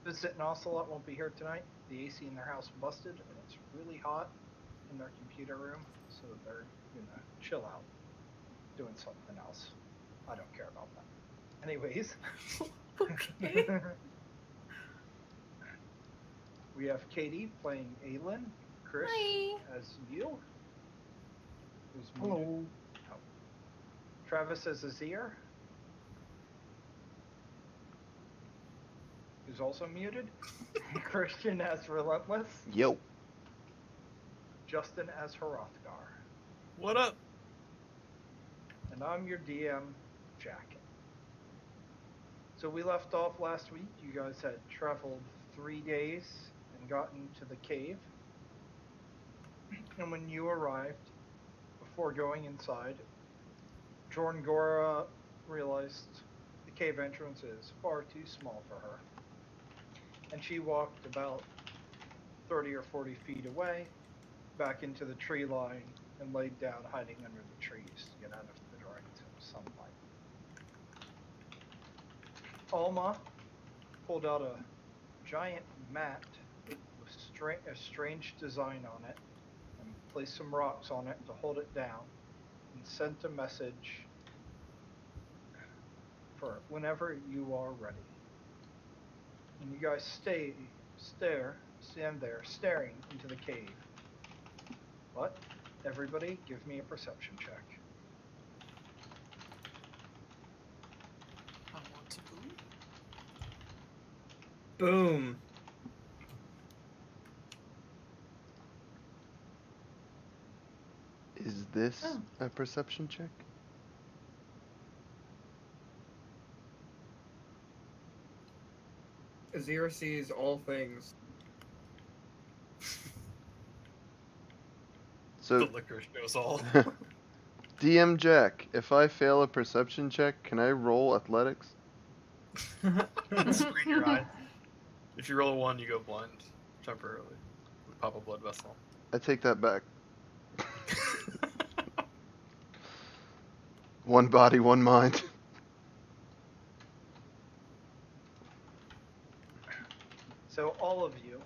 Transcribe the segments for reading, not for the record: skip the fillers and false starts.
Visit and Ocelot won't be here tonight. The AC in their house busted, and it's really hot in their computer room, so they're gonna chill out doing something else. I don't care about that. Anyways, Okay. we have Katie playing Aelin, Chris Hi. as you, who's muted. Hello. Oh. Travis as Azir, who's also muted. Christian as Relentless. Yo. Justin as Hrothgar. What up? And I'm your DM, Jack. So we left off last week. You guys had traveled 3 days and gotten to the cave. And when you arrived, before going inside, Jorngora realized the cave entrance is far too small for her. And she walked about 30 or 40 feet away, back into the tree line, and laid down hiding under the trees to get out of the direct sunlight. Alma pulled out a giant mat with a strange design on it and placed some rocks on it to hold it down and sent a message for whenever you are ready. And you guys stand there staring into the cave. What? Everybody give me a perception check. I want to believe. Boom. Is this Oh. a perception check? Azir sees all things. So, The liquor shows all. DM Jack, if I fail a perception check, can I roll athletics? Screen your eyes. If you roll a 1, you go blind temporarily. We pop a blood vessel. I take that back. One body, one mind. So all of you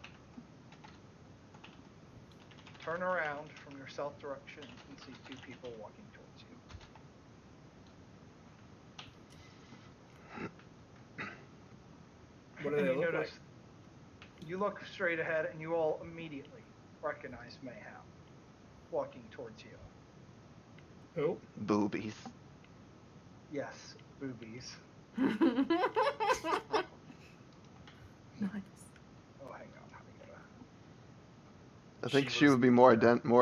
turn around from your south direction and see two people walking towards you. What do And they you look notice, like? you look straight ahead and you all immediately recognize Mayhem walking towards you. Who? Boobies. Yes, boobies. Nice. Oh, hang on. How do I get I think She she was would be more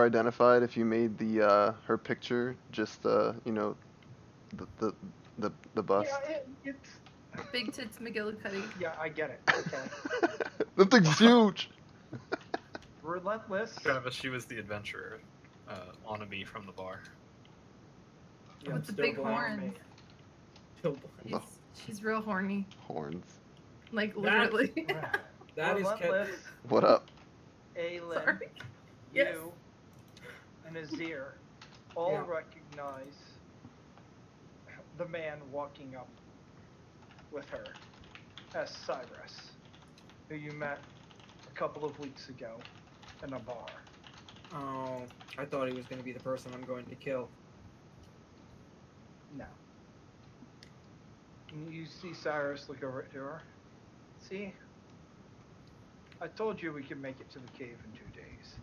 identified if you made the her picture just the bust. Yeah, it's. Big tits McGillicuddy. Yeah, I get it. Okay. That thing's huge. Relentless. Travis, she was the adventurer, wannabe from the bar. Yeah, With the still big blind, horns. mate. Still She's, blind. she's real horny. Horns. Like, That- literally. That is Relentless. What up? Aelin, Sorry. Yes. you, and Azir all Yeah. recognize the man walking up with her as Cyrus, who you met a couple of weeks ago in a bar. Oh, I thought he was going to be the person I'm going to kill. No. And you see Cyrus look over at her. See? I told you we could make it to the cave in 2 days.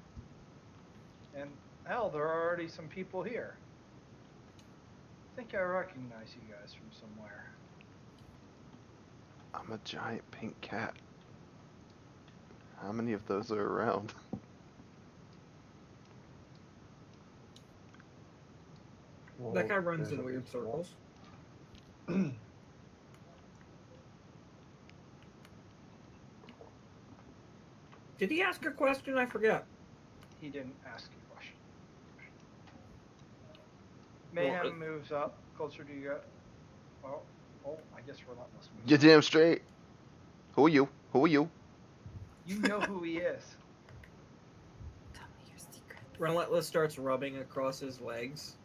And hell, there are already some people here. I think I recognize you guys from somewhere. I'm a giant pink cat. How many of those are around? That guy runs in weird circles. Did he ask a question? I forget. He didn't ask a question. Well, Mayhem moves up closer to you. Well, I guess Relentless moves You up. damn straight. Who are you? Who are you? You know who he is. Tell me your secret. Relentless starts rubbing across his legs.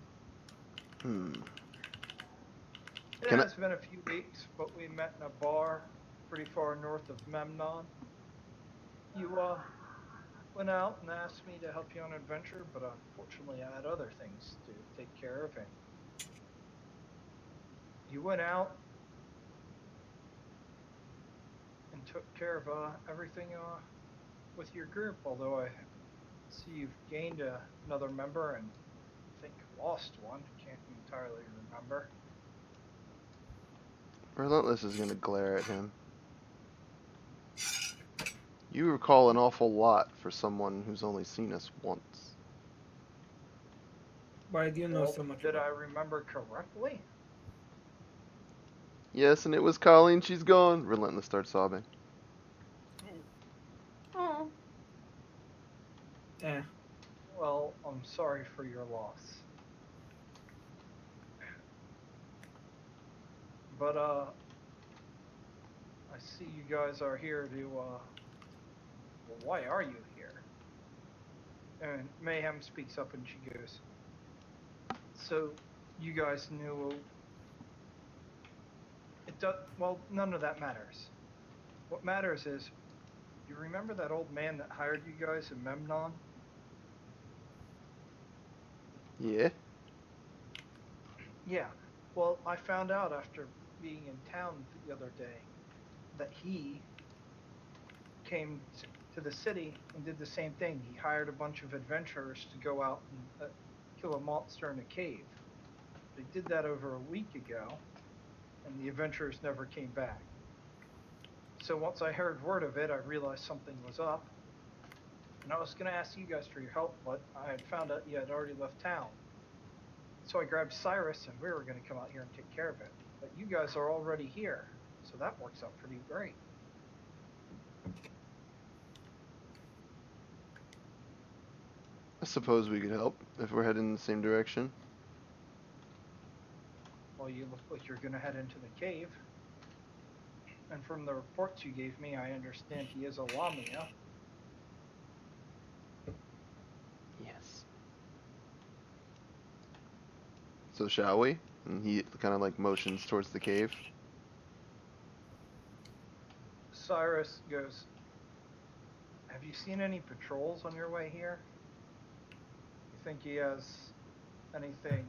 Hmm. It Can I- has been a few weeks, but we met in a bar pretty far north of Memnon. You went out and asked me to help you on an adventure, but unfortunately I had other things to take care of. And you went out and took care of everything with your group. Although I see you've gained another member and I think lost one. Can't entirely remember. Relentless is gonna glare at him. You recall an awful lot for someone who's only seen us once. Why do you know Well, so much did about I remember correctly? Yes, and it was Colleen. She's gone. Relentless starts sobbing. Oh. Eh. Well, I'm sorry for your loss. But I see you guys are here to well, why are you here? And Mayhem speaks up and she goes, so you guys knew it does well, none of that matters. What matters is, you remember that old man that hired you guys in Memnon? Yeah? Yeah. Well, I found out after being in town the other day that he came to the city and did the same thing. He hired a bunch of adventurers to go out and kill a monster in a cave. They did that over a week ago, and the adventurers never came back. So once I heard word of it, I realized something was up. And I was going to ask you guys for your help, but I had found out you had already left town. So I grabbed Cyrus, and we were going to come out here and take care of it. But you guys are already here, so that works out pretty great. I suppose we could help if we're heading in the same direction. Well, you look like you're going to head into the cave. And from the reports you gave me, I understand he is a Lamia. Yes. So shall we? And he kind of like motions towards the cave. Cyrus goes, have you seen any patrols on your way here? You think he has anything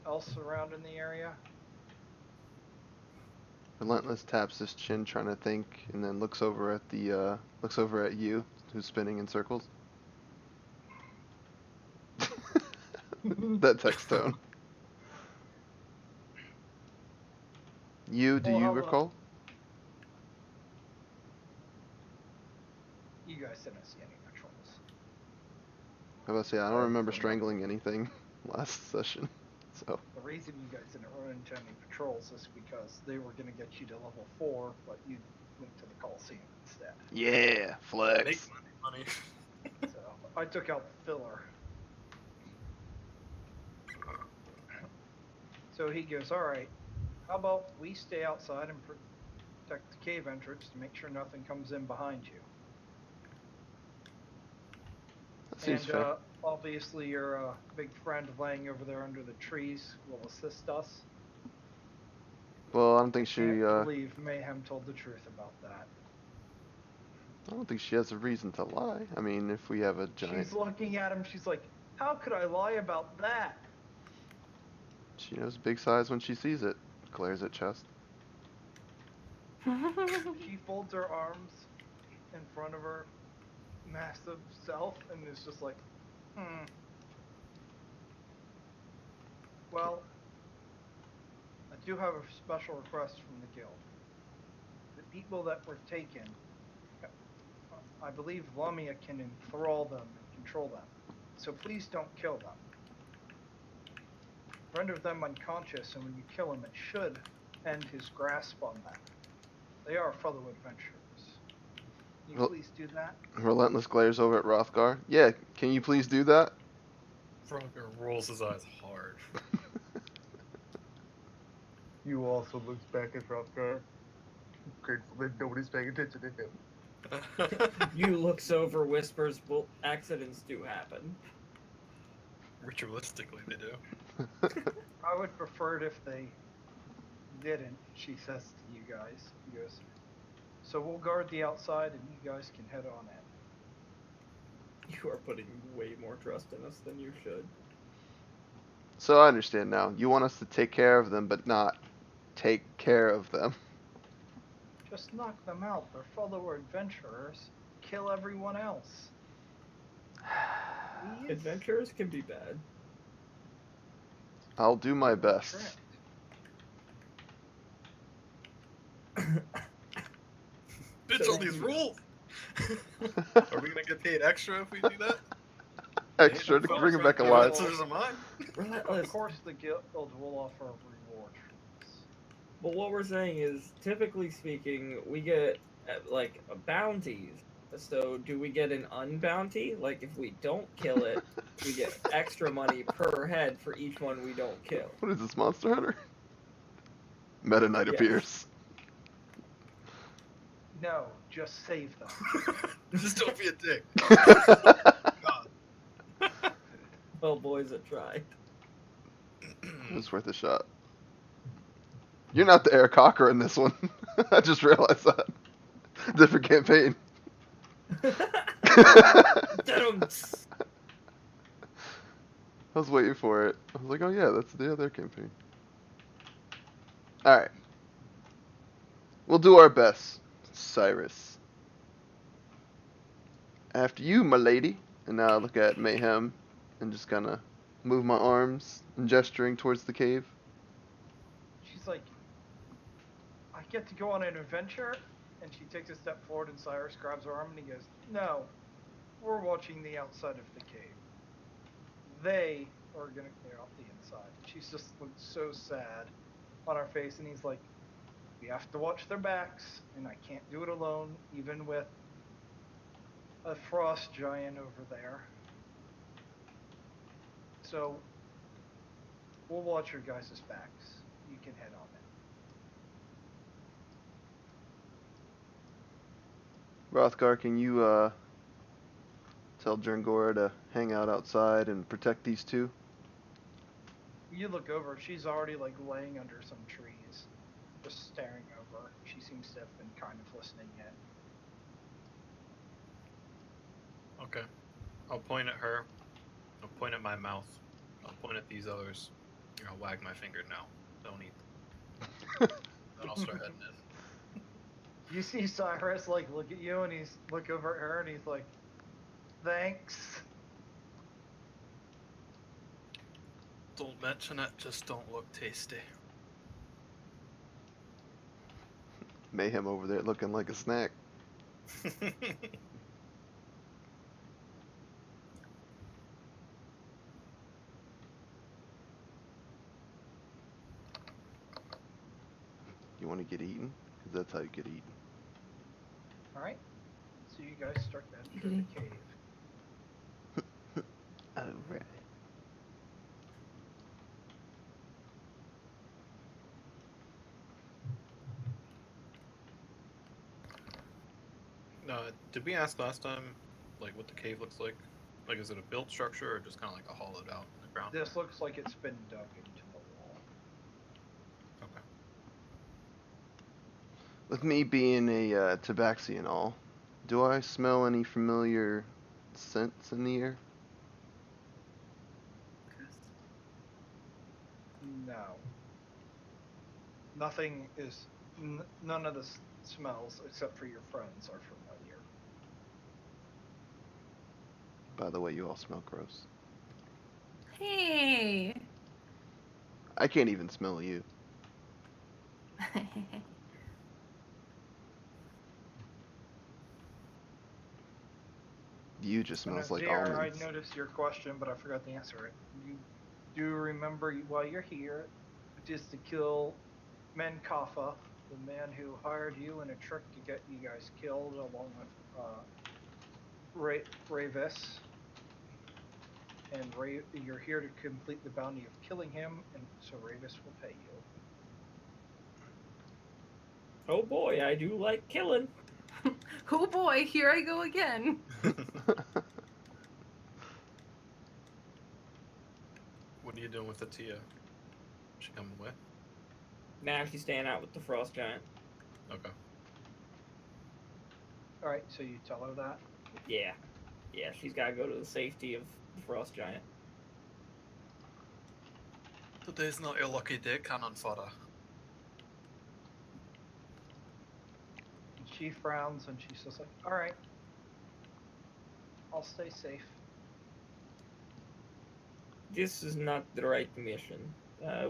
else around in the area? Relentless taps his chin, trying to think, and then looks over at you, who's spinning in circles. That text tone. You, do Well, you how about- recall? You guys didn't see any patrols. I was about to say, I don't remember strangling anything last session, so. The reason you guys didn't run into any patrols is because they were going to get you to level 4, but you went to the Coliseum instead. Yeah, Make flex. money. So I took out the filler. So he goes, alright, how about we stay outside and protect the cave entrance to make sure nothing comes in behind you. That seems And fair. obviously your big friend laying over there under the trees will assist us. Well, I don't think I can't she, believe Mayhem told the truth about that. I don't think she has a reason to lie. I mean, if we have a giant, She's looking at him, she's like, how could I lie about that? she knows big size when she sees it. Glares at chest. She folds her arms in front of her massive self and is just like, Well, I do have a special request from the guild. The people that were taken, I believe Lamia can enthrall them and control them. So please don't kill them. Render them unconscious, and when you kill him, it should end his grasp on them. They are fellow adventurers. Can you Well- please do that? Relentless glares over at Rothgar. Yeah, can you please do that? Frogger rolls his eyes hard. You also looks back at Rothgar, grateful that nobody's paying attention to him. You looks over, whispers, well, accidents do happen. Ritualistically, they do. I would prefer it if they didn't, she says to you guys. She goes, so we'll guard the outside and you guys can head on in. You are putting way more trust in us than you should. So I understand now. You want us to take care of them, but not take care of them. Just knock them out. They're fellow adventurers. Kill everyone else. Please? Adventurers can be bad. I'll do my best. Tricked. Bitch So- on these rules. Are we gonna get paid extra if we do that? Extra to bring him back alive. Answers are mine. Of course, the guild will offer a reward for this. But what we're saying is, typically speaking, we get like bounties. So do we get an unbounty? Like if we don't kill it, we get extra money per head for each one we don't kill. What is this, Monster Hunter? Meta Knight Yes. appears. No, just save them. Just don't be a dick. God. Well, boys, I tried. It was worth a shot. You're not the Eric Cocker in this one. I just realized that. Different campaign. I was waiting for it. I was like, oh yeah, that's the other campaign. Alright. We'll do our best, Cyrus. After you, my lady. And now I look at Mayhem and just kind of move my arms and gesturing towards the cave. She's like, I get to go on an adventure? And she takes a step forward and Cyrus grabs her arm and he goes, no, we're watching the outside of the cave. They are going to clear out the inside. She's just looked so sad on her face and he's like, we have to watch their backs and I can't do it alone, even with a frost giant over there. So, we'll watch your guys' backs. You can head on in. Rothgar, can you tell Jerngora to hang out outside and protect these two? You look over, she's already like laying under some trees, just staring over. She seems to have been kind of listening in. Okay. I'll point at her. I'll point at my mouth. I'll point at these others. I'll wag my finger now. Don't eat them. Then I'll start heading in. You see Cyrus like look at you and he's look over at her and he's like, thanks. Don't mention it, just don't look tasty. Mayhem over there looking like a snack. You want to get eaten? Because that's how you get eaten. Alright. So you guys start to enter the cave. Alright. Did we ask last time, like, what the cave looks like? Like, is it a built structure or just kind of like a hollowed out in the ground? This looks like it's been dug into the wall. Okay. With me being a tabaxi and all, do I smell any familiar scents in the air? No. Nothing is. None of the smells, except for your friends, are familiar. By the way, you all smell gross. Hey. I can't even smell you. You just smells like Dear, almonds. I noticed your question, but I forgot to answer it. You do remember while you're here, which is to kill Menkafa, the man who hired you in a trick to get you guys killed, along with Ravis. And you're here to complete the bounty of killing him, and so Ravis will pay you. Oh boy, I do like killing. Oh boy, here I go again. What are you doing with Atia? She coming with? Now she's staying out with the frost giant. Okay. All right, so you tell her that. Yeah. Yeah, she's got to go to the safety of the frost giant. Today's not your lucky day, cannon fodder. And she frowns and she's just like, "All right, I'll stay safe." This is not the right mission.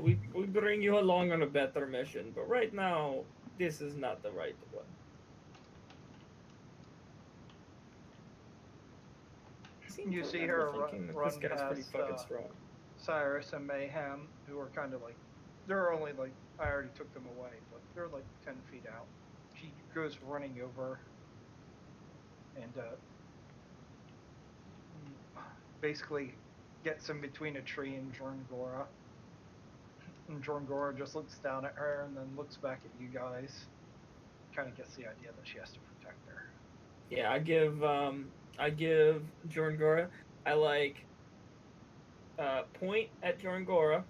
We bring you along on a better mission, but right now, this is not the right one. Seem You to see remember her thinking that run this guy's pretty past fucking strong. Cyrus and Mayhem, who are kind of like, they're only like, I already took them away, but they're like 10 feet out. She goes running over and basically gets in between a tree and Jorngora. And Jorngora just looks down at her and then looks back at you guys. Kind of gets the idea that she has to protect her. Yeah, I give Jorngora. I like point at Jorngora,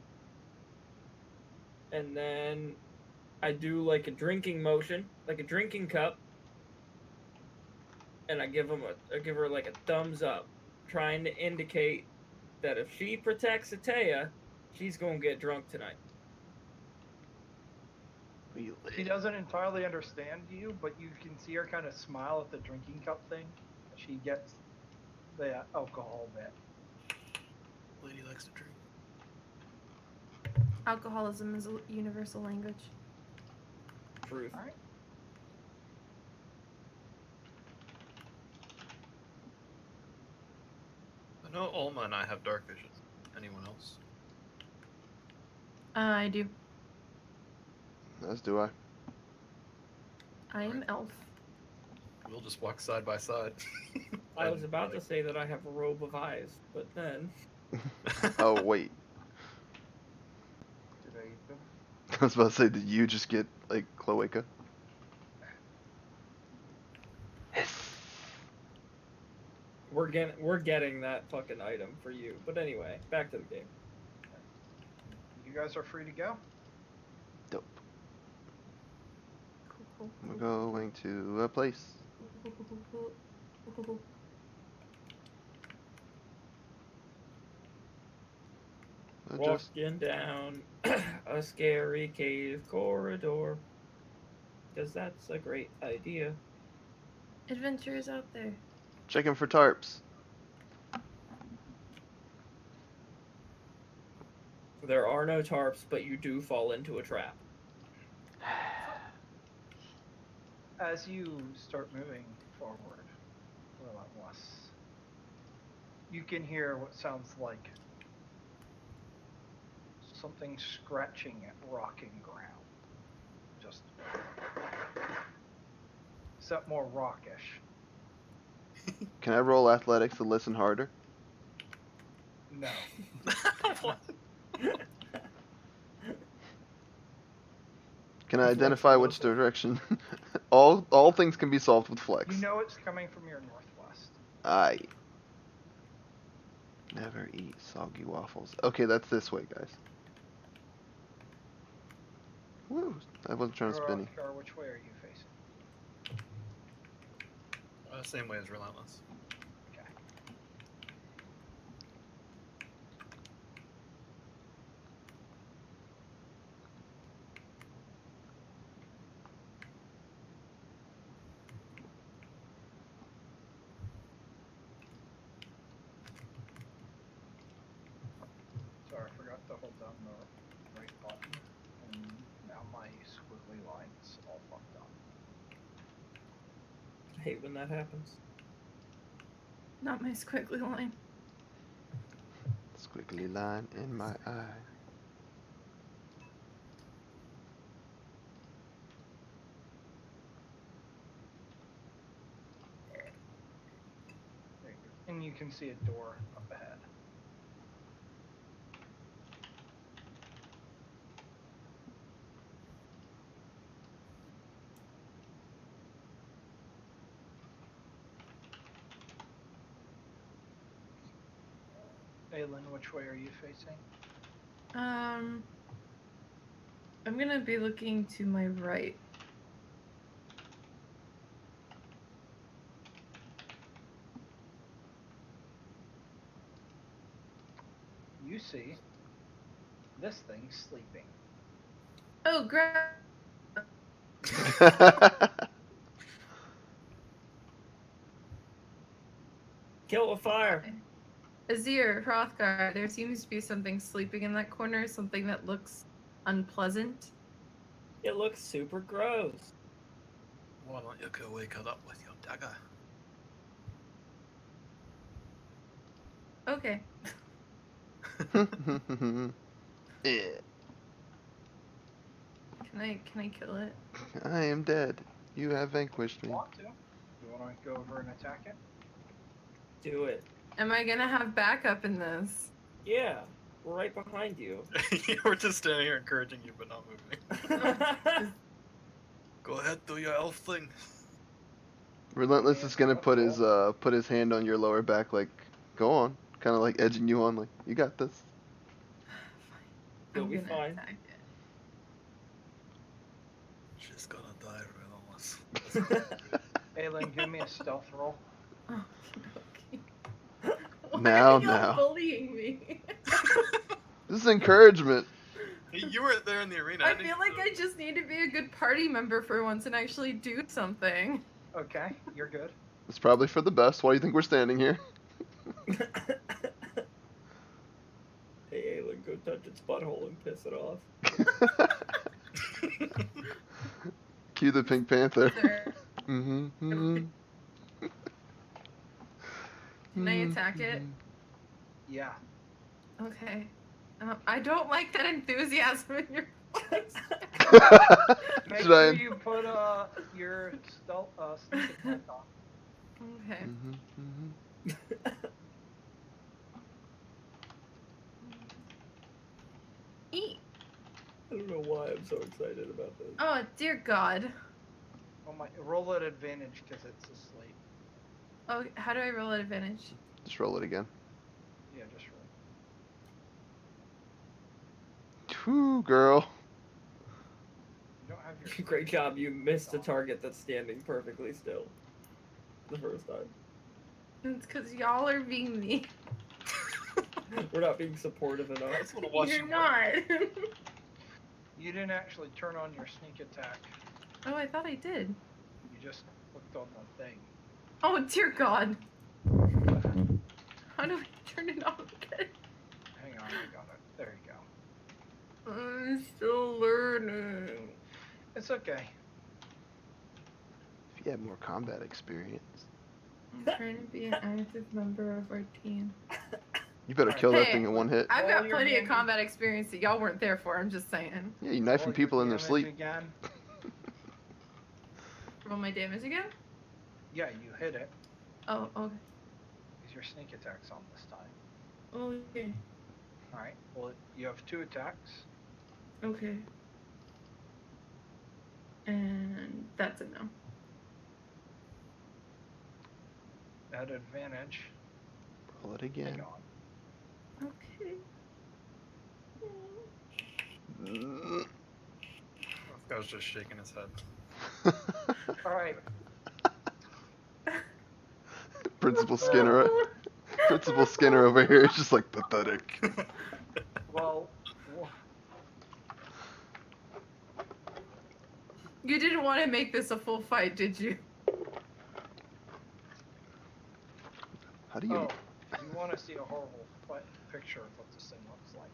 and then I do like a drinking motion, like a drinking cup, and I give her like a thumbs up, trying to indicate that if she protects Atea, she's gonna get drunk tonight. She doesn't entirely understand you, but you can see her kind of smile at the drinking cup thing. She gets the alcohol bit. Lady likes to drink. Alcoholism is a universal language. Truth. All right. I know Alma and I have dark vision. Anyone else? I do. As do I. I am Alright. elf. We'll just walk side by side. I was about to say that I have a robe of eyes, but then Oh, wait. Did I eat them? I was about to say, did you just get, like, cloaca? we're getting that fucking item for you. But anyway, back to the game. You guys are free to go. Dope. Cool, We're going to a place. cool. Just Walking down a scary cave corridor. Because that's a great idea. Adventure is out there. checking for tarps. There are no tarps, but you do fall into a trap. As you start moving forward, relentless, you can hear what sounds like something scratching at rocking ground. Just except more rockish. Can I roll athletics to listen harder? No. What? Can I identify which direction? all things can be solved with flex. You know it's coming from your northwest. I never eat soggy waffles. Okay, that's this way, guys. Woo! I wasn't trying to spinny. Or which way are you facing? Same way as Relentless. Okay. Sorry, I forgot to hold down the right button, and now my squiggly line's all fucked up. I hate when that happens. Not my squiggly line. Squiggly line in my eye. There you go. And you can see a door up ahead. Aylin, which way are you facing? I'm gonna be looking to my right. You see this thing sleeping. Oh, grab. Kill a fire. Azir, Hrothgar, there seems to be something sleeping in that corner, something that looks unpleasant. It looks super gross. Why don't you go wake it up with your dagger? Okay. Yeah. Can I kill it? I am dead. You have vanquished me. Want to? You want to go over and attack it? Do it. Am I gonna have backup in this? Yeah, we're right behind you. We're just standing here encouraging you, but not moving. Go ahead, do your elf thing. Relentless is gonna put his hand on your lower back, like, go on, kind of like edging you on, like, you got this. You'll I'm be gonna fine. attack it. She's gonna die, Relentless. Aelin, give me a stealth roll. Oh, okay. Why Now, are y'all now. bullying me? This is encouragement. You weren't there in the arena. I feel like I just need to be a good party member for once and actually do something. Okay, you're good. It's probably for the best. Why do you think we're standing here? Hey, Aelin, go touch its butthole and piss it off. Cue the Pink Panther. Sir, Mm-hmm. can I attack it? Yeah. Okay. I don't like that enthusiasm in your voice. Make Should I? sure you put your stealth sneak attack on. Okay. Eat. I don't know why I'm so excited about this. Oh, dear God. Oh my! Roll at advantage because it's asleep. Oh, how do I roll at advantage? Just roll it again. Yeah, just roll. Whew, girl. You don't have your. Great job, you missed a target that's standing perfectly still. The first time. It's because y'all are being mean. We're not being supportive I enough. just want to watch You're you work. not. You didn't actually turn on your sneak attack. Oh, I thought I did. You just clicked on the thing. Oh, dear God. How do I turn it on again? Hang on, I got it. There you go. I'm still learning. It's okay. If you had more combat experience, I'm trying to be an active member of our team. you better kill that Hey, thing in one hit. I've Roll got your plenty of damage. combat experience that y'all weren't there for, I'm just saying. Yeah, you knifing Roll people your in their damage sleep. Again. Roll my damage again? Yeah, you hit it. Oh, okay. Because your sneak attack's on this time. Oh, okay. Alright, well, you have 2 attacks. Okay. And that's a no. At advantage. Roll it Hang again. on. Okay. Mm. I was just shaking his head. Alright, Principal Skinner. Principal Skinner over here is just like pathetic. well, You didn't want to make this a full fight, did you? How do you? oh, you want to see a horrible picture of what this thing looks like.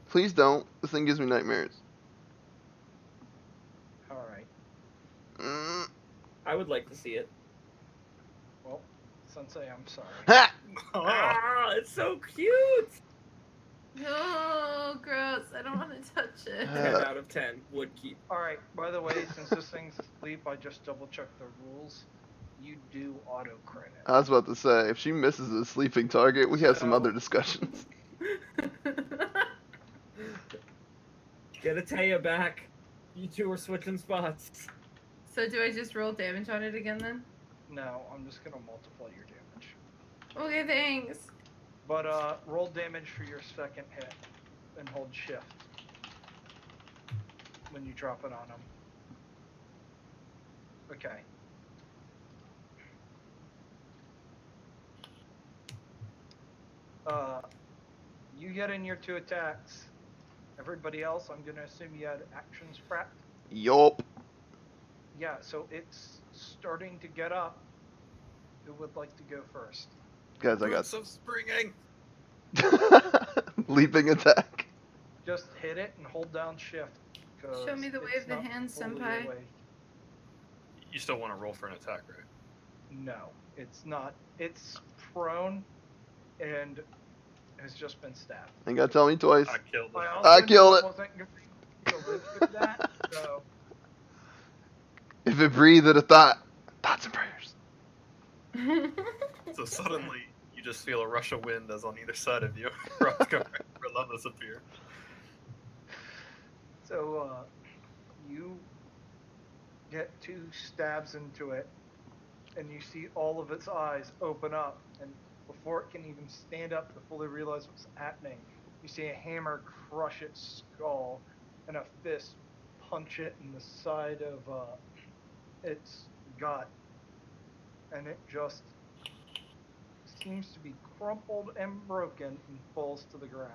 Please don't. This thing gives me nightmares. Alright, Mm. I would like to see it. well, Sensei, I'm sorry. Ha! Oh, Ah, it's so cute! No, gross. I don't want to touch it. 10 out of 10 would keep. Alright, by the way, since this thing's asleep, I just double checked the rules. You do auto credit. I was about to say, if she misses a sleeping target, we have some So- other discussions. Get Ataya back. You two are switching spots. So do I just roll damage on it again then? No, I'm just gonna multiply your damage. Okay, thanks. But roll damage for your second hit and hold shift. when you drop it on him. Okay. You get in your 2 attacks. Everybody else, I'm gonna assume you had actions prepped. Yup. Yeah, so it's starting to get up. Who would like to go first? Guys, I got Boots of springing. leaping attack. Just hit it and hold down shift. 'Cause Show me the way it's of the not hand, fully senpai. awake. You still want to roll for an attack, right? No, it's not. It's prone and has just been stabbed. Ain't gotta tell me twice. I killed it. I also I killed knew it. wasn't gonna be able to live through that, so If it breathed a thought, thoughts and prayers. So suddenly, you just feel a rush of wind as on either side of you, Hrothgar and Relentless appear. So, you get 2 stabs into it, and you see all of its eyes open up, and before it can even stand up to fully realize what's happening, you see a hammer crush its skull, and a fist punch it in the side of its gut, and it just seems to be crumpled and broken and falls to the ground.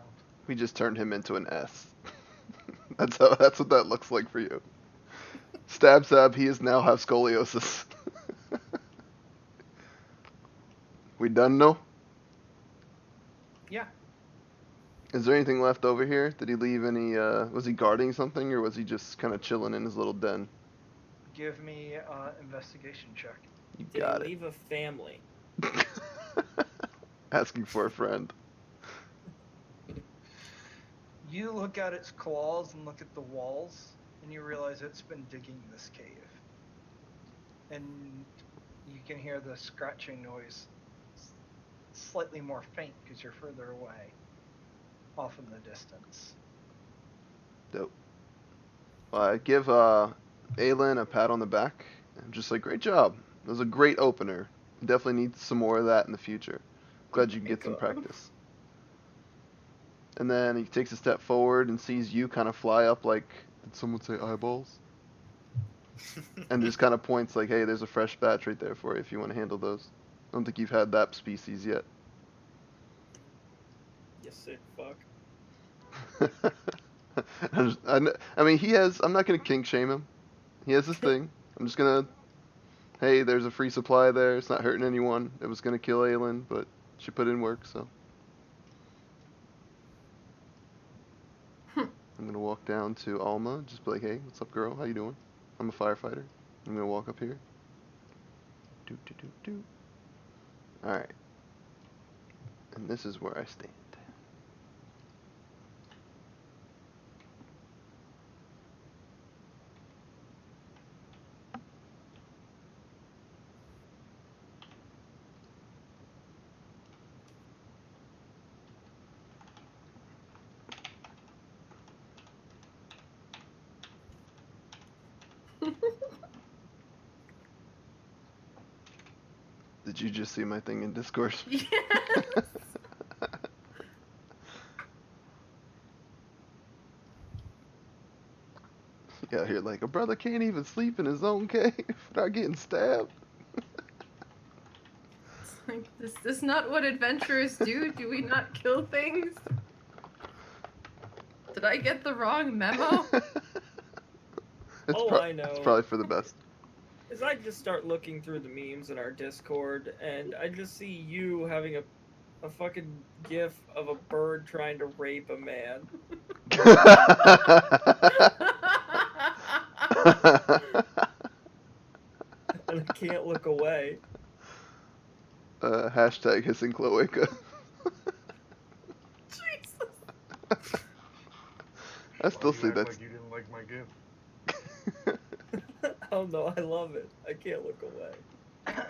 We just turned him into an S. That's what that looks like for you. Stab, stab. He is now have scoliosis. We done no? Yeah. Is there anything left over here? Did he leave any? Was he guarding something, or was he just kind of chilling in his little den? Give me investigation check. You Did got he leave a family? it. Asking for a friend. You look at its claws and look at the walls, and you realize it's been digging this cave. And you can hear the scratching noise slightly more faint because you're further away, off in the distance. Dope. Well, I give Aylin a pat on the back. I'm just like, great job. It was a great opener. Definitely need some more of that in the future. Glad you can get some practice. And then he takes a step forward and sees you kind of fly up like, did someone say eyeballs? And just kind of points like, hey, there's a fresh batch right there for you if you want to handle those. I don't think you've had that species yet. You sick fuck. I mean, I'm not going to kink shame him. He has this thing. I'm just going to, hey, there's a free supply there. It's not hurting anyone. It was going to kill Aylin, but she put in work, so. I'm going to walk down to Alma, just be like, hey, what's up, girl? How you doing? I'm a firefighter. I'm going to walk up here. Do. Alright. And this is where I stand. Did you just see my thing in Discord? Yes. Yeah, here like a brother can't even sleep in his own cave without getting stabbed. It's like, this is not what adventurers do. Do we not kill things? Did I get the wrong memo? I know. It's probably for the best. Is I just start looking through the memes in our Discord, and I just see you having a fucking gif of a bird trying to rape a man. And I can't look away. Hashtag hissing cloaca. Jesus. I still Why say you act that's. like you didn't like my gift. Oh no, I love it. I can't look away. I'm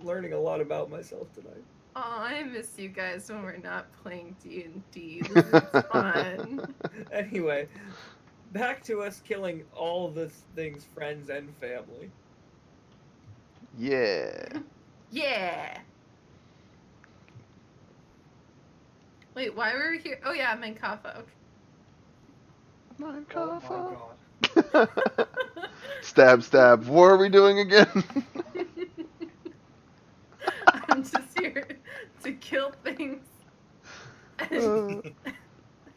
learning a lot about myself tonight. Oh, I miss you guys when we're not playing D&D. This is fun. Anyway, back to us killing all the things, friends and family. Yeah. Yeah. Wait, why were we here? Oh yeah, Mankafa. Okay. Mein Oh my Koffer. god. Stab, stab. What are we doing again? I'm just here to kill things.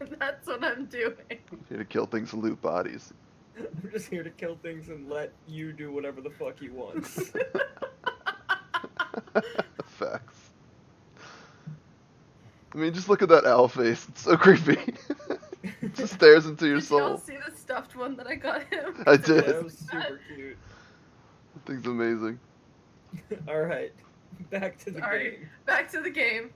And that's what I'm doing. Here to kill things and loot bodies. I'm just here to kill things and let you do whatever the fuck you want. Facts. I mean, just look at that owl face. It's so creepy. It just stares into your Did y'all soul. see the stuffed one that I got him? I Yeah, did. that was super cute. That thing's amazing. All right, back to the Sorry. game. Back to the game.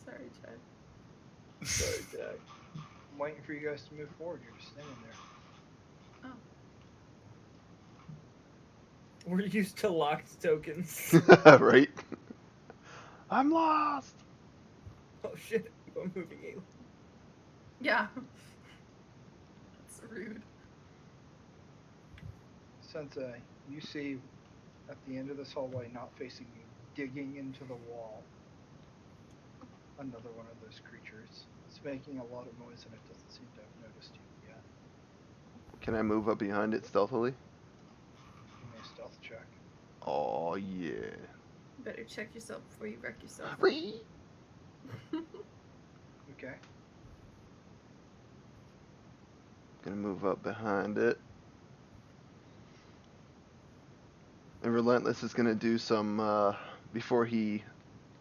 Sorry, Chad. Sorry, Jack. I'm waiting for you guys to move forward. You're just standing there. Oh. We're used to locked tokens. Right? I'm lost. Oh shit, I'm moving you. Yeah. That's rude. Sensei, you see at the end of this hallway, not facing you, digging into the wall, another one of those creatures. It's making a lot of noise and it doesn't seem to have noticed you yet. Can I move up behind it stealthily? Give me a stealth check. Oh yeah. Better check yourself before you wreck yourself. Whee! Okay. Gonna move up behind it. And Relentless is gonna do some, before he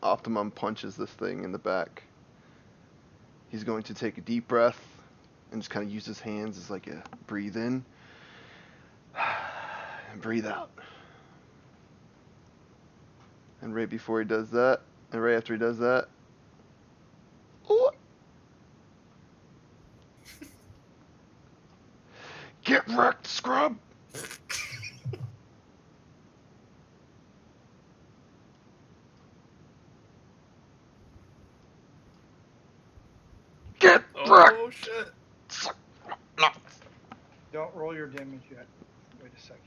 optimum punches this thing in the back. He's going to take a deep breath and just kind of use his hands as like a breathe in and breathe out. And right before he does that, and right after he does that, ooh, get wrecked, scrub! Get wrecked! Oh shit! No. Don't roll your damage yet. Wait a second.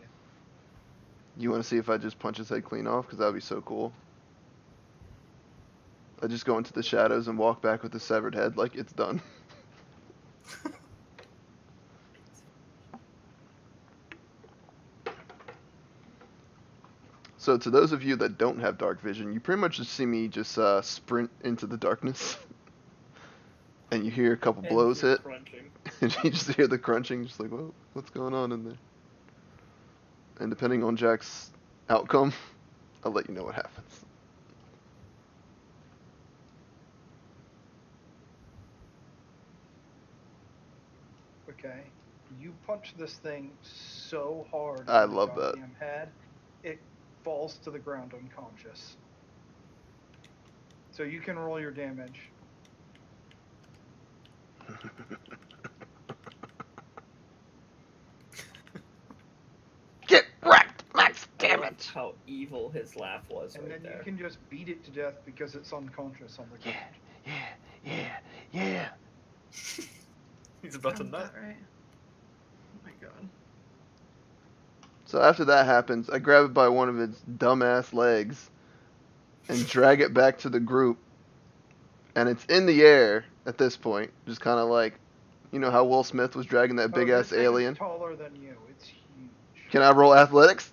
You want to see if I just punch his head clean off? Because that would be so cool. I just go into the shadows and walk back with the severed head like it's done. So to those of you that don't have dark vision, you pretty much just see me just sprint into the darkness. And you hear a couple And blows you're hit. crunching. And you just hear the crunching, just like, whoa, what's going on in there? And depending on Jack's outcome, I'll let you know what happens. Okay. You punch this thing so hard I in the love that. goddamn head, it falls to the ground unconscious. So you can roll your damage. Get wrecked, max I love damage! how evil his laugh was And right then there. you can just beat it to death because it's unconscious on the ground. Yeah. He's about to Sounds nut. about right. Oh my god. So after that happens, I grab it by one of its dumbass legs and drag it back to the group. And it's in the air at this point, just kind of like, you know how Will Smith was dragging that big ass This thing is alien? taller than you. It's huge. Can I roll athletics?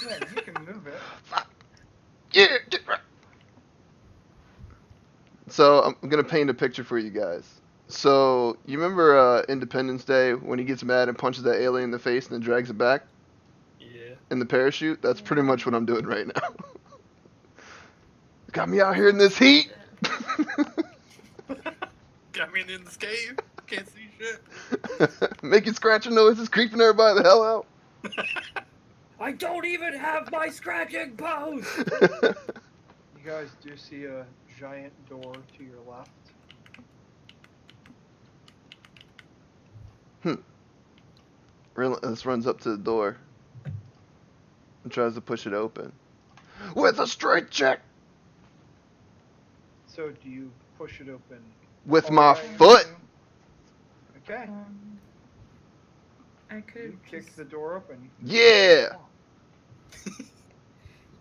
Yeah, you can move it. Yeah, get wrecked. So I'm gonna paint a picture for you guys. So you remember Independence Day when he gets mad and punches that alien in the face and then drags it back Yeah. in the parachute? That's pretty much what I'm doing right now. Got me out here in this heat. Got me in this cave. Can't see shit. Making scratching noises, creeping everybody the hell out. I don't even have my scratching post! You guys do see a giant door to your left. Relentless runs up to the door and tries to push it open with a straight check So do you push it open? with all my the way, I foot. assume? Okay. I could You kick the door open. Yeah.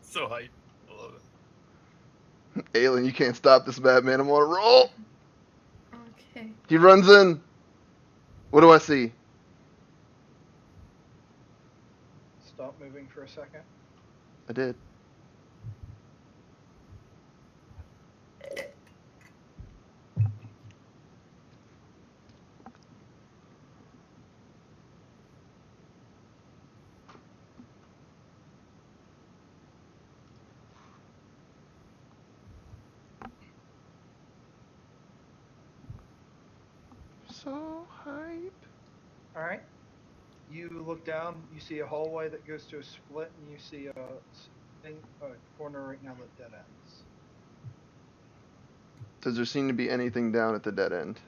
So hype. I love it. Alien, you can't stop this Batman. I'm on a roll. Okay. He runs in. What do I see? Stop moving for a second. I did. So hype. All right. You look down. You see a hallway that goes to a split, and you see a corner right now that dead ends. Does there seem to be anything down at the dead end?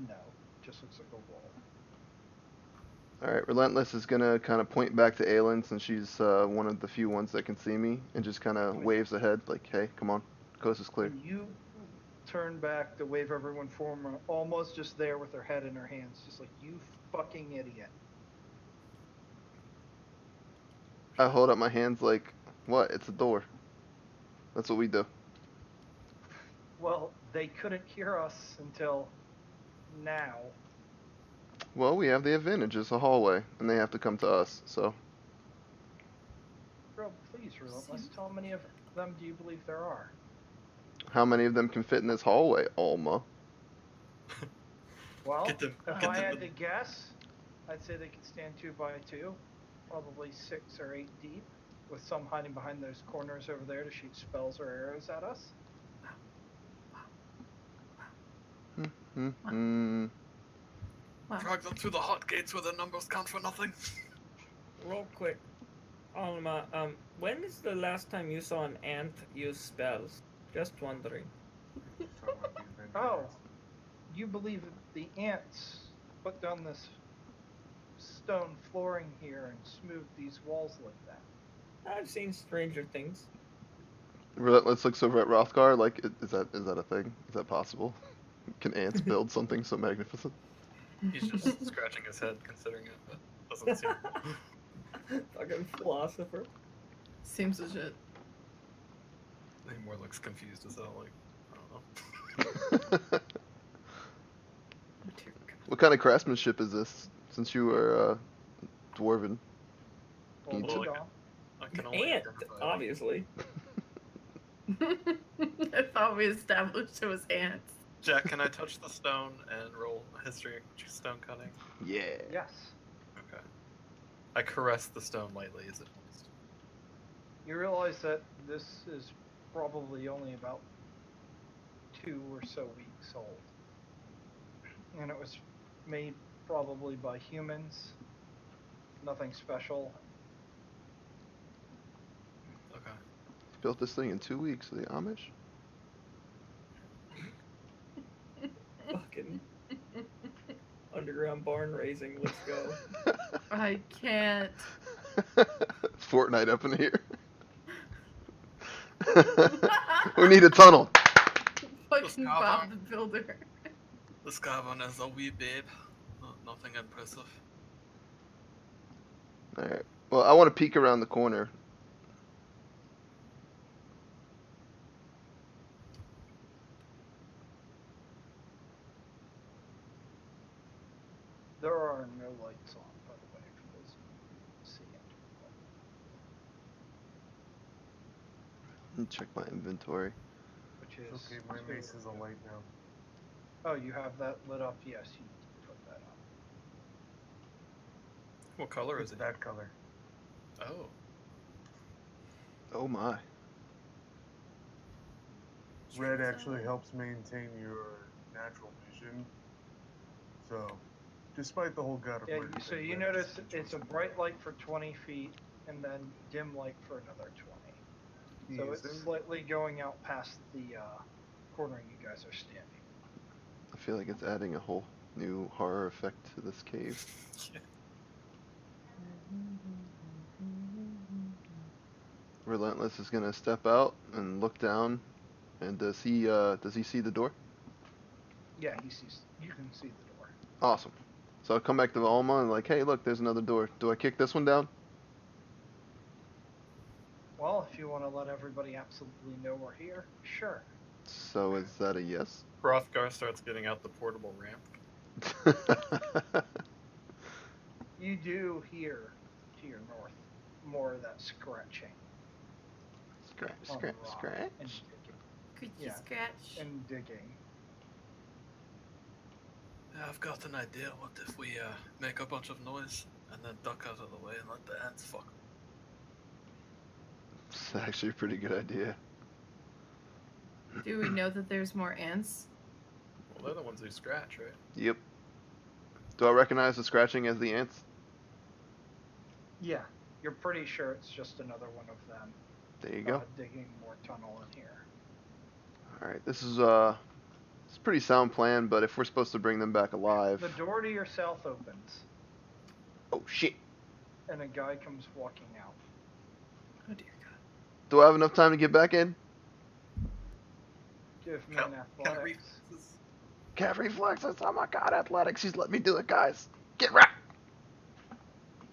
No, just looks like a wall. Alright, Relentless is gonna kind of point back to Aelin since she's one of the few ones that can see me and just kind of waves ahead like, hey, come on, coast is clear. When you turn back to wave everyone forward, almost just there with her head in her hands, just like, you fucking idiot. I hold up my hands like, what? It's a door. That's what we do. Well, they couldn't hear us until now. Well, we have the advantage. It's a hallway, and they have to come to us, so. Bro, please, Relentless, how many of them do you believe there are? How many of them can fit in this hallway, Alma? Well, Get them- if get I them had in- to guess, I'd say they could stand 2 by 2, probably 6 or 8 deep, with some hiding behind those corners over there to shoot spells or arrows at us. Wow. Drag them through the hot gates where the numbers count for nothing. Real quick, Alma, when is the last time you saw an ant use spells? Just wondering. Talking about the Avengers. Oh, you believe that the ants put down this stone flooring here and smoothed these walls like that? I've seen Stranger Things. Relentless looks over at Rothgar like, is that a thing? Is that possible? Can ants build something so magnificent? He's just scratching his head considering it, but doesn't seem. Fucking philosopher. Seems legit. He more looks confused as hell. Like, I don't know. Dear God. What kind of craftsmanship is this? Since you are dwarven. Well, Each- hold Well, on. I can only Ant, identify- obviously. I thought we established it was ants. Jack, can I touch the stone and roll a history stone cutting? Yeah. Yes. Okay. I caress the stone lightly as it moist. You realize that this is probably only about 2 or so weeks old. And it was made probably by humans. Nothing special. Okay. Built this thing in 2 weeks. The Amish? Fucking underground barn raising. Let's go. I can't. Fortnite up in here. We need a tunnel. Fucking Bob the Builder. This cavern is a wee babe. Nothing impressive. Alright. Well, I want to peek around the corner. There are no lights on, by the way, for those who see it. Let me check my inventory. Which It's is okay, my mace is a light now. Oh, you have that lit up? Yes, you need to put that up. What color It's is it? that color. Oh. Oh my. Red actually helps maintain your natural vision. So, despite the whole God of Yeah, Murder so thing, you red notice is the it's a choice. bright light for 20 feet and then dim light for another 20. So Is it's there? slightly going out past the corner you guys are standing. I feel like it's adding a whole new horror effect to this cave. Yeah. Relentless is gonna step out and look down. And does he see the door? Yeah, you can see the door. Awesome. So I'll come back to Alma and like, hey, look, there's another door. Do I kick this one down? Well, if you want to let everybody absolutely know we're here, sure. So is that a yes? Hrothgar starts getting out the portable ramp. You do hear to your north more of that scratching Scratch, on the scratch, rock scratch. and digging. Creaky Yeah. scratch. And digging. Yeah, I've got an idea. What if we make a bunch of noise and then duck out of the way and let the ants fuck? It's actually a pretty good idea. Do we know that there's more ants? Well, they're the ones who scratch, right? Yep. Do I recognize the scratching as the ants? Yeah. You're pretty sure it's just another one of them. There you go. Digging more tunnel in here. Alright, this is it's a pretty sound plan, but if we're supposed to bring them back alive. The door to your south opens, Oh shit. and a guy comes walking out. Oh dear God. Do I have enough time to get back in? Give me Count- an count athletics. reflexes. Cat reflexes. Oh my god, athletics. She's let me do it, guys. Get right.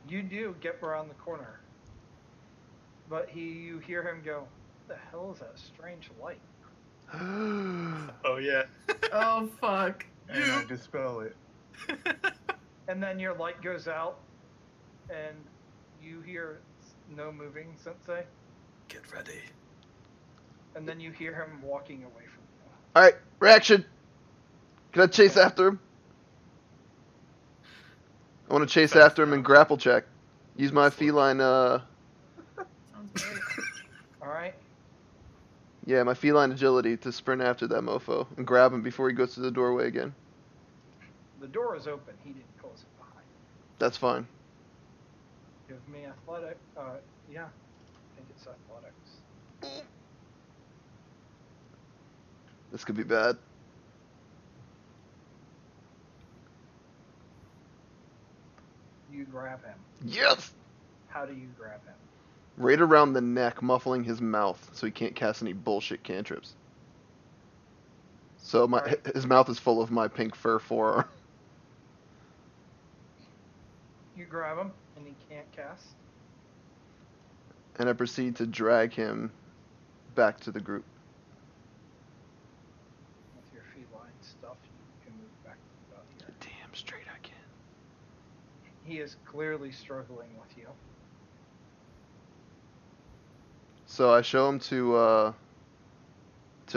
You do get around the corner, but you hear him go, "What the hell is that strange light?" Oh yeah. Oh fuck. And I dispel it. And then your light goes out, and you hear no moving, Sensei. Get ready. And then you hear him walking away from you. Alright, reaction. Can I chase after him? I want to chase Fast after him and now. grapple check. Use my feline, Sounds great. All right. yeah, my feline agility to sprint after that mofo and grab him before he goes to the doorway again. The door is open. He didn't close it behind. That's fine. Give me athletic. Yeah. I think it's athletics. This could be bad. You grab him. Yes! How do you grab him? Right around the neck, muffling his mouth so he can't cast any bullshit cantrips. So Alright. his mouth is full of my pink fur forearm. You grab him, and he can't cast. And I proceed to drag him back to the group. With your feline stuff, you can move back about here. Damn straight I can. He is clearly struggling with you. So I show him to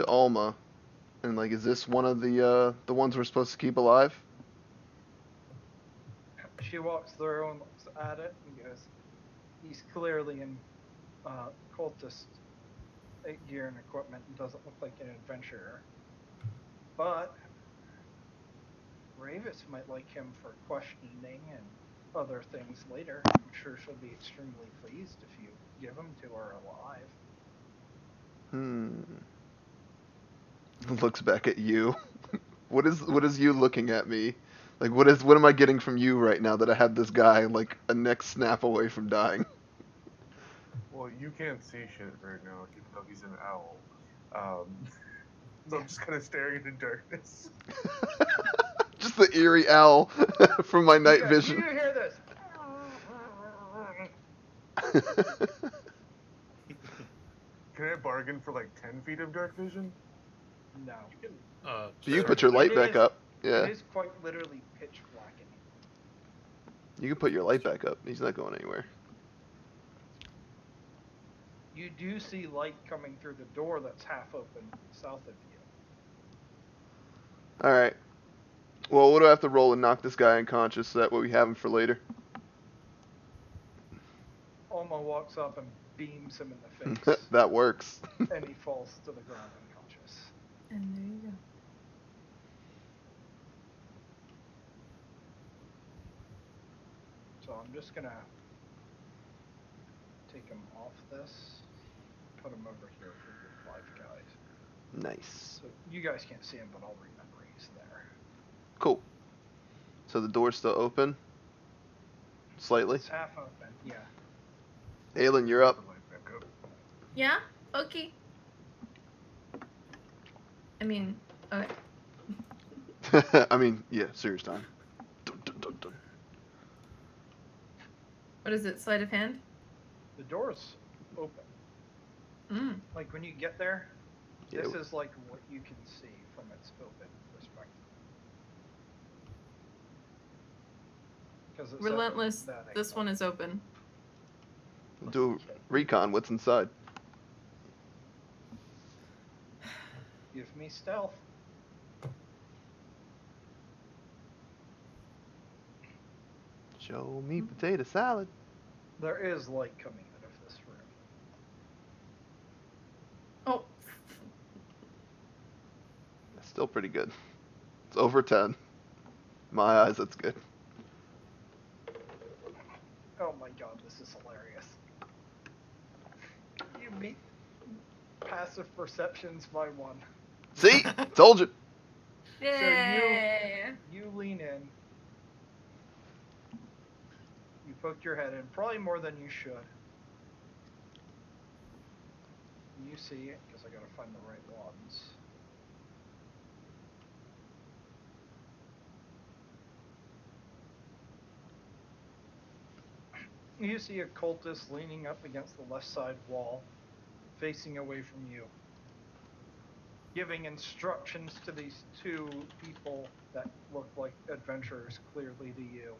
Alma, and like, is this one of the ones we're supposed to keep alive? She walks through and looks at it and goes, "He's clearly in cultist gear and equipment and doesn't look like an adventurer. But Ravis might like him for questioning and other things later. I'm sure she'll be extremely pleased if you give him to her alive." Looks back at you. What is you looking at me? Like, what am I getting from you right now that I have this guy like a neck snap away from dying? Well, you can't see shit right now, even though he's an owl. So I'm just kind of staring into darkness. Just the eerie owl from my night Yeah, vision. You hear this? Can I bargain for like 10 feet of dark vision? No. You can You can put your light It back is- up. Yeah, It is quite literally pitch black in here. you can put your light back up. He's not going anywhere. You do see light coming through the door that's half open south of you. All right. Well, what do I have to roll and knock this guy unconscious so that way we have him for later? Alma walks up and beams him in the face, That works. and he falls to the ground unconscious. And there you go. So I'm just gonna take him off this, put him over here for your live guys. Nice. So you guys can't see him, but I'll remember he's there. Cool. So the door's still open? Slightly? It's half open, yeah. Aelin, you're up. The light back up. Yeah? Okay. I mean, okay. I mean, yeah, serious time. Dun, dun, dun, dun. What is it? Sleight of hand? The door's open. Mm. Like when you get there, Yeah, this is like what you can see from its open perspective. 'cause it said Relentless. that This angle. one is open. Do Okay. recon. What's inside? Give me stealth. Show me potato salad. There is light coming out of this room. Oh. That's still pretty good. It's over 10. My eyes, that's good. Oh my god, this is hilarious. You meet passive perceptions by 1. See? Told you. Yay! You lean in. You poked your head in, probably more than you should. You see it, because I gotta find the right ones. You see a cultist leaning up against the left side wall, facing away from you, giving instructions to these 2 people that look like adventurers clearly to you,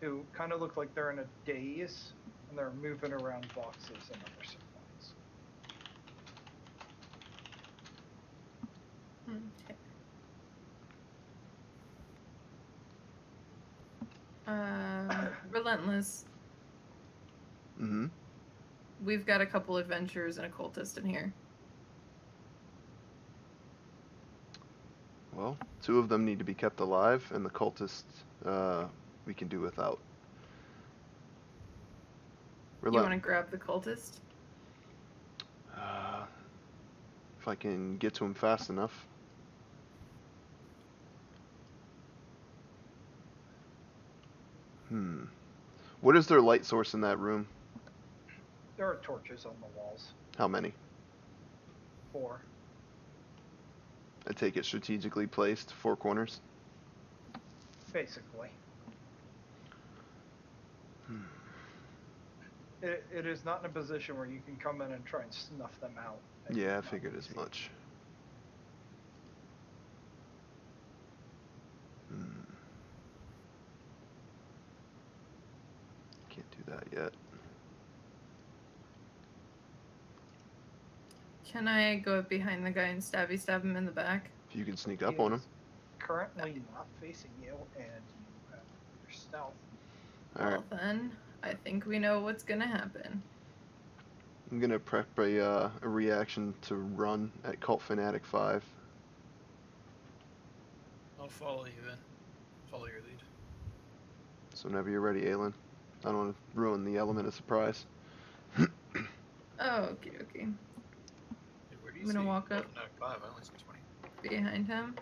who kind of look like they're in a daze, and they're moving around boxes and other supplies. Okay. Relentless. Mm-hmm. We've got a couple adventurers and a cultist in here. Well, 2 of them need to be kept alive, and the cultist we can do without. You want to grab the cultist? If I can get to him fast enough. What is their light source in that room? There are torches on the walls. How many? 4. I take it strategically placed, 4 corners. Basically. It is not in a position where you can come in and try and snuff them out. Yeah, I figured as much. Can't do that yet. Can I go up behind the guy and stab him in the back? If you can sneak up on him. Currently not facing you, and you have your stealth. Alright. Well then, I think we know what's gonna happen. I'm gonna prep a reaction to run at Cult Fanatic 5. I'll follow you in. Follow your lead. So whenever you're ready, Aelin. I don't want to ruin the element of surprise. Oh, okay. Hey, where do you I'm gonna see walk up. Bloodcat 5? I only see 20. Behind him.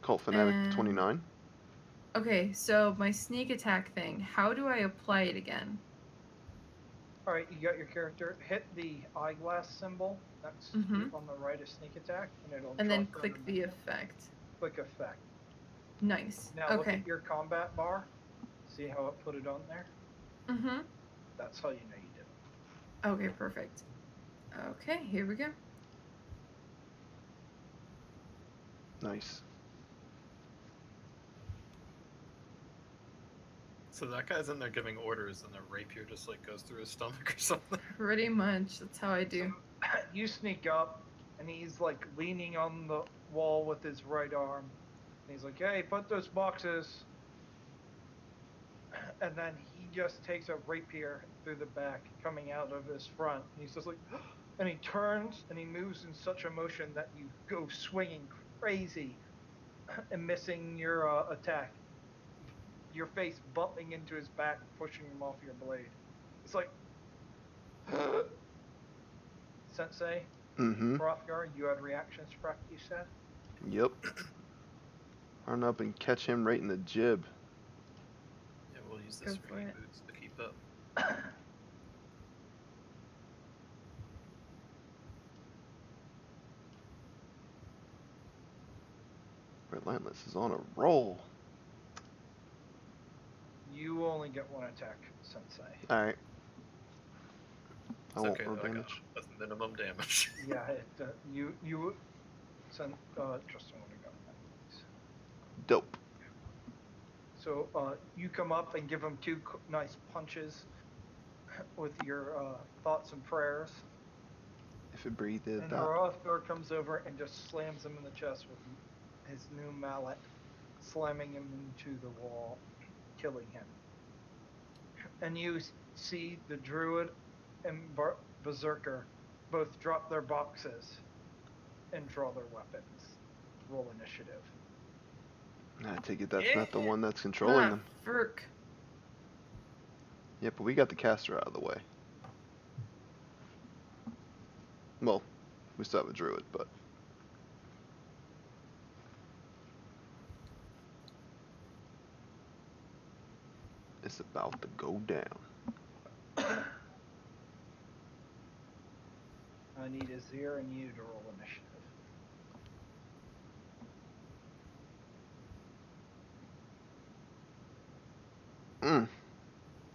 Cult Fanatic 29. Okay, so my sneak attack thing, how do I apply it again? Alright, you got your character. Hit the eyeglass symbol next on the right of sneak attack, and it'll And then drop click down the menu. effect. Click effect. Nice. Now look Okay. at your combat bar. See how it put it on there? Mm-hmm. That's how you know you did it. Okay, perfect. Okay, here we go. Nice. So that guy's in there giving orders, and the rapier just like goes through his stomach or something. Pretty much. That's how I do. You sneak up, and he's like leaning on the wall with his right arm. And he's like, hey, put those boxes. And then he just takes a rapier through the back, coming out of his front. And he's just like, and he turns and he moves in such a motion that you go swinging crazy and missing your attack. Your face bumping into his back, pushing him off your blade. It's like, Sensei, Hrothgar, you had reactions prep, you said? Yep. Run up and catch him right in the jib. Yeah, we'll use this Go for freaking it. boots to keep up. Relentless is on a roll. You only get 1 attack, Sensei. Alright. I It's won't okay, roll though, I got damage. that's minimum damage. Yeah, Justin would have gotten that. Dope. So you come up and give him two nice punches with your thoughts and prayers. If it breathed And that. Hrothgar comes over and just slams him in the chest with his new mallet, slamming him into the wall, killing him. And you see the druid and berserker both drop their boxes and draw their weapons. Roll initiative. I take it that's not the one that's Ah, controlling them. Ferk. Yeah, but we got the caster out of the way. Well, we still have a druid, but it's about to go down. I need Azir and you to roll initiative.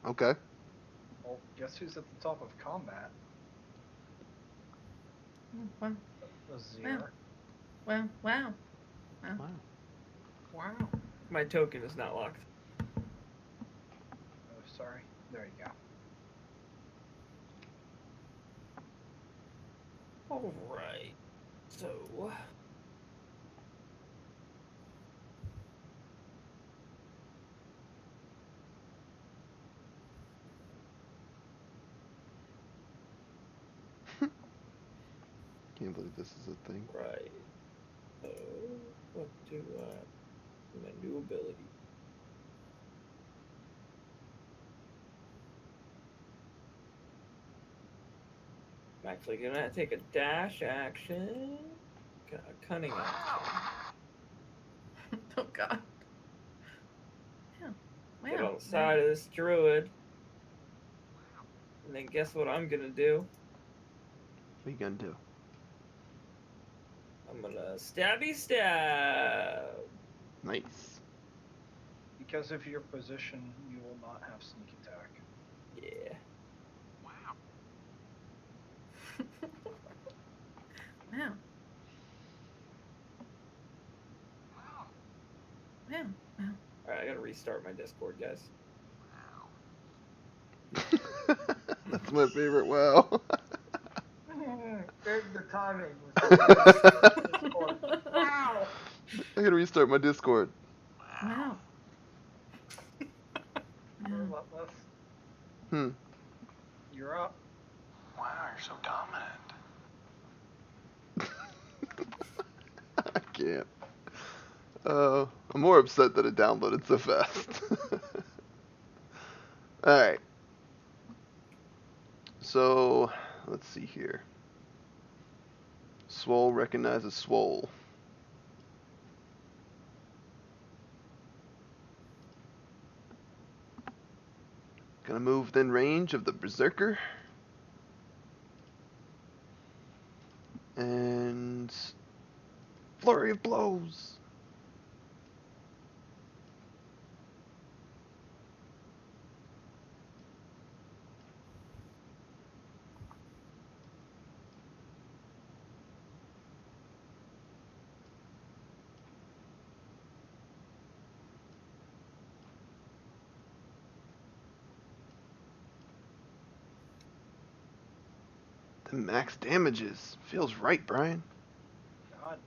Okay. Well, guess who's at the top of combat? Wow. Azir. Wow. Wow. Wow. My token is not locked. Oh, sorry. There you go. Alright. So. Can't believe this is a thing. Right. So, what do my new ability? I'm actually gonna take a dash action. A cunning action. Oh god. Yeah. Get Wow. on the side of this druid. And then guess what I'm gonna do? What are you gonna do? I'm gonna stabby stab. Nice. Because of your position, you will not have sneak attack. Yeah. Wow. Wow. Wow. Alright, I gotta restart my Discord, guys. That's my favorite wow. The timing was Wow. I gotta restart my Discord. Wow. relentless. You're up. Wow, you're so dominant. I can't. I'm more upset that it downloaded so fast. Alright. So, let's see here. Swole recognizes Swole. Gonna move within range of the Berserker. And flurry of blows. The max damages. Feels right, Brian. God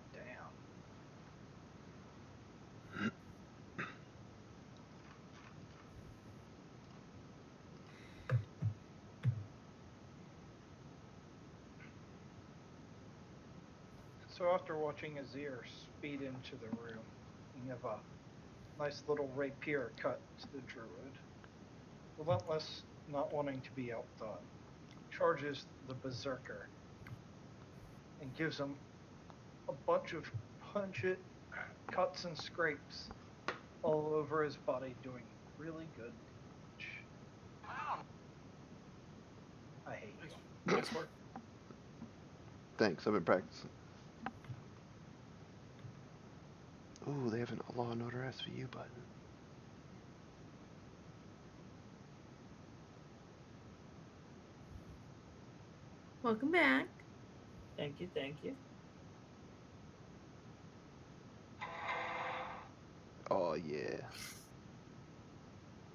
damn. So after watching Azir speed into the room, you have a nice little rapier cut to the druid. Relentless, not wanting to be outdone, charges the berserker and gives him a bunch of cuts and scrapes all over his body, doing really good damage. I hate you. Nice work. Thanks, I've been practicing. Ooh, they have an Law and Order SVU button. Welcome back. Thank you, thank you. Oh, yeah.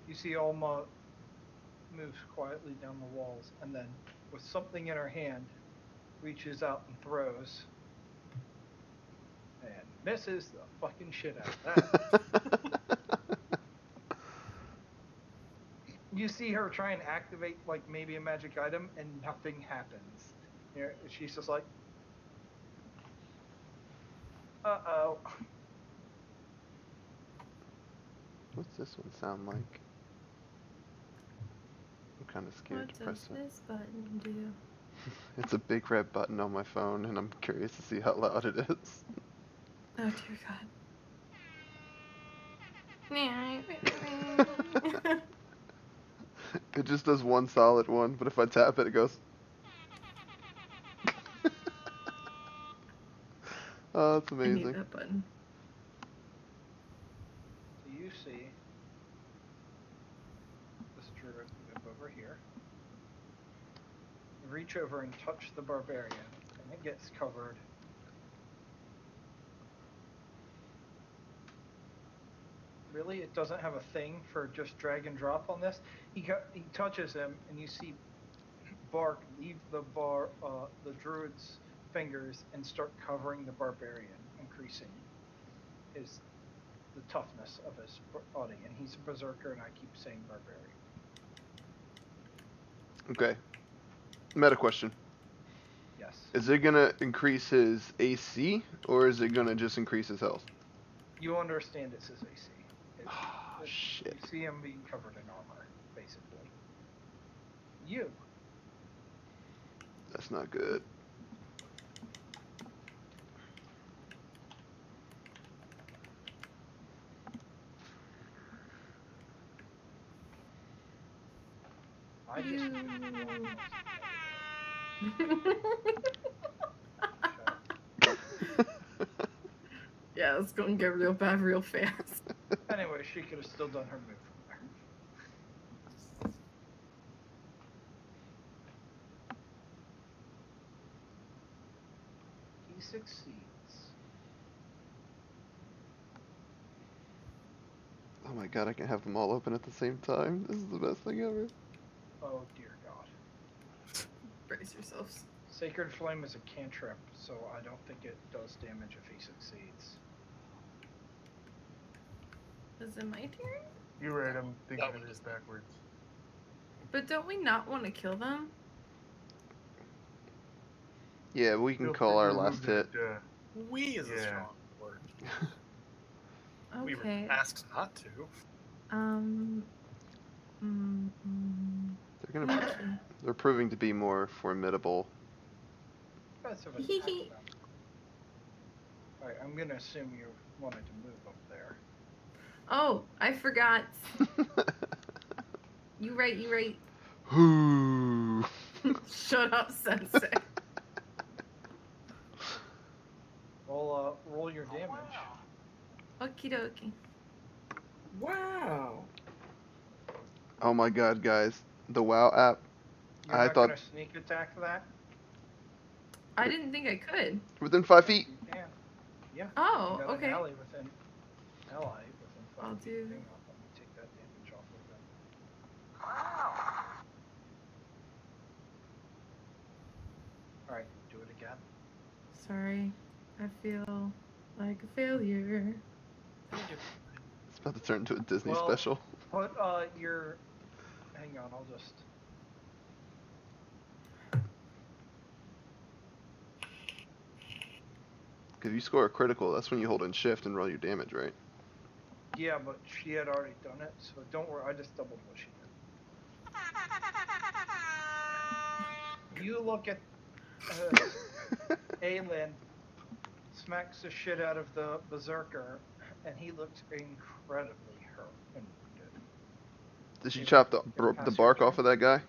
You see Alma moves quietly down the walls, and then, with something in her hand, reaches out and throws, and misses the fucking shit out of that. You see her try and activate, like, maybe a magic item, and nothing happens. She's just like, uh-oh. What's this one sound like? I'm kind of scared What to press does it. this button do? It's a big red button on my phone, and I'm curious to see how loud it is. Oh dear God. It just does one solid one, but if I tap it, it goes. Oh, that's I need amazing. that button. So you see this druid whip over here, reach over and touch the barbarian, and it gets covered. Really, it doesn't have a thing for just drag and drop on this. He touches him, and you see bark leave the druid's fingers and start covering the barbarian, increasing the toughness of his body. And he's a berserker, and I keep saying barbarian. Okay. Meta question. Yes. Is it gonna increase his AC, or is it gonna just increase his health? You understand it's his AC. Ah, shit. You see him being covered in armor, basically. You. That's not good. I just. Yeah, it's gonna get real bad real fast. Anyway, she could have still done her move from there. He succeeds. Oh my god, I can have them all open at the same time. This is the best thing ever. Oh dear God. Brace yourselves. Sacred Flame is a cantrip, so I don't think it does damage if he succeeds. Is it my turn? You're right, I'm thinking That one of it is- backwards. But don't we not want to kill them? Yeah, we can Feel call free our to last remove hit. that, We is a Yeah. strong word. We were Okay. asked not to. Mm, mm. They're gonna. Okay. They're proving to be more formidable. Guys have attacked them. Alright, I'm gonna assume you wanted to move up there. Oh, I forgot. You right. Whoo. Shut up, Sensei. Roll your damage. Okie dokie. Wow. Oh my god, guys. The WoW app. You're I not thought gonna sneak attack that? I didn't think I could. within 5 feet. You can. Yeah. Oh, You got okay. an ally within 5 I'll feet. do- Hang on, let me take that damage off of him. Alright, do it again. Sorry. I feel like a failure. It's about to turn into a Disney Well, special. Put your. Hang on, I'll just. If you score a critical, that's when you hold in shift and roll your damage, right? Yeah, but she had already done it, so don't worry. I just doubled what she did. You look at Aelin smacks the shit out of the berserker, and he looks incredibly hurt and wounded. Did she Maybe chop you can the pass bark your off of that guy?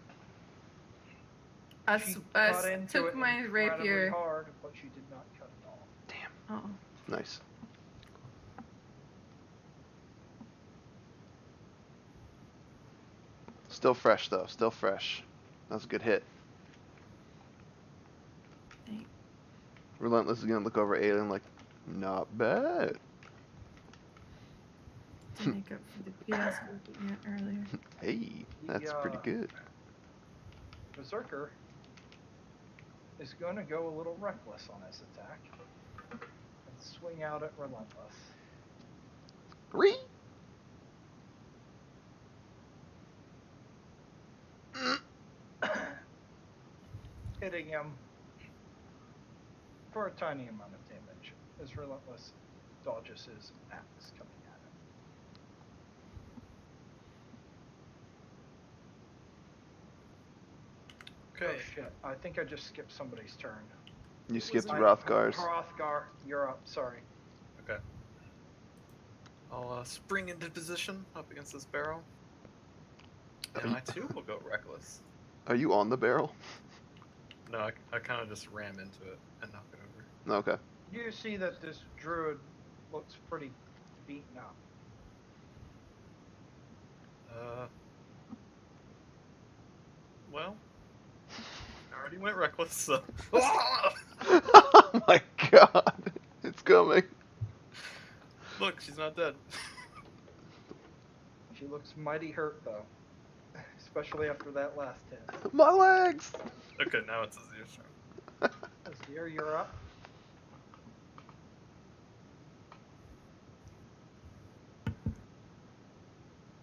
I She I cut into took it my incredibly rapier. hard, but she did not cut it off. Damn. Oh. Nice. Still fresh though. Still fresh. That was a good hit. Thanks. Relentless is gonna look over Alien like, not bad. to make up for the fiasco we had earlier. Hey, that's pretty good. Berserker is going to go a little reckless on his attack and swing out at Relentless. 3. Hitting him for a tiny amount of damage as Relentless dodges his axe coming at him. Okay. Oh shit, I think I just skipped somebody's turn. You skipped I- Rothgar's. Hrothgar, you're up, sorry. Okay. I'll spring into position up against this barrel. And I too will go reckless. Are you on the barrel? No, I kind of just ram into it and knock it over. Okay. You see that this druid looks pretty beaten up. Well, I already went reckless, so. Oh my god. It's coming. Look, she's not dead. She looks mighty hurt though, especially after that last hit. My legs! Okay, now it's Azir's turn. Azir, you're up.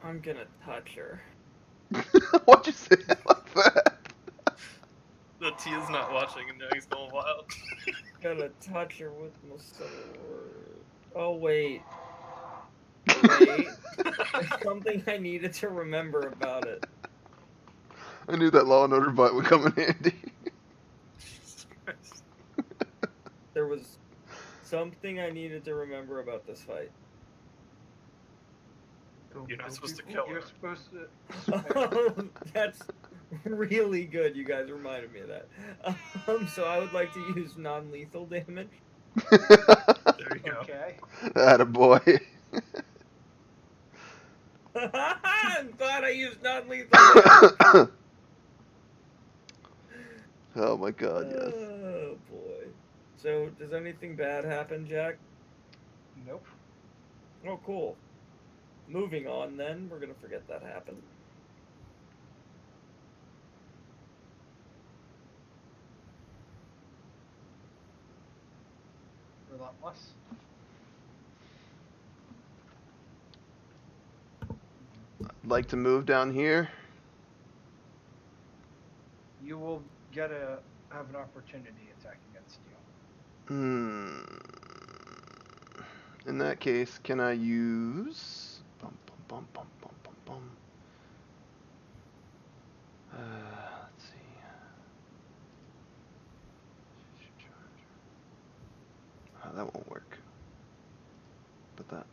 I'm gonna touch her. Why'd you say it like that? The T is not watching and now he's going wild. Gonna touch her with my sword. Oh wait. Wait. There's something I needed to remember about it. I knew that Law and Order bite would come in handy. Jesus Christ. There was something I needed to remember about this fight. You're not supposed to kill You're her. supposed to. That's really good. You guys reminded me of that. So I would like to use non-lethal damage. There you go. Okay. Attaboy. I'm glad I used non-lethal damage. Oh my god, yes. Oh boy. So does anything bad happen, Jack? Nope. Oh, cool. Moving on, then. We're gonna forget that happened. Relentless. I'd like to move down here. You will have an opportunity attack against you. In that case, can I use... Bum, bum, bum, bum, bum, bum, bum. Let's see. That won't work. But that...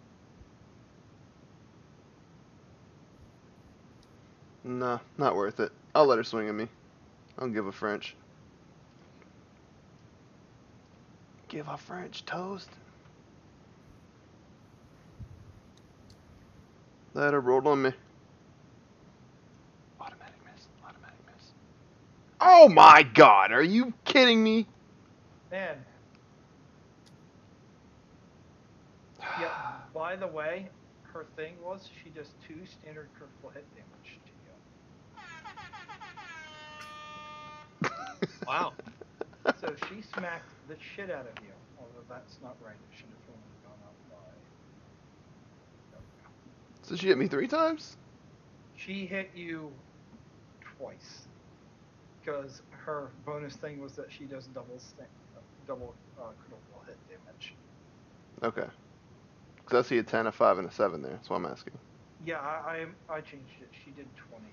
Nah, not worth it. I'll let her swing at me. I'll give a French. Give a French toast. Let her roll on me. Automatic miss. Automatic miss. Oh my god, are you kidding me? Man. Yeah, by the way, her thing was she does 2 standard critical hit damage to you. Wow. So she smacked the shit out of you. Although that's not right. It should have only gone up by. There we go. So she hit me 3 times? She hit you twice. Because her bonus thing was that she does double critical hit damage. Okay. Because I see a 10, a 5, and a 7 there. That's why I'm asking. Yeah, I changed it. She did 20.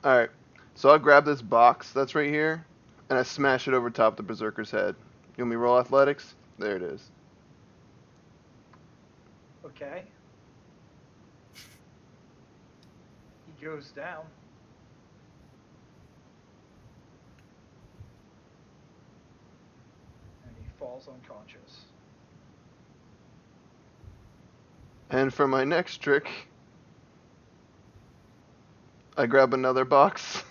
Alright. So I'll grab this box that's right here, and I smash it over top the Berserker's head. You want me to roll athletics? There it is. Okay. He goes down. And he falls unconscious. And for my next trick, I grab another box,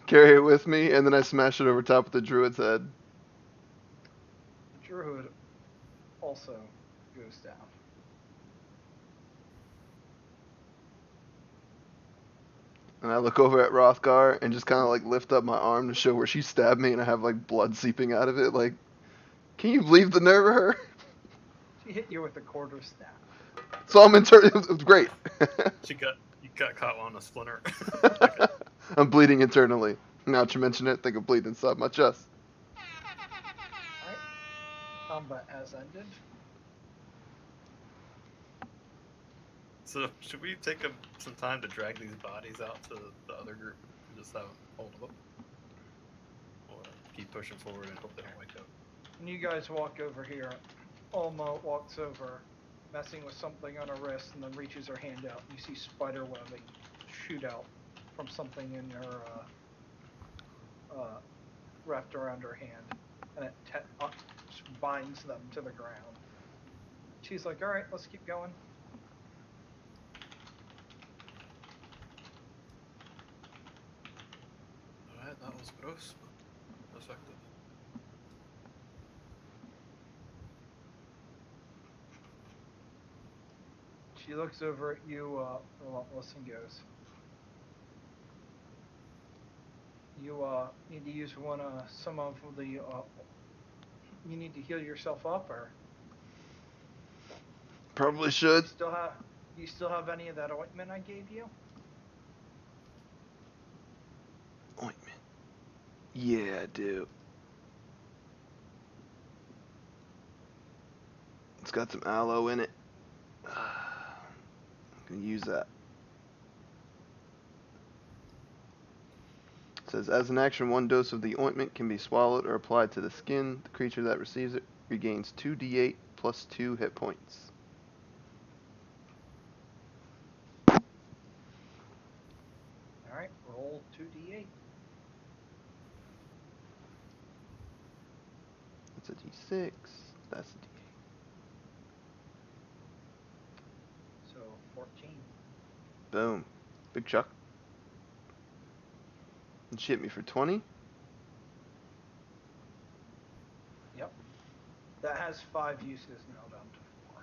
carry it with me, and then I smash it over top of the druid's head. The druid also goes down. And I look over at Rothgar and just kind of like lift up my arm to show where she stabbed me, and I have like blood seeping out of it. Like, can you believe the nerve of her? She hit you with a quarter staff. So I'm great. You got caught on a splinter. I'm bleeding internally. Now that you mention it, I think I'm bleeding inside my chest. Alright. Combat has ended. So should we take some time to drag these bodies out to the other group and just have hold of them? Or keep pushing forward and hope they don't wake up? When you guys walk over here, Alma walks over, messing with something on her wrist, and then reaches her hand out. You see spider webbing shoot out from something in her, wrapped around her hand, and it binds them to the ground. She's like, alright, let's keep going. Alright, that was gross, but effective. She looks over at you, Relentless, and goes, you, need to use some of the, you need to heal yourself up, or Probably should. do you still have any of that ointment I gave you? Ointment. Yeah, I do. It's got some aloe in it. I'm gonna use that. It says, as an action, 1 dose of the ointment can be swallowed or applied to the skin. The creature that receives it regains 2d8 plus 2 hit points. Alright, roll 2d8. That's a d6. That's a d8. So 14. Boom. Big chuck. And she hit me for 20. Yep. That has 5 uses now down to 4.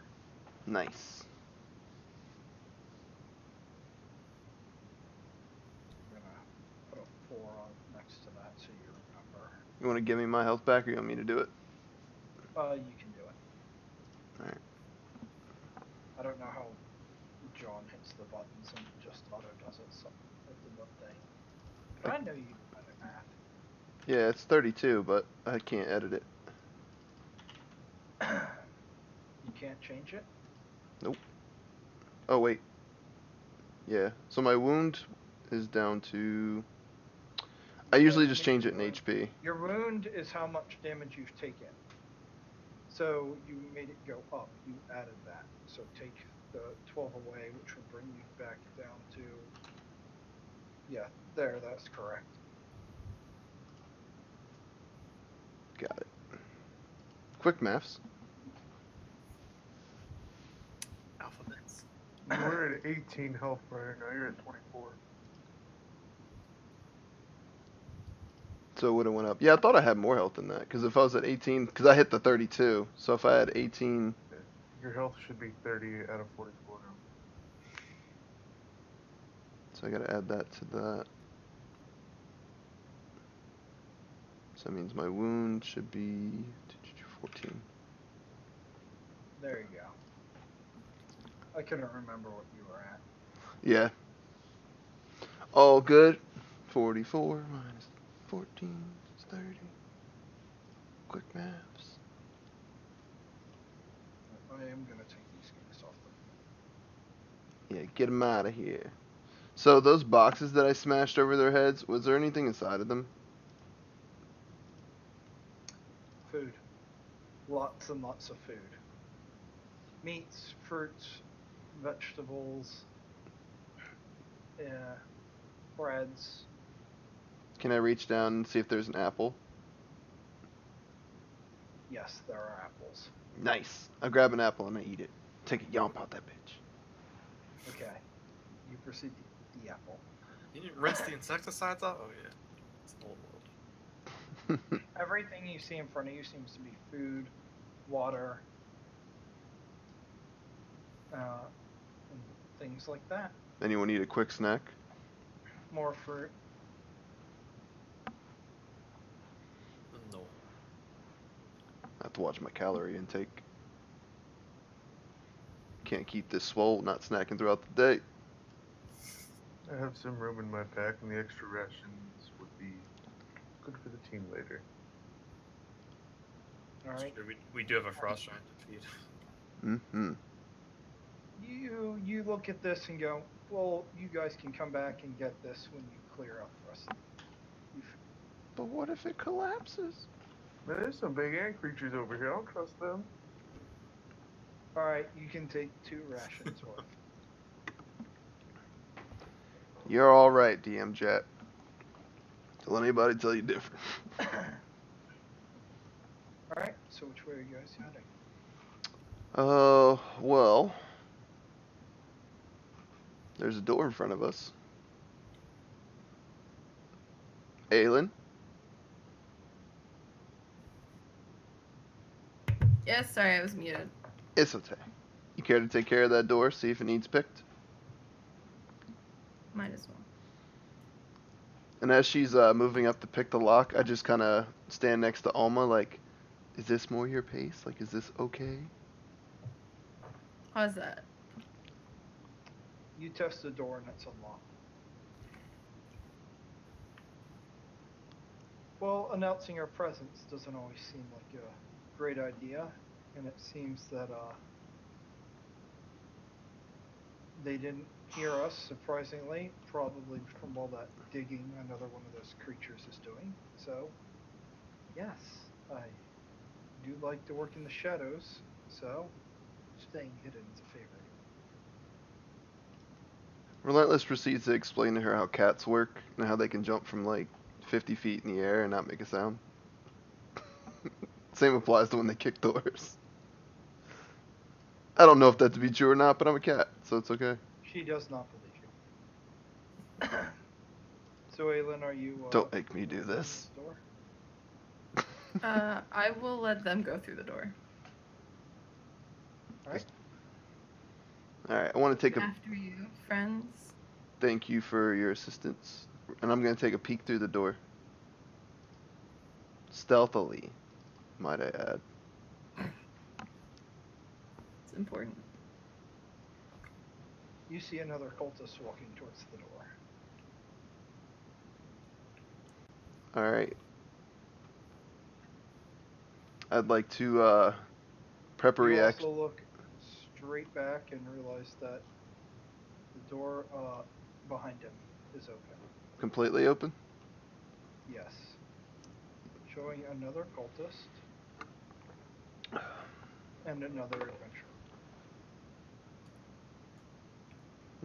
Nice. I'm gonna put a 4 on next to that so you remember. You want to give me my health back, or you want me to do it? You can do it. Alright. I don't know how John hits the buttons and just auto does it with the book thing. But I know you do better math. Yeah, it's 32, but I can't edit it. You can't change it? Nope. Oh, wait. Yeah, so my wound is down to... I usually just change it in HP. Your wound is how much damage you've taken. So you made it go up. You added that. So take the 12 away, which would bring you back down to... Yeah, there, that's correct. Got it. Quick maths. Alphabets. You were at 18 health prior, now you're at 24. So it would have went up. Yeah, I thought I had more health than that, because if I was at 18, because I hit the 32, so if I had 18... Your health should be 30 out of 44 now. So I gotta add that to that. So that means my wound should be 14. There you go. I couldn't remember what you were at. Yeah. All good. 44 minus 14 is 30. Quick maths. I am gonna take these guys off the... Yeah, get them out of here. So those boxes that I smashed over their heads, was there anything inside of them? Food. Lots and lots of food. Meats, fruits, vegetables, breads. Can I reach down and see if there's an apple? Yes, there are apples. Nice. I grab an apple and I eat it. Take a yomp out that bitch. Okay. You proceed to eat the apple. You didn't rinse the insecticides out? Oh yeah. It's an old world. Everything you see in front of you seems to be food, water, and things like that. Anyone need a quick snack? More fruit. No. I have to watch my calorie intake. Can't keep this swole, not snacking throughout the day. I have some room in my pack, and the extra rations would be good for the team later. All right. Sure, we do have a frost giant to feed. Mm-hmm. You look at this and go, well, you guys can come back and get this when you clear out the rest of it. But what if it collapses? Man, there's some big ant creatures over here. I don't trust them. All right, you can take 2 rations worth. You're all right, DM Jet. Don't let anybody tell you different. All right, so which way are you guys heading? Well, there's a door in front of us. Aelin? Yes, sorry, I was muted. It's okay. You care to take care of that door, see if it needs picked? Might as well. And as she's moving up to pick the lock, I just kind of stand next to Alma, like, is this more your pace? Like, is this okay? How's that? You test the door and it's unlocked. Well, announcing our presence doesn't always seem like a great idea, and it seems that they didn't hear us, surprisingly, probably from all that digging another one of those creatures is doing. So, yes, I do like to work in the shadows, so staying hidden is a favor. Relentless proceeds to explain to her how cats work and how they can jump from like 50 feet in the air and not make a sound. Same applies to when they kick doors. I don't know if that to be true or not, but I'm a cat, so it's okay. She does not believe you. So, Aelin, are you... Don't make me do opening this. door? I will let them go through the door. Alright. Alright, I want to take a After you, friends. thank you for your assistance. And I'm going to take a peek through the door. Stealthily, might I add. It's important. You see another cultist walking towards the door. Alright. I'd like to prep a You reaction. also look straight back and realize that the door behind him is open. Completely open? Yes. Showing another cultist and another adventurer.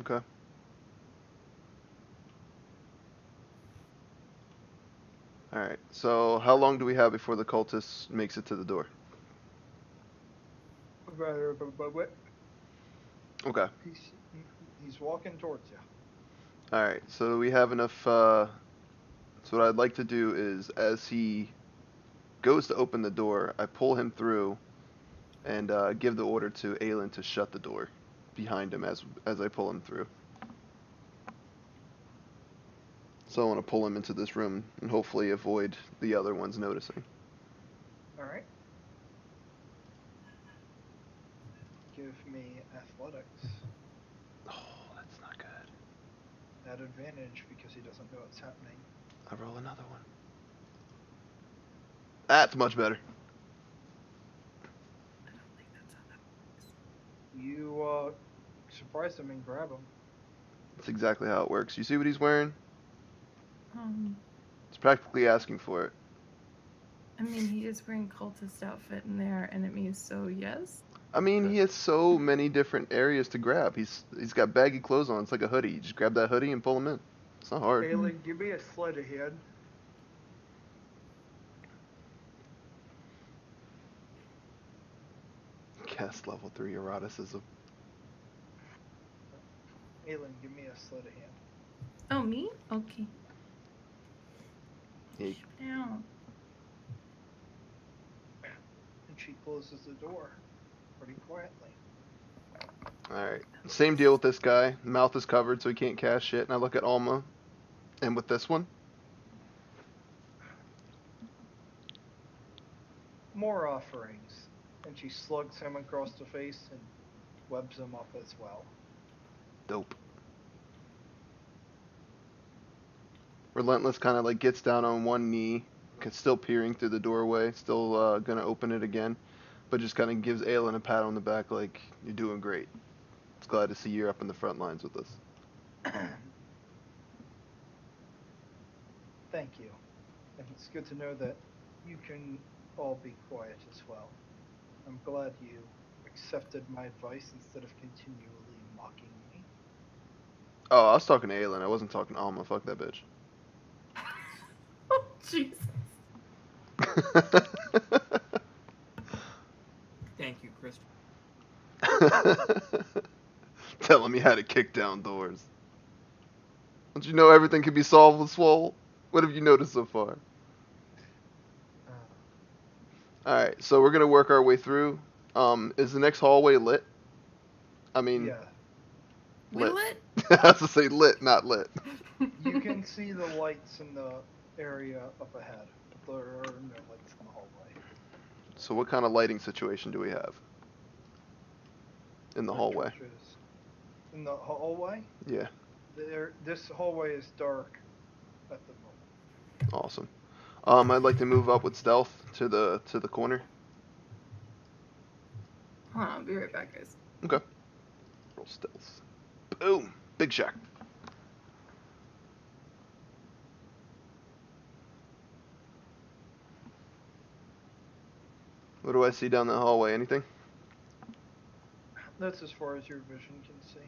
Okay. Alright, so how long do we have before the cultist makes it to the door? Okay. He's walking towards you. Alright, so we have enough, so what I'd like to do is, as he goes to open the door, I pull him through and give the order to Aelin to shut the door behind him as I pull him through. So I want to pull him into this room and hopefully avoid the other ones noticing. Alright. Give me athletics. Oh, that's not good. At advantage because he doesn't know what's happening. I roll another one. That's much better. I don't think that's how that works. You surprise him and grab him. That's exactly how it works. You see what he's wearing? It's practically asking for it. I mean, he is wearing cultist outfit in there, and it means so yes. I mean, he has so many different areas to grab. He's got baggy clothes on. It's like a hoodie. You just grab that hoodie and pull him in. It's not hard. Aelin, give me a sleight of hand. Cast level 3 eroticism. Aelin, give me a sleight of hand. Oh, me? Okay. He, Down. And she closes the door pretty quietly. Alright. Same deal with this guy. Mouth is covered so he can't cast shit. And I look at Alma. And with this one? More offerings. And she slugs him across the face and webs him up as well. Dope. Relentless kind of like gets down on one knee, still peering through the doorway, still gonna open it again, but just kind of gives Aelin a pat on the back like, you're doing great. It's glad to see you're up in the front lines with us. Thank you. And it's good to know that you can all be quiet as well. I'm glad you accepted my advice instead of continually mocking me. Oh, I was talking to Aelin. I wasn't talking to Alma. Fuck that bitch. Oh, Jesus. Thank you, Chris. Telling me how to kick down doors. Don't you know everything can be solved with Swole? What have you noticed so far? Alright, so we're gonna work our way through. Is the next hallway lit? I mean, Yeah. We lit? I have to say lit, not lit. You can see the lights in the area up ahead. There are no lights in the hallway. So what kind of lighting situation do we have? In the hallway? Torches. In the hallway? Yeah, This hallway is dark at the moment. awesome. I'd like to move up with stealth to the corner. Hold on, I'll be right back, guys. Okay. Roll stealth. Boom! Big shack. What do I see down the hallway? Anything? That's as far as your vision can see.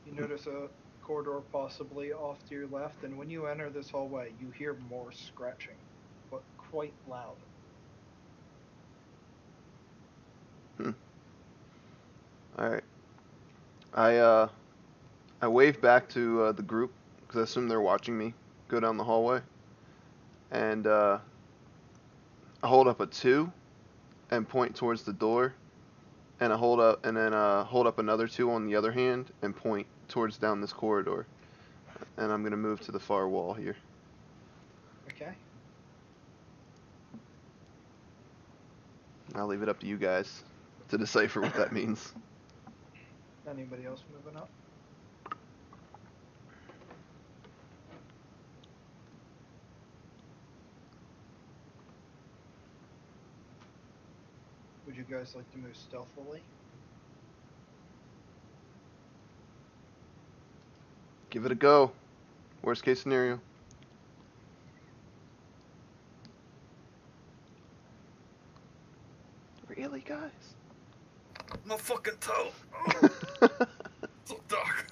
You notice a corridor possibly off to your left, and when you enter this hallway, you hear more scratching, but quite loud. Alright. I wave back to the group, because I assume they're watching me go down the hallway. And I hold up a 2 and point towards the door. And I hold up another 2 on the other hand and point towards down this corridor. And I'm gonna move to the far wall here. Okay? I'll leave it up to you guys to decipher what that means. Anybody else moving up? Would you guys like to move stealthily? Give it a go. Worst case scenario. Really, guys? My fucking toe. Oh, so dark.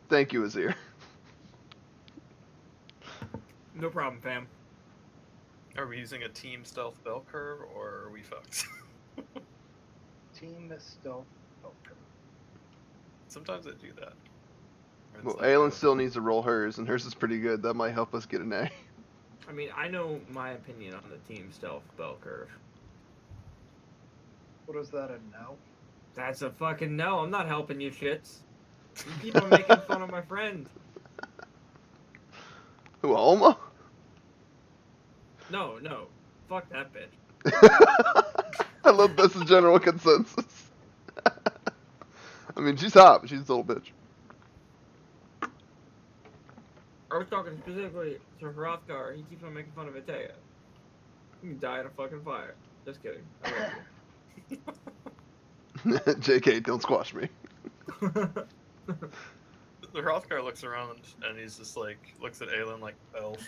Thank you, Azir. No problem, fam. Are we using a team stealth bell curve or are we fucked? Team stealth. Okay. Sometimes I do that. Or it's Well, like, Aelin still needs to roll hers, and hers is pretty good. That might help us get an A. I mean, I know my opinion on the team stealth bell curve. What is that, a no? That's a fucking no. I'm not helping you shits. You keep on making fun of my friend. Who, Alma? No. Fuck that bitch. I love this is general consensus. I mean, she's hot, but she's a little bitch. I was talking specifically to Hrothgar. He keeps on making fun of Atea. You can die in a fucking fire. Just kidding. I love JK, don't squash me. you. The Hrothgar looks around and he's just like, looks at Aelin like elf,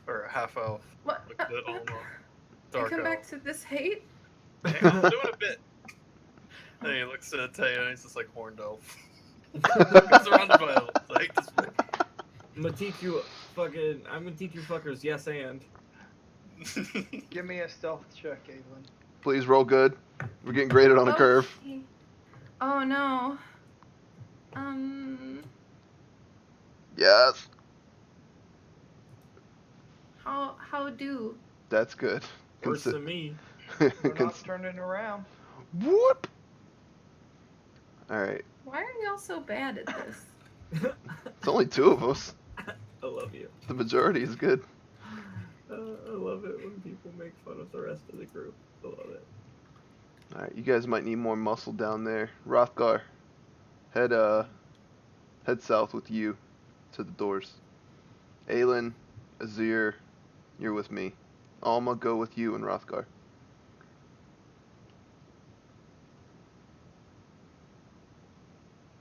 or half elf. What? Looks at Alma, I dark come elf. back to this hate? Hang on, I'm doing a bit. And he looks at Taya and he's just like horned elf. He's surrounded by elves. I hate this place. I'm gonna teach you fuckers yes and. Give me a stealth check, Aelin. Please roll good. We're getting graded on a curve. Okay. Oh no. Yes, How do? that's good. Worse than me. We're not turning around. Whoop! Alright. Why are y'all so bad at this? It's only two of us. I love you. The majority is good. I love it when people make fun of the rest of the group. I love it. Alright, you guys might need more muscle down there. Rothgar, head south with you to the doors. Aelin, Azir, you're with me. Alma, go with you and Rothgar.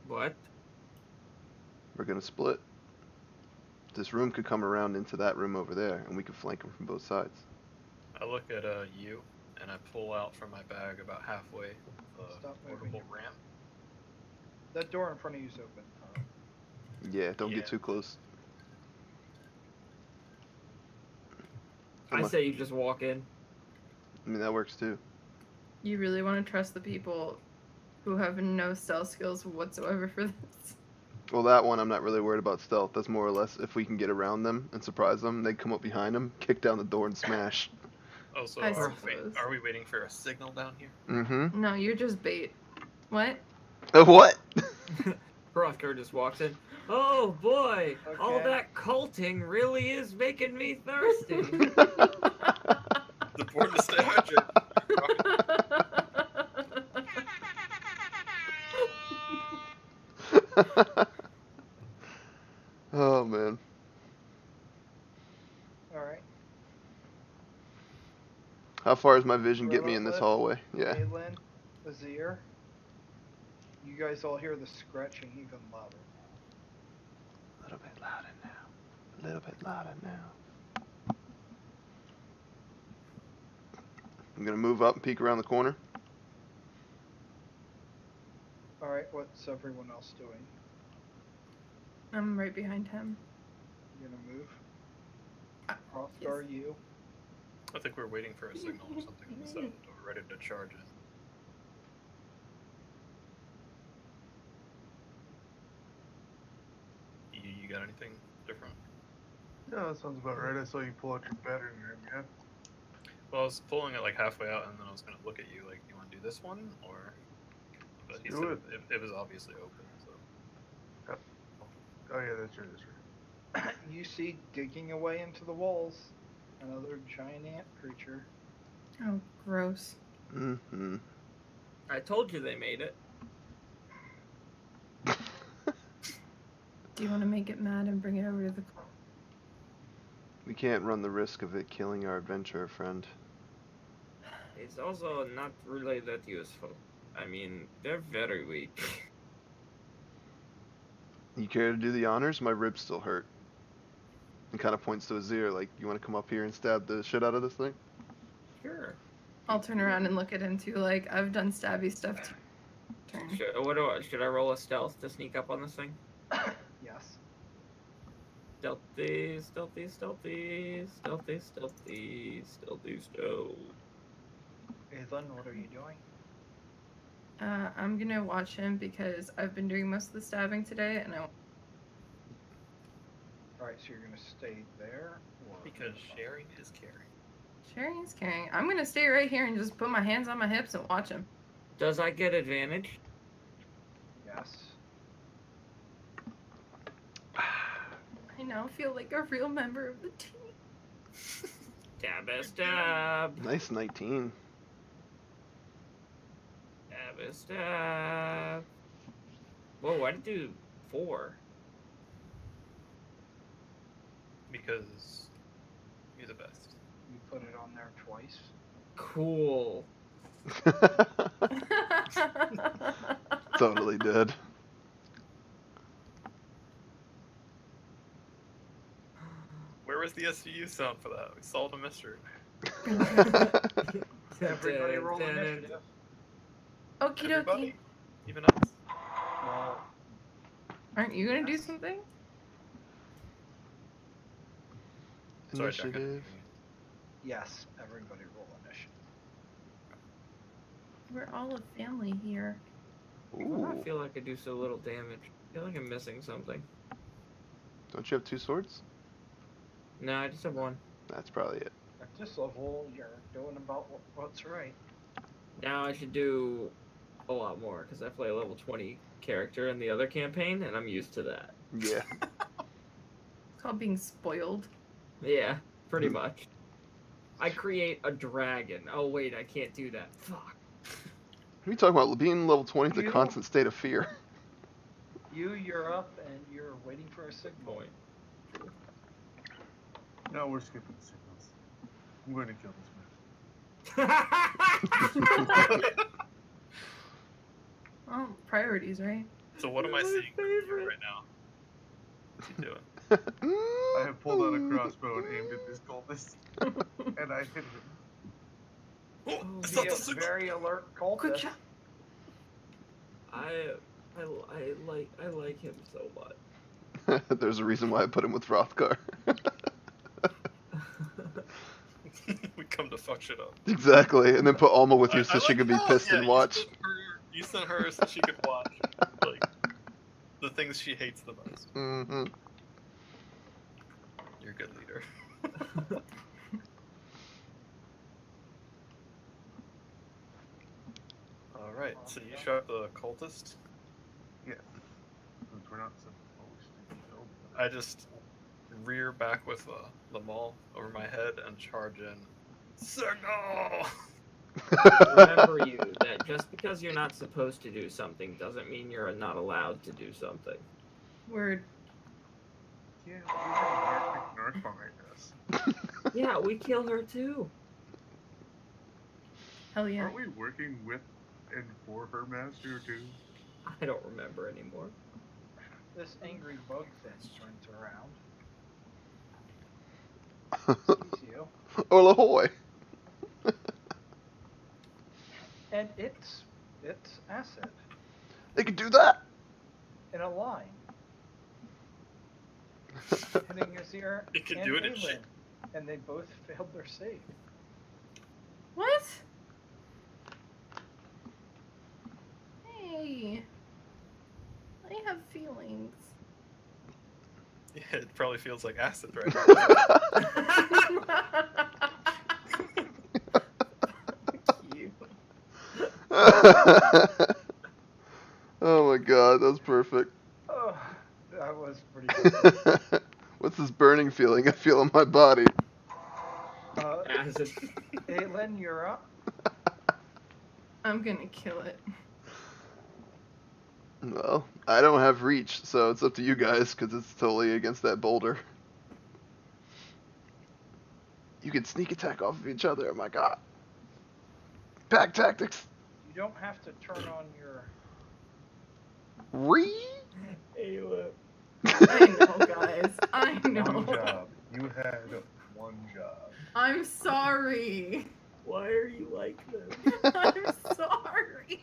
What? We're gonna split. This room could come around into that room over there, and we could flank them from both sides. I look at you, and I pull out from my bag about halfway the Stop moving. portable ramp. That door in front of you is open. Yeah, don't Yeah. get too close. I say you just walk in. I mean, that works too. You really want to trust the people who have no stealth skills whatsoever for this? Well, that one I'm not really worried about stealth. That's more or less if we can get around them and surprise them, they come up behind them, kick down the door, and smash. Oh, so I are suppose. we waiting for a signal down here? Mm-hmm. No, you're just bait. What? What? Hrothgar just walks in. Oh boy, all Okay. that culting really is making me thirsty. The board to stay hydrated. Oh man. Alright. How far does my vision get me in this Relentless, hallway? Yeah. Aelin, Azir. You guys all hear the scratching even louder. A little bit louder now. A little bit louder now. I'm gonna move up and peek around the corner. Alright, what's everyone else doing? I'm right behind him. You gonna move? Uh, Hrothgar, you? I think we're waiting for a signal or something on the side of the door, ready to charge in. You got anything different? Yeah, that sounds about right. I saw you pull out your battery room, yeah? Well, I was pulling it like halfway out, and then I was gonna look at you like, you want to do this one, or? But he Do said it. it was obviously open, so. Oh yeah, that's right. You see digging away into the walls another giant ant creature. Oh, gross. Mm-hmm. I told you they made it. Do you want to make it mad and bring it over to the... We can't run the risk of it killing our adventurer friend. It's also not really that useful. I mean, they're very weak. You care to do the honors? My ribs still hurt. And kind of points to Azir, like, you want to come up here and stab the shit out of this thing? Sure. I'll turn around and look at him too, like, I've done stabby stuff too. Turn. Should I roll a stealth to sneak up on this thing? Yes. Stealthy, stealthy, stealthy, stealthy, stealthy, stealthy, stealth. Aelin, what are you doing? I'm gonna watch him because I've been doing most of the stabbing today, and Alright, so you're gonna stay there? Or Because sharing is caring. Sharing is caring. I'm gonna stay right here and just put my hands on my hips and watch him. Does I get advantage? Yes. I now feel like a real member of the team. Stab a stab. Nice 19. Stab a stab. Whoa, why did you do 4? Because you're the best. You put it on there twice. Cool. Totally did. Where was the SVU sound for that? We solved a mystery. Everybody roll initiative. Okie dokie. Everybody? Even us? Well, Aren't you gonna do something? Sorry, Jack, I didn't Initiative. hear you. yes, everybody roll initiative. We're all a family here. Why do I Ooh. feel like I do so little damage? I feel like I'm missing something. Don't you have 2 swords? No, I just have 1. That's probably it. A this level, you're doing about what's right. Now I should do a lot more because I play a level 20 character in the other campaign, and I'm used to that. Yeah. It's called being spoiled. Yeah, pretty much. I create a dragon. Oh wait, I can't do that. Fuck. What are you talking about? Being level 20 is a You- constant state of fear. You're up and you're waiting for a signal. Point. No, we're skipping the signals. I'm going to kill this man. Well, priorities, right? So what am I My seeing favorite. right now? What's he doing? I have pulled out a crossbow and aimed at this cultist, and I hit him. Oh, Oh, it's not Be the a signal. very alert Quick cultist. shot. I like him so much. There's a reason why I put him with Rothgar. We come to fuck shit up. Exactly, and then put Alma with you so I she like could be how, pissed yeah, and watch. You sent her so she could watch like the things she hates the most. Mm-hmm. You're a good leader. All right, so you shot the cultist. Yes. Since we're not supposed to kill them. I just rear back with the maul over my head and charge in. Signal! Remember you that just because you're not supposed to do something doesn't mean you're not allowed to do something. Word. Yeah, we have an Arctic North behind us. Yeah, we kill her too. Hell yeah. Aren't we working with and for her master too? I don't remember anymore. This angry bug thing turns around. Sees you. Olahoy! And it's acid They could do that! in a line. Hitting Azir It can and do it in Aelin, shit. and they both failed their save. What? Hey. I have feelings. Yeah, it probably feels like acid right now. Cute. Oh my god, that was perfect. Oh, that was pretty good. What's this burning feeling I feel in my body? Acid. Aelin, you're up. I'm gonna kill it. Well, I don't have reach, so it's up to you guys, because it's totally against that boulder. You can sneak attack off of each other, oh my god. Pack tactics! You don't have to turn on your. Re? Ayla. I know, guys. I One know. job. You had one job. I'm sorry. Why are you like this? I'm sorry.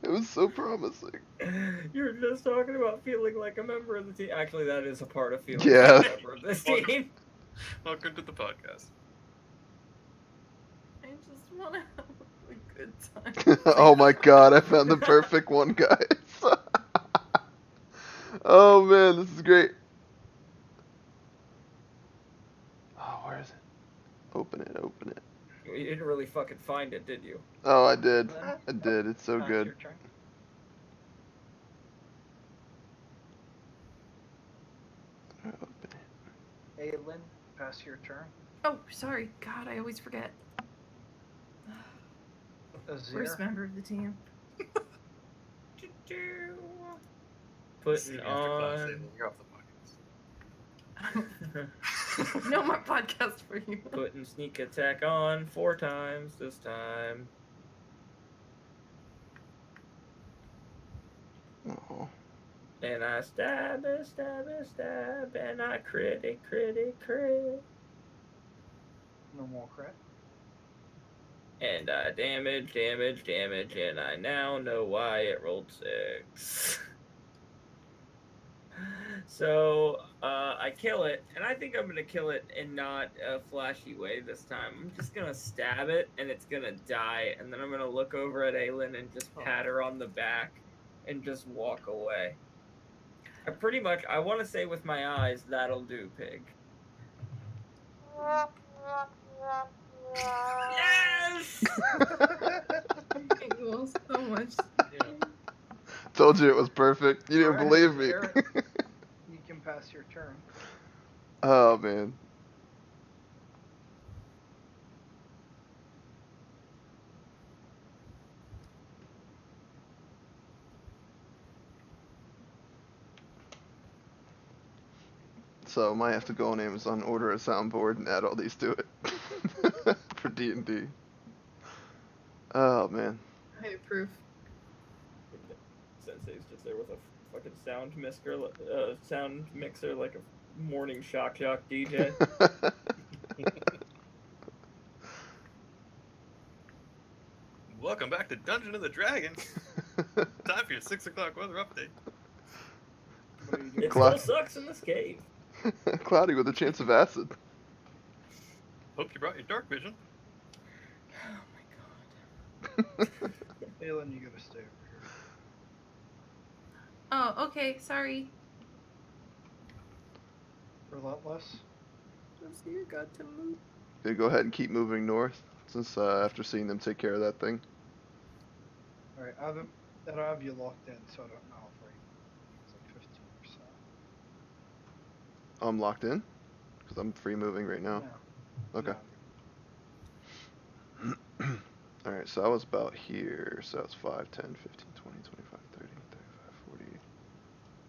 It was so promising. You're just talking about feeling like a member of the team. Actually, that is a part of feeling Yeah. like a member of this team. Welcome to the podcast. I just want to have a good time. Oh my god, I found the perfect one, guys. Oh man, this is great. Oh, where is it? Open it, open it. You didn't really fucking find it, did you? Oh, I did. I did. It's so Pass good. your turn. Open it. Aelin, pass your turn. Oh, sorry. God, I always forget. Azir. First member of the team. Putting After class, on. Aiden, you're off the podcast. No more podcast for you. Putting sneak attack on 4 times this time. Oh. And I stab, and I crit. No more crit. And I damage, and I now know why it rolled 6. So, I kill it, and I think I'm gonna kill it in not a flashy way this time. I'm just gonna stab it, and it's gonna die, and then I'm gonna look over at Aelin and just pat her on the back, and just walk away. I want to say with my eyes, that'll do, pig. Yes! It goes so much. Yeah. Told you it was perfect. You didn't Alright, believe me. Aaron. You can pass your turn. Oh man. So I might have to go on Amazon, order a soundboard, and add all these to it for D&D. Oh man. I approve. Sensei's just there with a fucking sound mixer like a morning shock DJ. Welcome back to Dungeon of the Dragon. Time for your 6 o'clock weather update. What are you doing? It Cla- still sucks in this cave. Cloudy with a chance of acid. Hope you brought your dark vision. Oh my god. Aelin, you gotta stay over here. Oh, okay, sorry. Relentless. Just you got to move. Okay, go ahead and keep moving north, since after seeing them take care of that thing. Alright, I don't have you locked in, so I don't know how far you it's like 15%. I'm locked in, because I'm free moving right now. No. Okay. No. Alright, so I was about here, so that's 5, 10, 15, 20, 25, 30, 35, 40.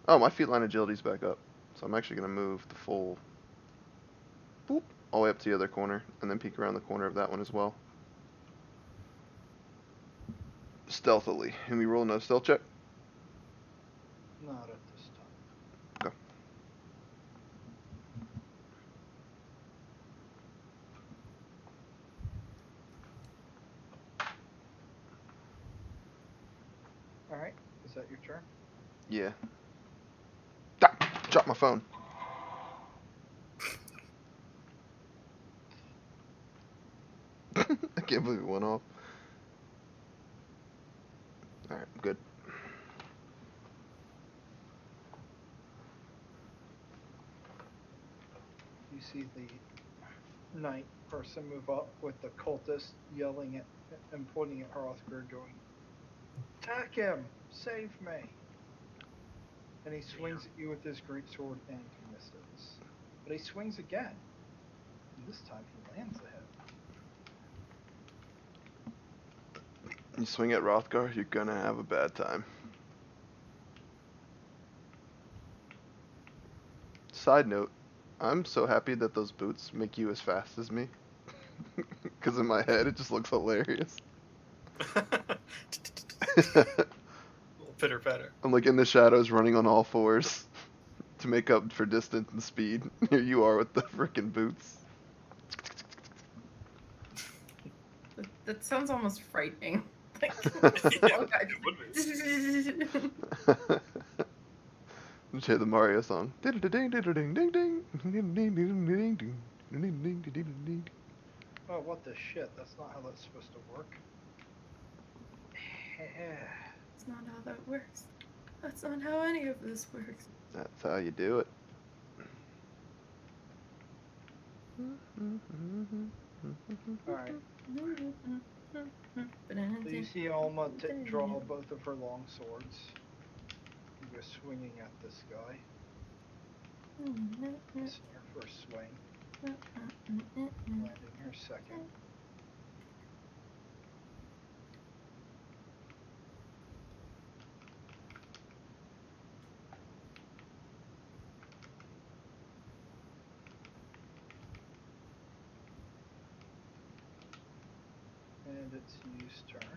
Oh, my feet line agility's back up. So I'm actually going to move the full, boop, all the way up to the other corner, and then peek around the corner of that one as well. Stealthily. Can we roll no stealth check? Not at this time. Okay. Alright, is that your turn? Yeah. Drop my phone. I can't believe it went off. Alright, good. You see the knight person move up with the cultist yelling at and pointing at Hrothgar going, "Attack him! Save me!" And he swings at you with his great sword and he misses. But he swings again. And this time he lands a hit. You swing at Hrothgar, you're gonna have a bad time. Side note, I'm so happy that those boots make you as fast as me. Because in my head, it just looks hilarious. Pitter patter. I'm like in the shadows running on all fours to make up for distance and speed. Here you are with the freaking boots. That sounds almost frightening. Like, Yeah, okay. it would be. Let's hear the Mario song. Oh, what the shit? That's not how that's supposed to work. That's not how that works. That's not how any of this works. That's how you do it. Alright. So you see Alma draw both of her long swords. And go swinging at this guy. Missing her first swing. Landing her second. And it's Yu's turn.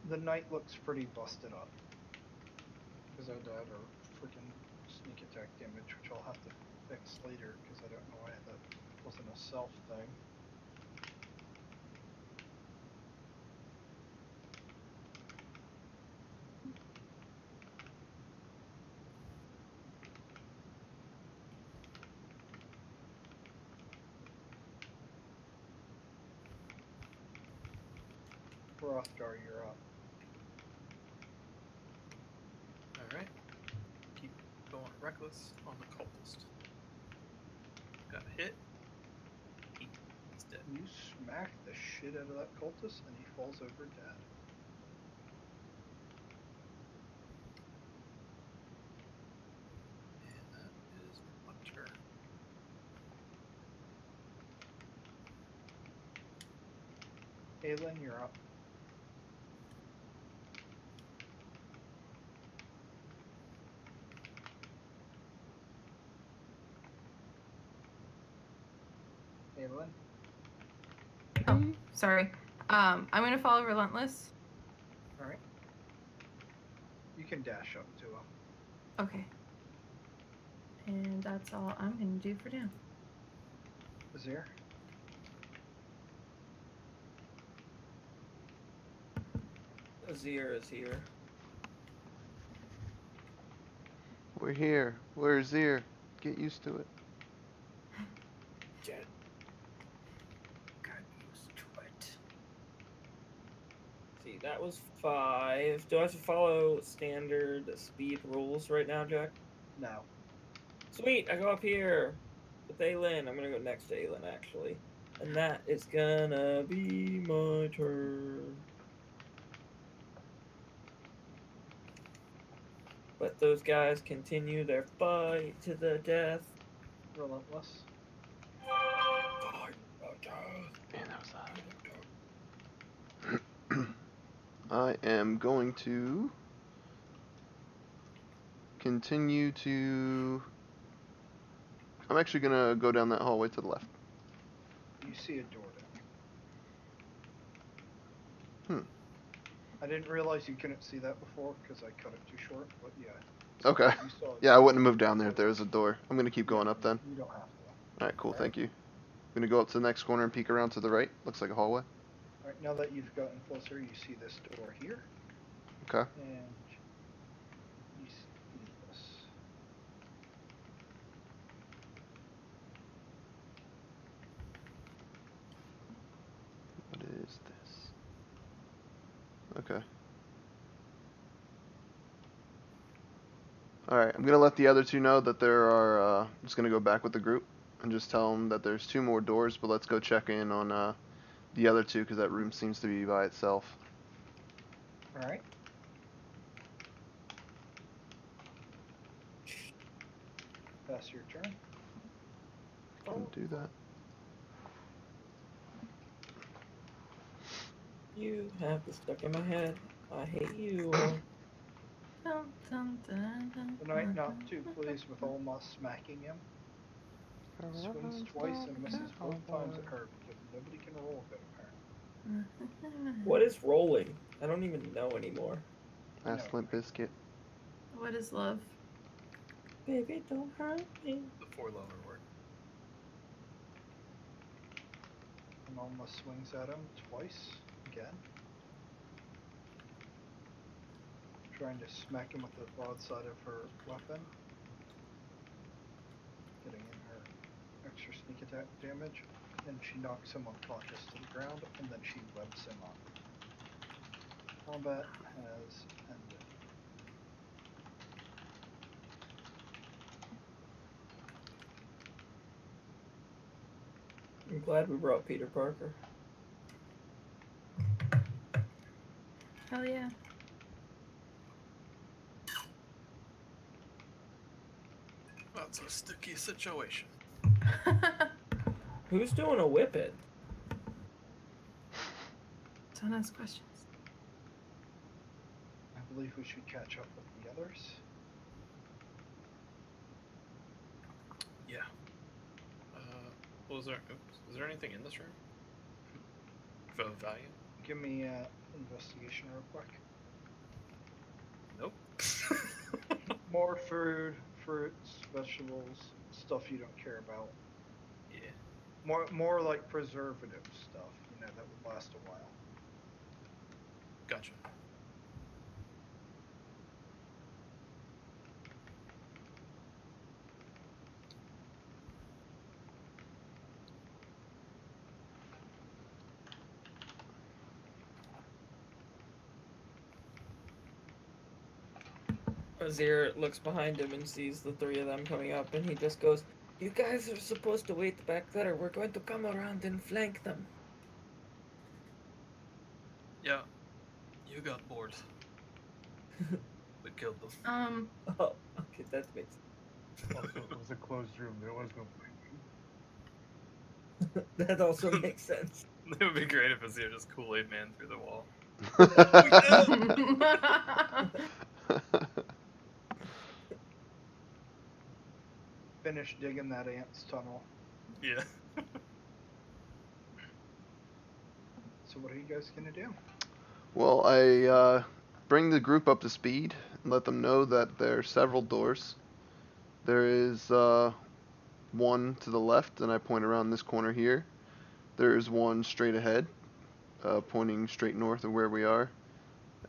The knight looks pretty busted up. Because I died her freaking sneak attack damage, which I'll have to fix later because I don't know why that wasn't a self thing. Hrothgar, you're up. Alright. reckless on the cultist. Got a hit. He's dead. You smack the shit out of that cultist, and he falls over dead. And that is my turn. Aelin, you're up. Aelin? Oh, sorry. I'm gonna follow Relentless. Alright. You can dash up to him. Okay. And that's all I'm gonna do for now. Azir? Azir is here. We're here. Where's Zir? Get used to it. Jet. Got used to it. See, that was 5. Do I have to follow standard speed rules right now, Jack? No. Sweet, I go up here with Aelin. I'm gonna go next to Aelin, actually. And that is gonna be my turn. Let those guys continue their fight to the death. Relentless. Man, that was I am going to continue to. I'm actually gonna go down that hallway to the left. You see a door Hmm. down. I didn't realize you couldn't see that before because I cut it too short, but yeah. Okay. You saw it. Yeah, I wouldn't have moved down there if there was a door. I'm gonna keep going up then. You don't have to. Alright, cool, Alright. thank you. I'm gonna go up to the next corner and peek around to the right. Looks like a hallway. Alright, now that you've gotten closer, you see this door here. Okay. And you see this. What is this? Okay. Alright, I'm gonna let the other two know that there are, I'm just gonna go back with the group and just tell them that there's 2 more doors, but let's go check in on, the other 2 because that room seems to be by itself. Alright. That's your turn. Can do that. You have this stuck in my head. I hate you. Dun, dun, dun, dun, Tonight, not dun, too dun, pleased with dun. Olma smacking him. Swings twice and misses both times at her because nobody can roll good, apparently. What is rolling? I don't even know anymore. Ask Limp Biscuit. What is love? Baby, don't hurt me. The 4 lower word. And Olma swings at him twice again. Trying to smack him with the broadside of her weapon. Getting in her extra sneak attack damage. And she knocks him unconscious to the ground, and then she webs him up. Combat has ended. I'm glad we brought Peter Parker. Hell yeah. That's a sticky situation. Who's doing a whippet? Don't ask questions. I believe we should catch up with the others. Yeah. Was there? Is there anything in this room? Of value? Give me investigation real quick. Nope. More food, fruits, vegetables, stuff you don't care about. Yeah. More like preservative stuff, that would last a while. Gotcha. Azir looks behind him and sees the three of them coming up, and he just goes, "You guys are supposed to wait back there. We're going to come around and flank them." Yeah, you got bored. We killed them. Oh, okay, that makes Also, it was a closed room. There was no flanking. that also makes sense. It would be great if Azir just Kool-Aid Man through the wall. Finish digging that ant's tunnel. Yeah. So what are you guys gonna do? Well, I bring the group up to speed and let them know that there are several doors. There is one to the left, and I point around this corner here. There is one straight ahead, pointing straight north of where we are.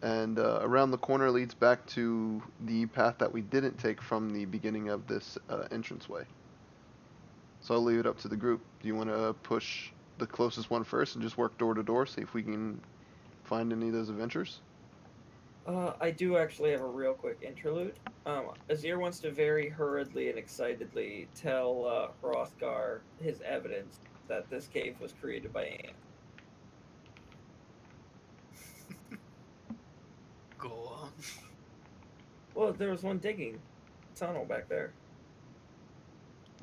And around the corner leads back to the path that we didn't take from the beginning of this entranceway. So I'll leave it up to the group. Do you want to push the closest one first and just work door to door, see if we can find any of those adventures? I do actually have a real quick interlude. Azir wants to very hurriedly and excitedly tell Hrothgar his evidence that this cave was created by ants. Go on. Well, there was one digging tunnel back there.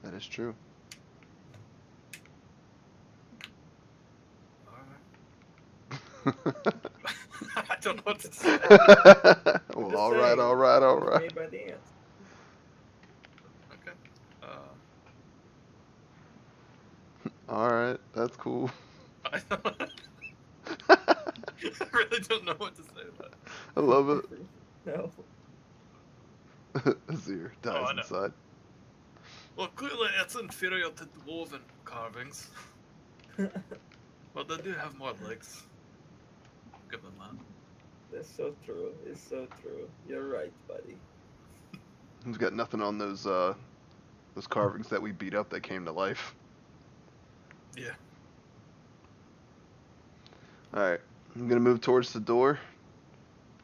That is true. I don't know what to say. Well, Just all right, saying, all right, all it was right. Made by the ants. Okay. All right, that's cool. I really don't know what to say to that. I love it. No. Azir Oh, dies I know. inside. Well, clearly it's inferior to dwarven carvings, but they do have more legs. Give them that. That's so true. It's so true. You're right, buddy. He's got nothing on those carvings that we beat up that came to life. Yeah. All right, I'm gonna move towards the door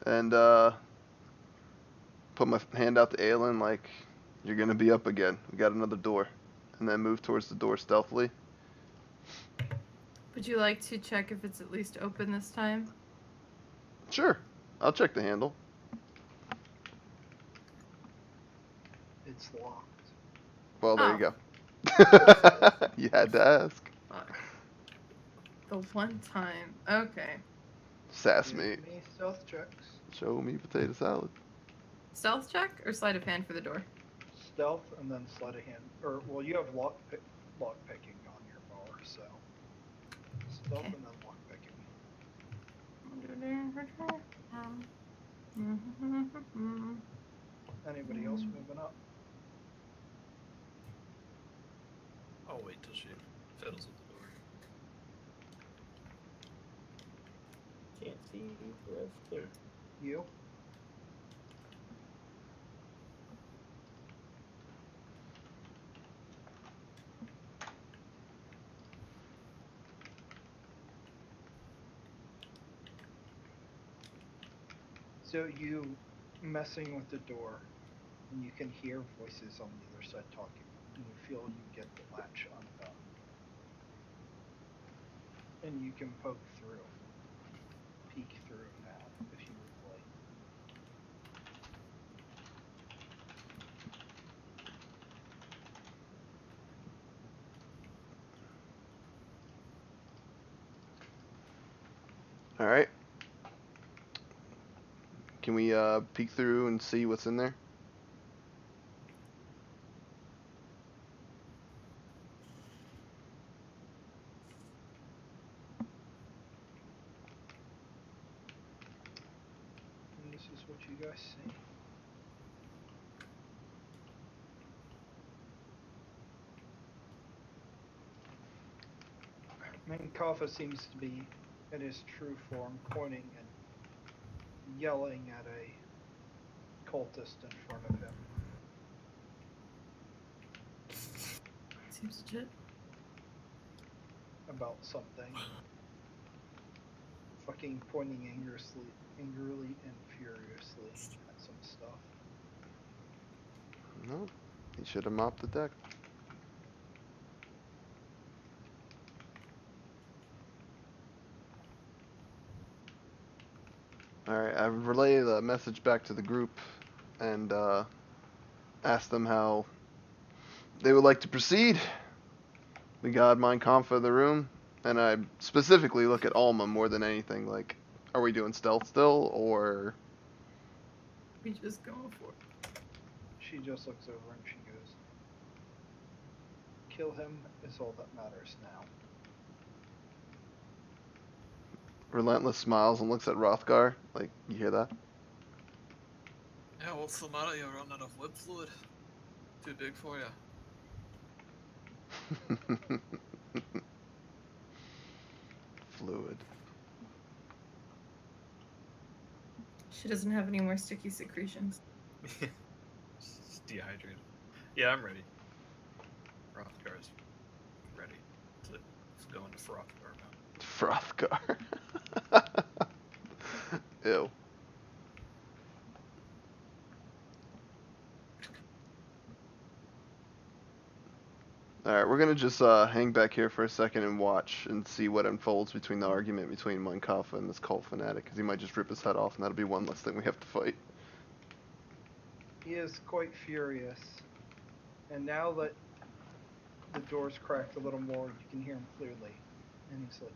and put my hand out to Aelin like, you're gonna be up again. We got another door, and then move towards the door stealthily. Would you like to check if it's at least open this time? Sure, I'll check the handle. It's locked. Well, there you Oh. go. You had to ask. Fuck. The one time. Okay. Sass Give me. me stealth checks. Show me potato salad. Stealth check or sleight of hand for the door? Stealth and then sleight of hand. Or, well, you have lock picking on your bar, so. Stealth Okay. and then lock picking. Anybody else moving up? I'll wait till she fiddles with the door. Can't see the rest there. You? So you messing with the door, and you can hear voices on the other side talking, and you feel you get the latch undone. And you can poke through. Peek through now, if you would like. All right. Can we peek through and see what's in there? And this is what you guys see. Minkafa seems to be in his true form, pointing and yelling at a cultist in front of him. Seems legit. About something. Fucking pointing angrily and furiously at some stuff. No, he should have mopped the deck. Alright, I relay the message back to the group and ask them how they would like to proceed. We got Mein Kampf in the room, and I specifically look at Alma more than anything. Like, are we doing stealth still, or... We just going for it. She just looks over and she goes, "Kill him is all that matters now." Relentless smiles and looks at Rothgar. Like, you hear that? Yeah, what's the matter? You're running out of whip fluid. Too big for you. Fluid. She doesn't have any more sticky secretions. Just dehydrated. Yeah, I'm ready. Rothgar's ready. Let's go into Rothgar now. Frothgar. Ew. Alright, we're gonna just hang back here for a second and watch and see what unfolds between the argument between Munkafa and this cult fanatic, because he might just rip his head off and that'll be one less thing we have to fight. He is quite furious, and now that the door's cracked a little more, you can hear him clearly. And he's like,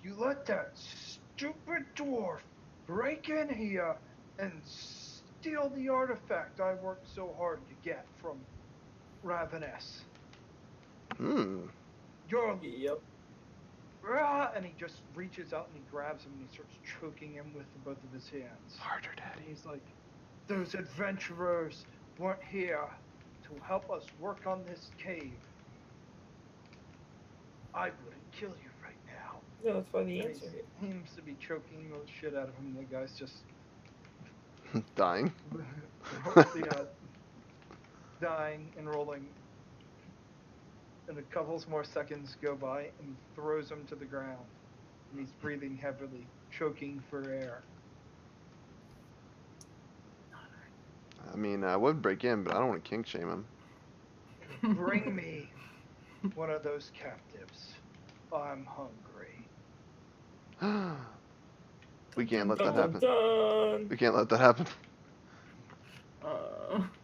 "You let that stupid dwarf break in here and steal the artifact I worked so hard to get from Ravenous. You're Yep. And he just reaches out and he grabs him and he starts choking him with both of his hands. Harder, And Daddy. he's like, "Those adventurers weren't here to help us work on this cave. I wouldn't kill you right now." No, that's why the And answer here. he seems to be choking the shit out of him. The guy's just Dying. yeah, dying and rolling. And a couple more seconds go by and he throws him to the ground. And he's breathing heavily, choking for air. I mean, I would break in, but I don't want to kink shame him. "Bring me one of those captives. I'm hungry." We can't let that Dun, happen. dun. We can't let that happen.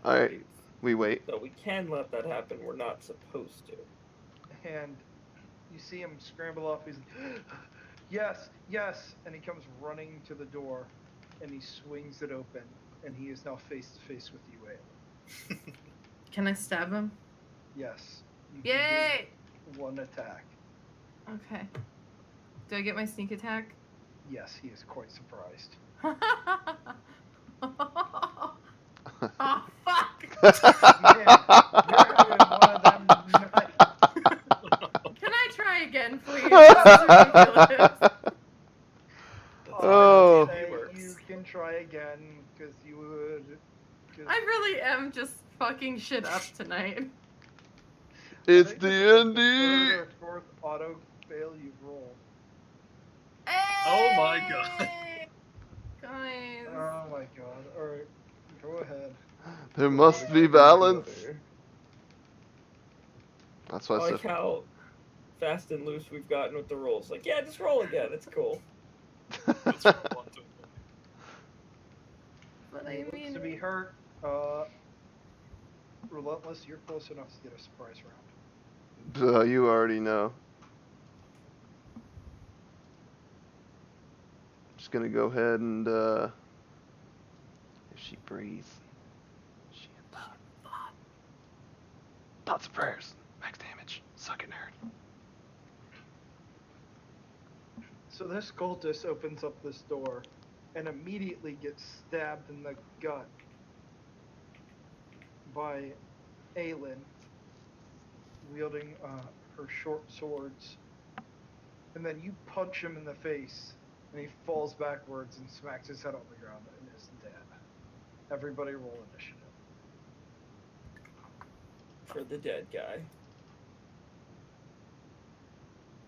Alright, we wait. So we can let that happen. We're not supposed to. And you see him scramble off. He's like, "Yes, yes." And he comes running to the door and he swings it open. And he is now face to face with you, Ayla. Can I stab him? Yes. You can Yay! do one attack. Okay. Do I get my sneak attack? Yes, he is quite surprised. Oh, fuck! Man, you're having one of them nights. Can I try again, please? This is ridiculous. Oh. I would say Works. you can try again, because you would. I really am just fucking shit up tonight. It's I think the this is the ending. third or fourth auto fail you've rolled. Oh my god. Guys. Oh my god. Alright, go ahead. There must be balance. That's why I I like said. how fast and loose we've gotten with the rolls. Like, yeah, just roll again. It's cool. Let's roll one, two. But He I looks mean, to be hurt. Relentless, you're close enough to get a surprise round. You already know. Just gonna go ahead and if she breathes, she a thought. Thoughts and prayers. Max damage. Suck it, nerd. So this cultist opens up this door and immediately gets stabbed in the gut by Aelin, wielding her short swords. And then you punch him in the face, and he falls backwards and smacks his head on the ground and is dead. Everybody roll initiative. For the dead guy.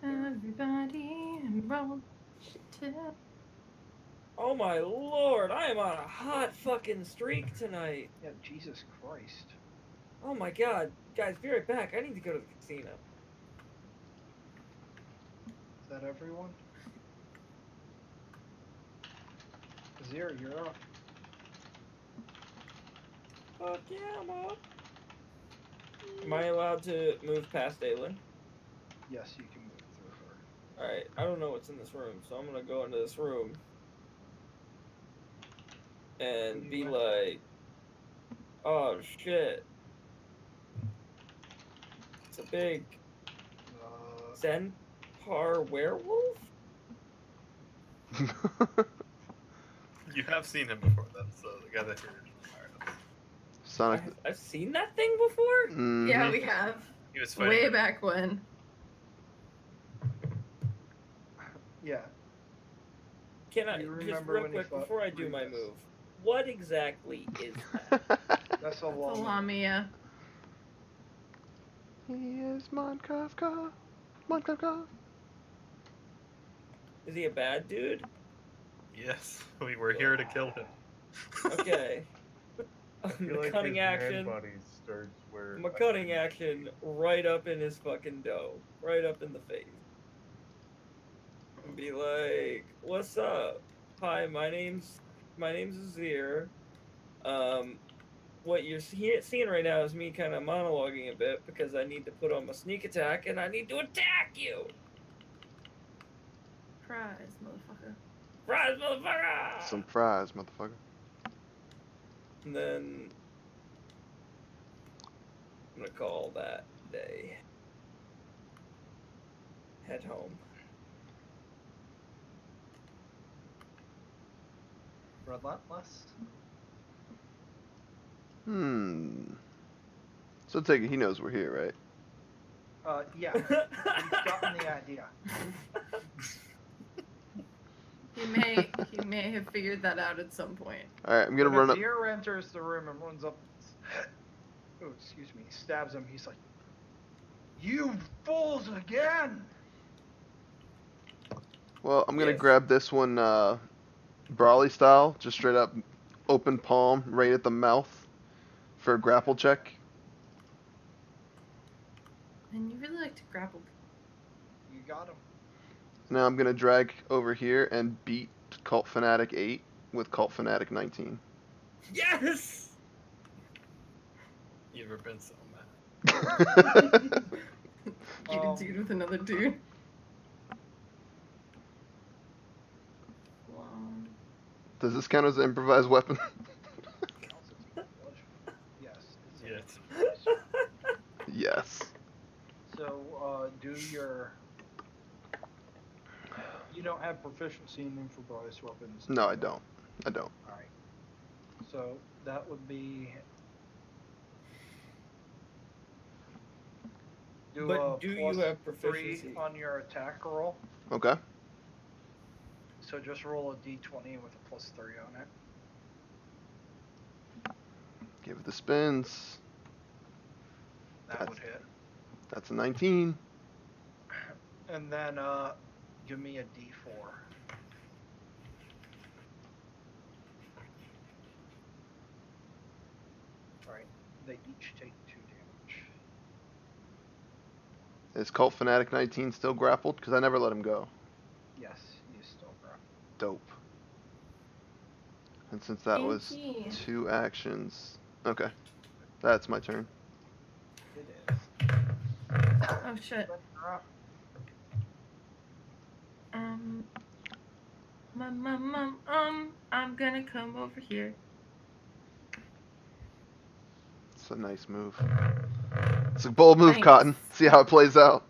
everybody roll shit. Oh my lord, I am on a hot fucking streak tonight. Yeah, Jesus Christ. Oh my god. Guys, be right back. I need to go to the casino. Is that everyone? Zero, you're up. Fuck yeah, I'm up. Am I allowed to move past Aylin? Yes, you can move through her. Alright, I don't know what's in this room, so I'm gonna go into this room and be like, oh shit. It's a big centaur werewolf? You have seen him before. That's the guy that you're fired of. Sonic. I've seen that thing before? Mhm. Yeah, we have. He was fighting. Way back when. Yeah. Can I You just remember real when he quick fought before I do my Grievous? move? What exactly is that? That's a That's a long. Lamia. He is Minecraft. Minecraft. Is he a bad dude? Yes, we were here to kill him. Okay. I feel The like cutting his action. man body starts where. I'm a cutting action right up in his fucking dough, right up in the face, and be like, "What's up? Hi, my name's Azir. What you're seeing right now is me kind of monologuing a bit because I need to put on my sneak attack and I need to attack you. Surprise, motherfucker. Surprise, motherfucker!" Some fries, motherfucker. And then I'm gonna call that day. Head home. Relentless. So take it he knows we're here, right? Yeah. He's gotten the idea. He may have figured that out at some point. All right, I'm gonna When run up. Azir enters the room and runs up, oh, excuse me, stabs him. He's like, "You fools again!" Well, I'm gonna Yes. grab this one, Brawly style, just straight up, open palm, right at the mouth, for a grapple check. And you really like to grapple. You got him. Now I'm gonna drag over here and beat Cult Fanatic 8 with Cult Fanatic 19. Yes. You ever been so mad? Get a dude with another dude. Wow. Does this count as an improvised weapon? Yes. It's a Yes. Yes. So, do your. You don't have proficiency in improvised weapons. No, I don't. Alright. So, that would be. Do But a do you plus have 3 proficiency? on your attack roll. Okay. So, just roll a d20 with a plus 3 on it. Give it the spins. That would hit. That's a 19. And then, give me a d4. Alright. They each take 2 damage. Is Cult Fanatic 19 still grappled? Because I never let him go. Yes, you still grab. Dope. And since that was Kinky. 2 actions. Okay. That's my turn. It is. Oh shit. You're up. I'm gonna come over here. It's a nice move. It's a bold move, Thanks. Cotton. See how it plays out.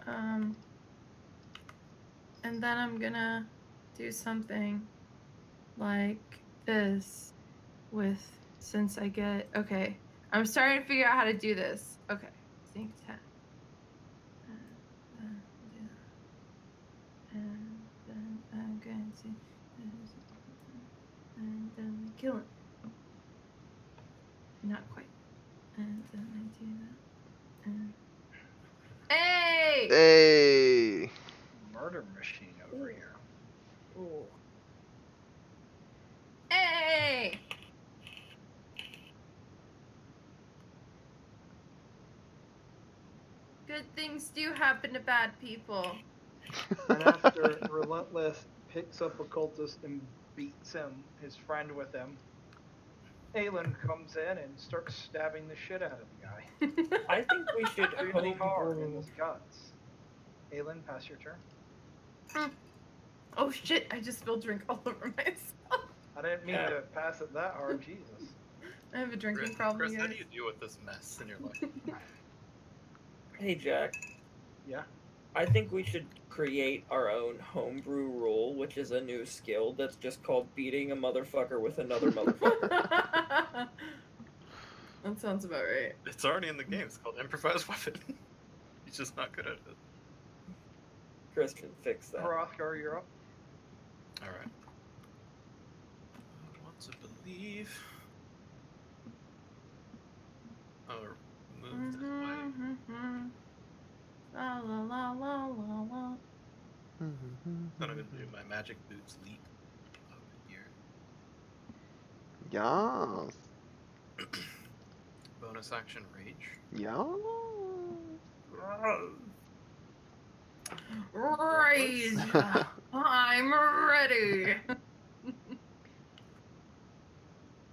And then I'm gonna do something like this with, since I get, okay. I'm starting to figure out how to do this. Okay. Sneak attack. And then I'm going to, and then I kill him. Not quite. And then I do that. And... Hey! Hey! Murder machine over here. Ooh. Hey! Good things do happen to bad people. And after Relentless picks up a cultist and beats his friend with him, Aelin comes in and starts stabbing the shit out of the guy. I think we should Really hard in homebrew. his guts. Aelin, pass your turn. Oh shit, I just spilled drink all over myself. I didn't mean to pass it that hard, Jesus. I have a drinking Chris, problem, Chris, how guys. do you deal with this mess in your life? Hey, Jack. Yeah. I think we should create our own homebrew rule, which is a new skill that's just called beating a motherfucker with another motherfucker. That sounds about right. It's already in the game. It's called improvised weapon. He's just not good at it. Christian, fix that. Hrothgar, you're up. All right. I want to believe. Oh, move this way. La la la la la la. I'm gonna do my magic boots leap up here. Yes. Bonus action rage. Yes. Rage! I'm ready!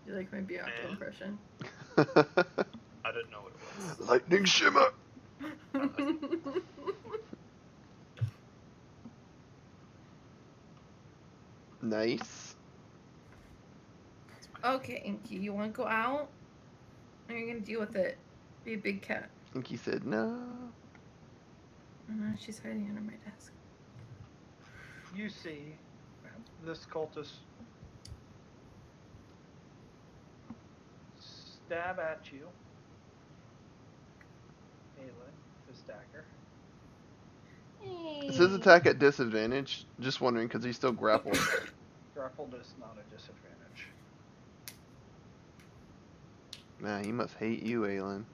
You like my Bianca And- impression? I didn't know what it was. Lightning shimmer. Nice. That's my Okay, Inky, you want to go out? Or are you going to deal with it? Be a big cat. I think he said no. She's hiding under my desk. You see this cultist stab at you. Aelin, his dagger. Is his attack at disadvantage? Just wondering because he's still grappled. Grappled is not a disadvantage. Man, he must hate you, Aelin.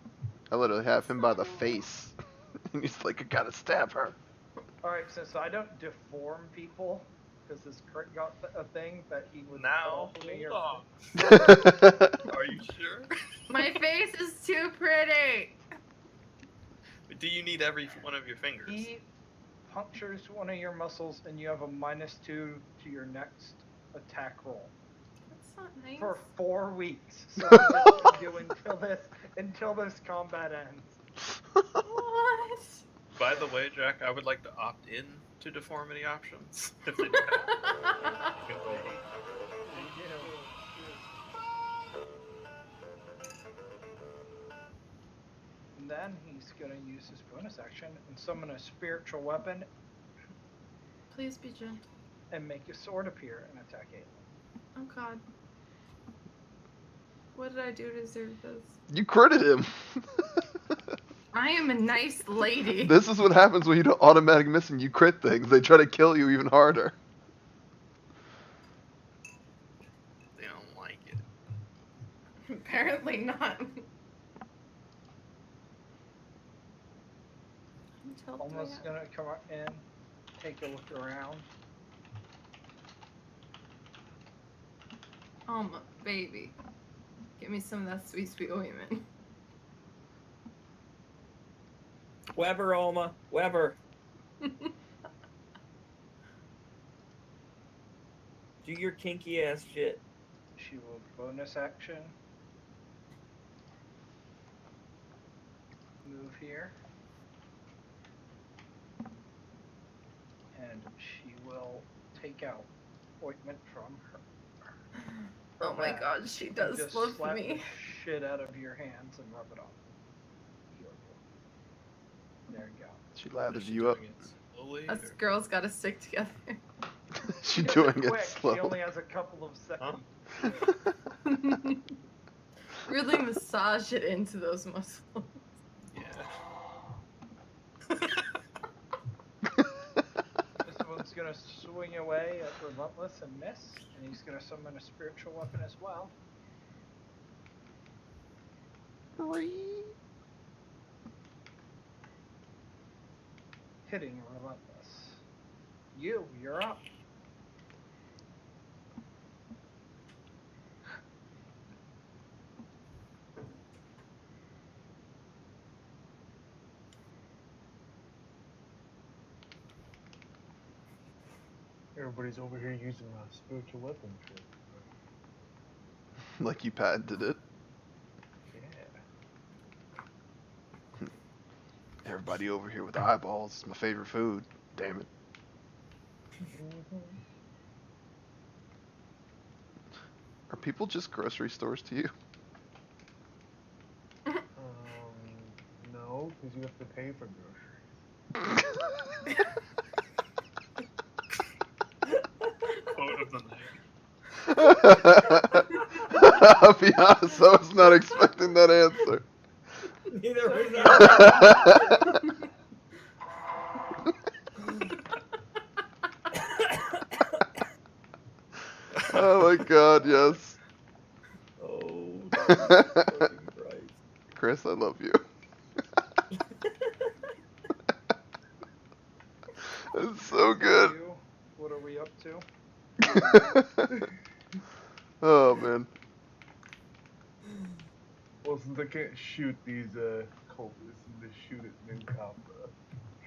I literally have him by the face. And he's like, I gotta stab her. Alright, since I don't deform people, because this crit got a thing that he would Now, cut off me hold or- on. Are you sure? My face is too pretty! Do you need every one of your fingers? He punctures one of your muscles and you have a -2 to your next attack roll. That's not nice. For 4 weeks. So that's what you do until this combat ends. What? By the way, Jack, I would like to opt in to deformity options. If they do And then he's gonna use his bonus action and summon a spiritual weapon Please be gentle. and make a sword appear and attack Aelin. Oh god. What did I do to deserve this? You critted him. I am a nice lady. This is what happens when you don't automatic miss and you crit things. They try to kill you even harder. They don't like it. Apparently not. Almost gonna come in, take a look around. Baby. Give me some of that sweet, sweet ointment. Weber, Alma. Weber. Do your kinky ass shit. She will bonus action. Move here. And she will take out ointment from her Oh my bag god, she and does just love slap the me. shit out of your hands and rub it on. Heal you. There you go. She Is lathers she you up. doing it slowly, Us or- girls gotta stick together. She's She does doing it quick. She slow. only has a couple of seconds. Really massage it into those muscles. Yeah. This one's gonna swing away at Relentless and miss, and he's gonna summon a spiritual weapon as well. Hitting Relentless. You're up. Everybody's over here using my spiritual weapon trick. Like you patented it. Yeah. Everybody over here with eyeballs. It's my favorite food. Damn it. Are people just grocery stores to you? No, because you have to pay for groceries. Quote of the night. I'll be honest, I was not expecting that answer. Neither So, was yeah. Oh my god, yes. Oh, Jesus fucking Christ. Chris, I love you. It's so good. You, what are we up to? Oh man. Well, since I can't shoot these cultists, I'm gonna shoot at Minkapa.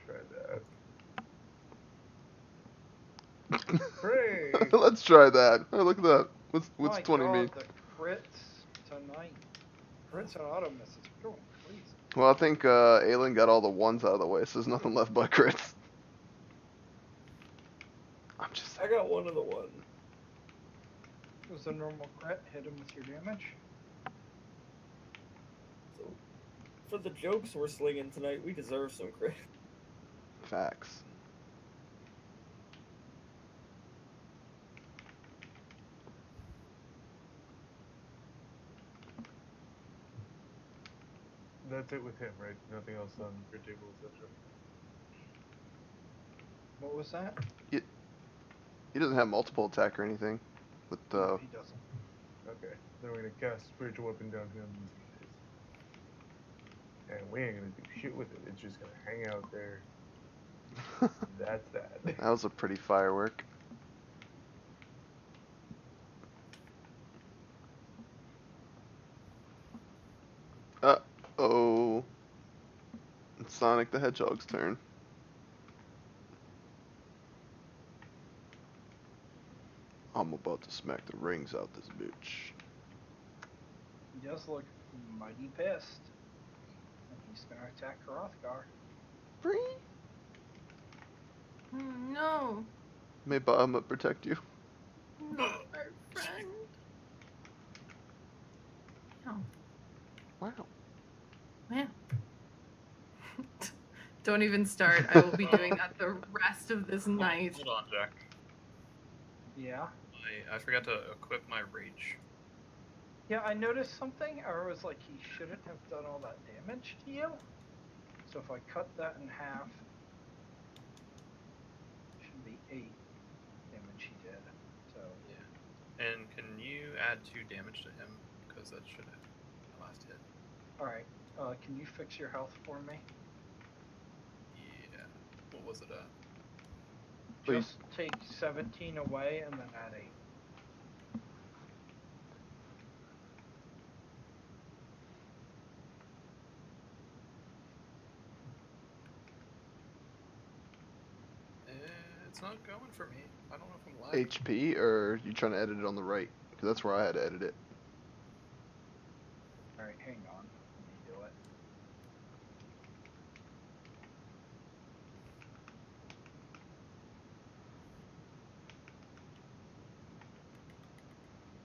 Try that. Hooray! Let's try that. Oh, look at that. What's My 20 God, mean? the crits tonight. Crits and auto misses. We're going crazy. Well, I think Aelin got all the ones out of the way, so there's nothing left but crits. I'm just I saying. got one of the ones. Was a normal crit hit him with your damage? So, for the jokes we're slinging tonight, we deserve some credit. Facts. That's it with him, right? Nothing else on your table, etc. What was that? He doesn't have multiple attack or anything. With No, he doesn't. Okay, then we're gonna cast spiritual weapon down here on these guys. And we ain't gonna do shit with it. It's just gonna hang out there. That's that. that was a pretty firework. Uh-oh. It's Sonic the Hedgehog's turn. I'm about to smack the rings out this bitch. He does look mighty pissed. And he's gonna attack Hrothgar. Free? No, May Bahamut protect you. not our friend. No. Wow. Man. Don't even start. I will be doing that the rest of this night. Hold on, Jack. Yeah. I forgot to equip my rage. Yeah, I noticed something. I was like, he shouldn't have done all that damage to you. So if I cut that in half, it should be 8 damage he did. So Yeah. And can you add 2 damage to him? Because that should have the last hit. alright. Can you fix your health for me? Yeah. What was it at? Wait. Just take 17 away and then add 8. It's not going for me. I don't know if I'm lagging. HP, or you trying to edit it on the right? Because that's where I had to edit it. Alright, hang on. Let me do it.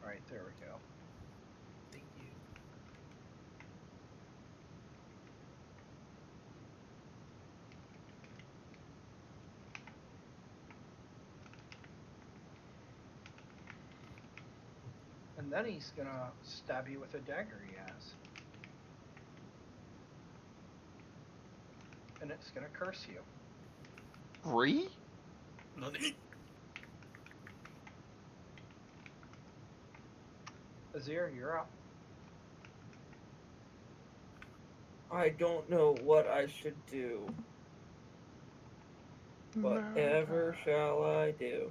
Alright, there we go. Thank you. And then he's gonna stab you with a dagger he has. And it's gonna curse you. Free? Nothing. Azir, you're up. I don't know what I should do. Whatever shall I do?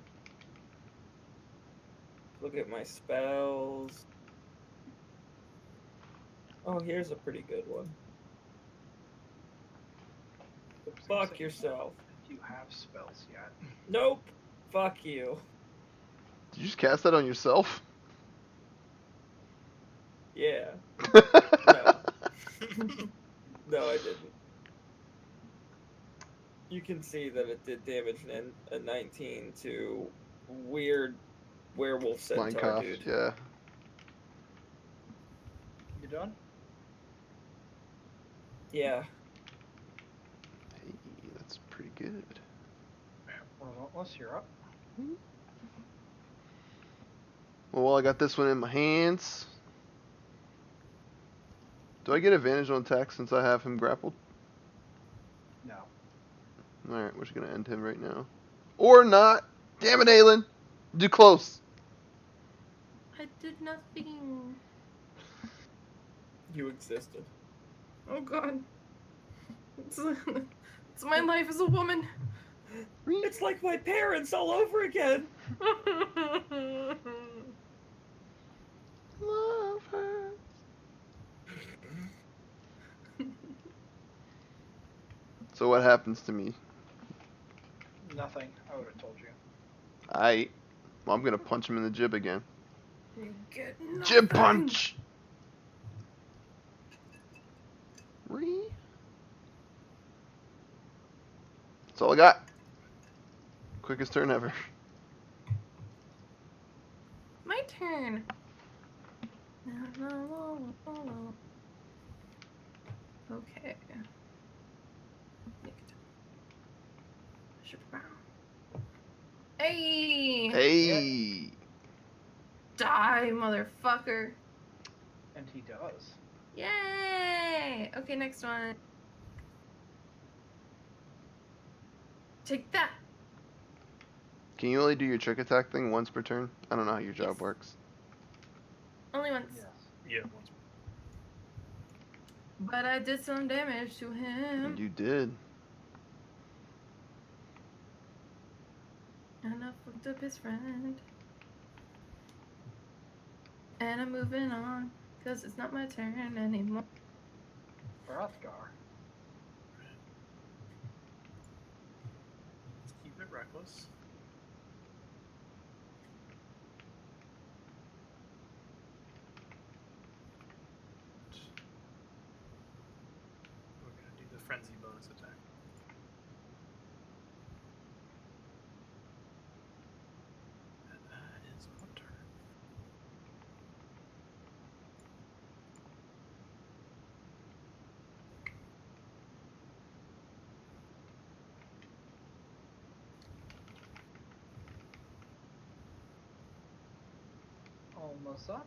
Look at my spells. Oh, here's a pretty good one. Fuck yourself. If you have spells yet. Nope. Fuck you. Did you just cast that on yourself? Yeah. No. No, I didn't. You can see that it did damage in a 19 to weird werewolf centaur Minecraft, dude. yeah. You done? Yeah. Hey, that's pretty good. Relentless, you're up. Well, I got this one in my hands. Do I get advantage on attack since I have him grappled? No. Alright, we're just gonna end him right now. Or not! Damn it, Aelin! Do close! I did nothing. You existed. Oh god. It's my life as a woman. It's like my parents all over again. Love her. So what happens to me? Nothing. I would have told you. Well, I'm gonna punch him in the jib again. You get Jib nothing. punch! That's all I got. Quickest turn ever. My turn. Okay. Hey! Hey! Die, motherfucker. And he does. Yay! Okay, next one. Take that. Can you only do your trick attack thing once per turn? I don't know how your job Yes. works. Only once. Yes. Yeah, once. But I did some damage to him. You did. And I fucked up his friend. And I'm moving on. Because it's not my turn anymore. Hrothgar. Just keep it reckless. We're gonna do the frenzy bonus attack. And that is one turn. Almost up.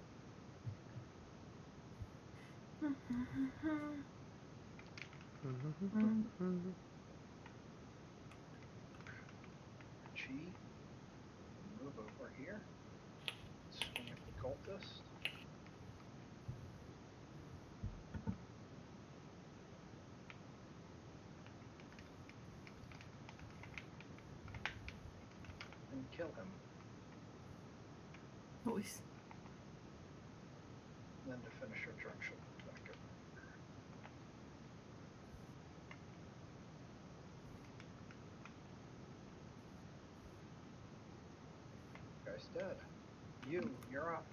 Chi. Move over here. Swing at the cultist. And kill him. Always. Then to finish her turn, she'll move back over. Guy's dead. You're up.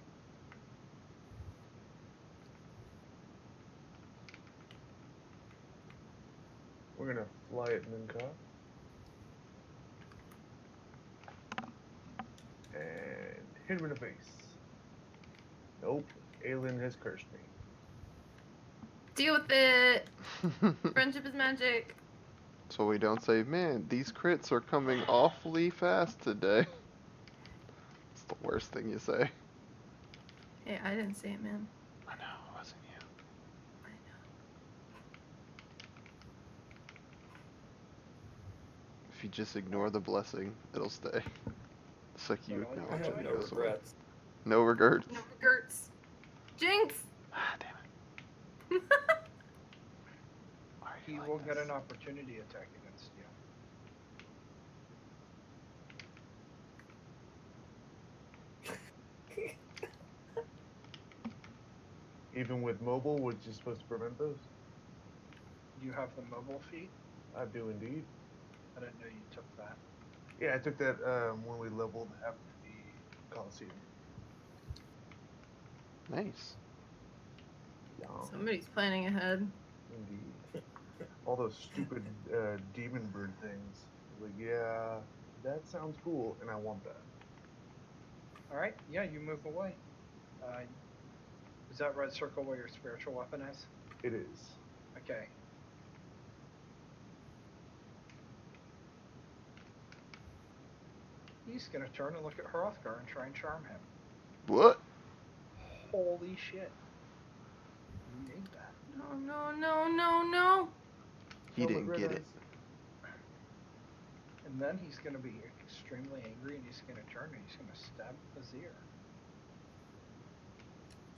We're gonna fly at Minka. And hit him in the face. Nope. Aelin has cursed me. Deal with it. Friendship is magic. So we don't say, man, these crits are coming awfully fast today. It's the worst thing you say. Hey, I didn't say it, man. I know, it wasn't you. I know. If you just ignore the blessing, it'll stay. It's like you Well, I acknowledge have when it no goes away. regrets. No regrets. No regrets. Jinx! Ah, damn it. Why are you He like will get this? an opportunity attack against you. Even with mobile, which is supposed to prevent those? You have the mobile feat? I do indeed. I didn't know you took that. Yeah, I took that when we leveled after the Coliseum. Nice. Yeah, Somebody's planning ahead. indeed. All those stupid demon bird things. Like, yeah, that sounds cool, and I want that. All right. Yeah, you move away. Is that red circle where your spiritual weapon is? It is. Okay. He's gonna turn and look at Hrothgar and try and charm him. What? Holy shit! You made that. No, no, no, no, no. He No, but didn't Red get it. Eyes- And then he's gonna be extremely angry, and he's gonna turn and he's gonna stab Azir.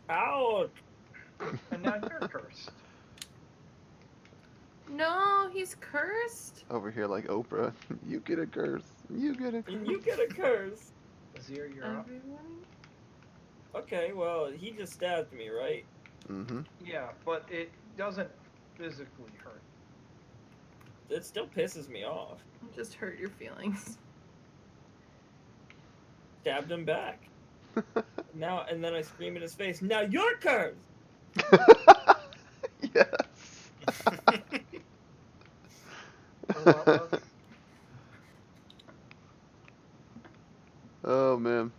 Ouch! And now you're cursed. No, he's cursed. Over here like Oprah. You get a curse. You get a curse. And you get a curse. Azir, you're up. Everyone. Okay, well, he just stabbed me, right? Mm-hmm. Yeah, but it doesn't physically hurt. It still pisses me off. Just hurt your feelings. Stabbed him back. Now, and then I scream in his face, now you're cursed! Yes. Or what was? Oh man.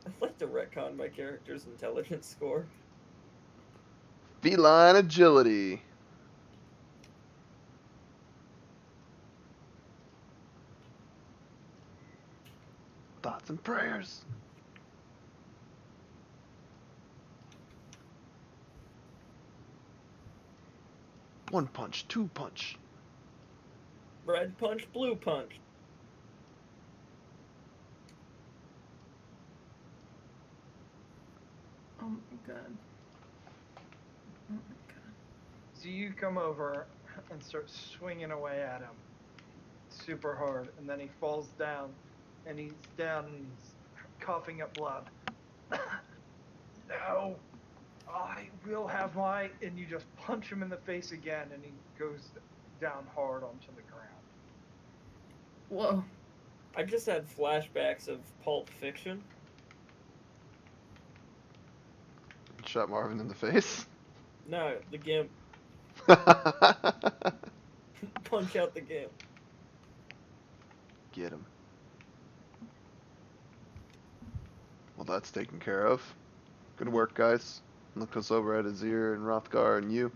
I'd like to retcon my character's intelligence score. Feline agility. Thoughts and prayers. One punch, two punch. Red punch, blue punch. Oh my god. Oh my god. So you come over and start swinging away at him super hard, and then he falls down, and he's down and he's coughing up blood. No, I will have my. And you just punch him in the face again, and he goes down hard onto the ground. Whoa. I just had flashbacks of Pulp Fiction. Shot Marvin in the face. No, the Gimp. Punch out the Gimp. Get him. Well, that's taken care of. Good work, guys. Look us over at Azir and Hrothgar and you.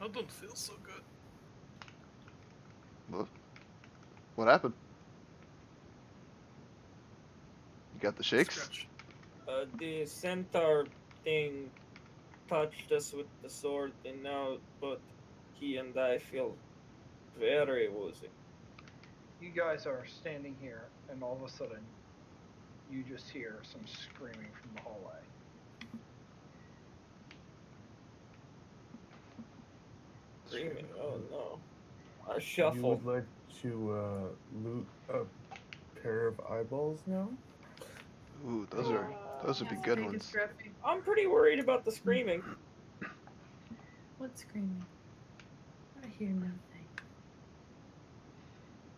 I don't feel so good. What happened? You got the shakes? Scratch. The centaur thing touched us with the sword, and now both he and I feel very woozy. You guys are standing here, and all of a sudden, you just hear some screaming from the hallway. Screaming, oh no. I You shuffle. would like to loot a pair of eyeballs now? Ooh, those would be Yes, good big and ones. scruffy. I'm pretty worried about the screaming. What's screaming? I hear nothing.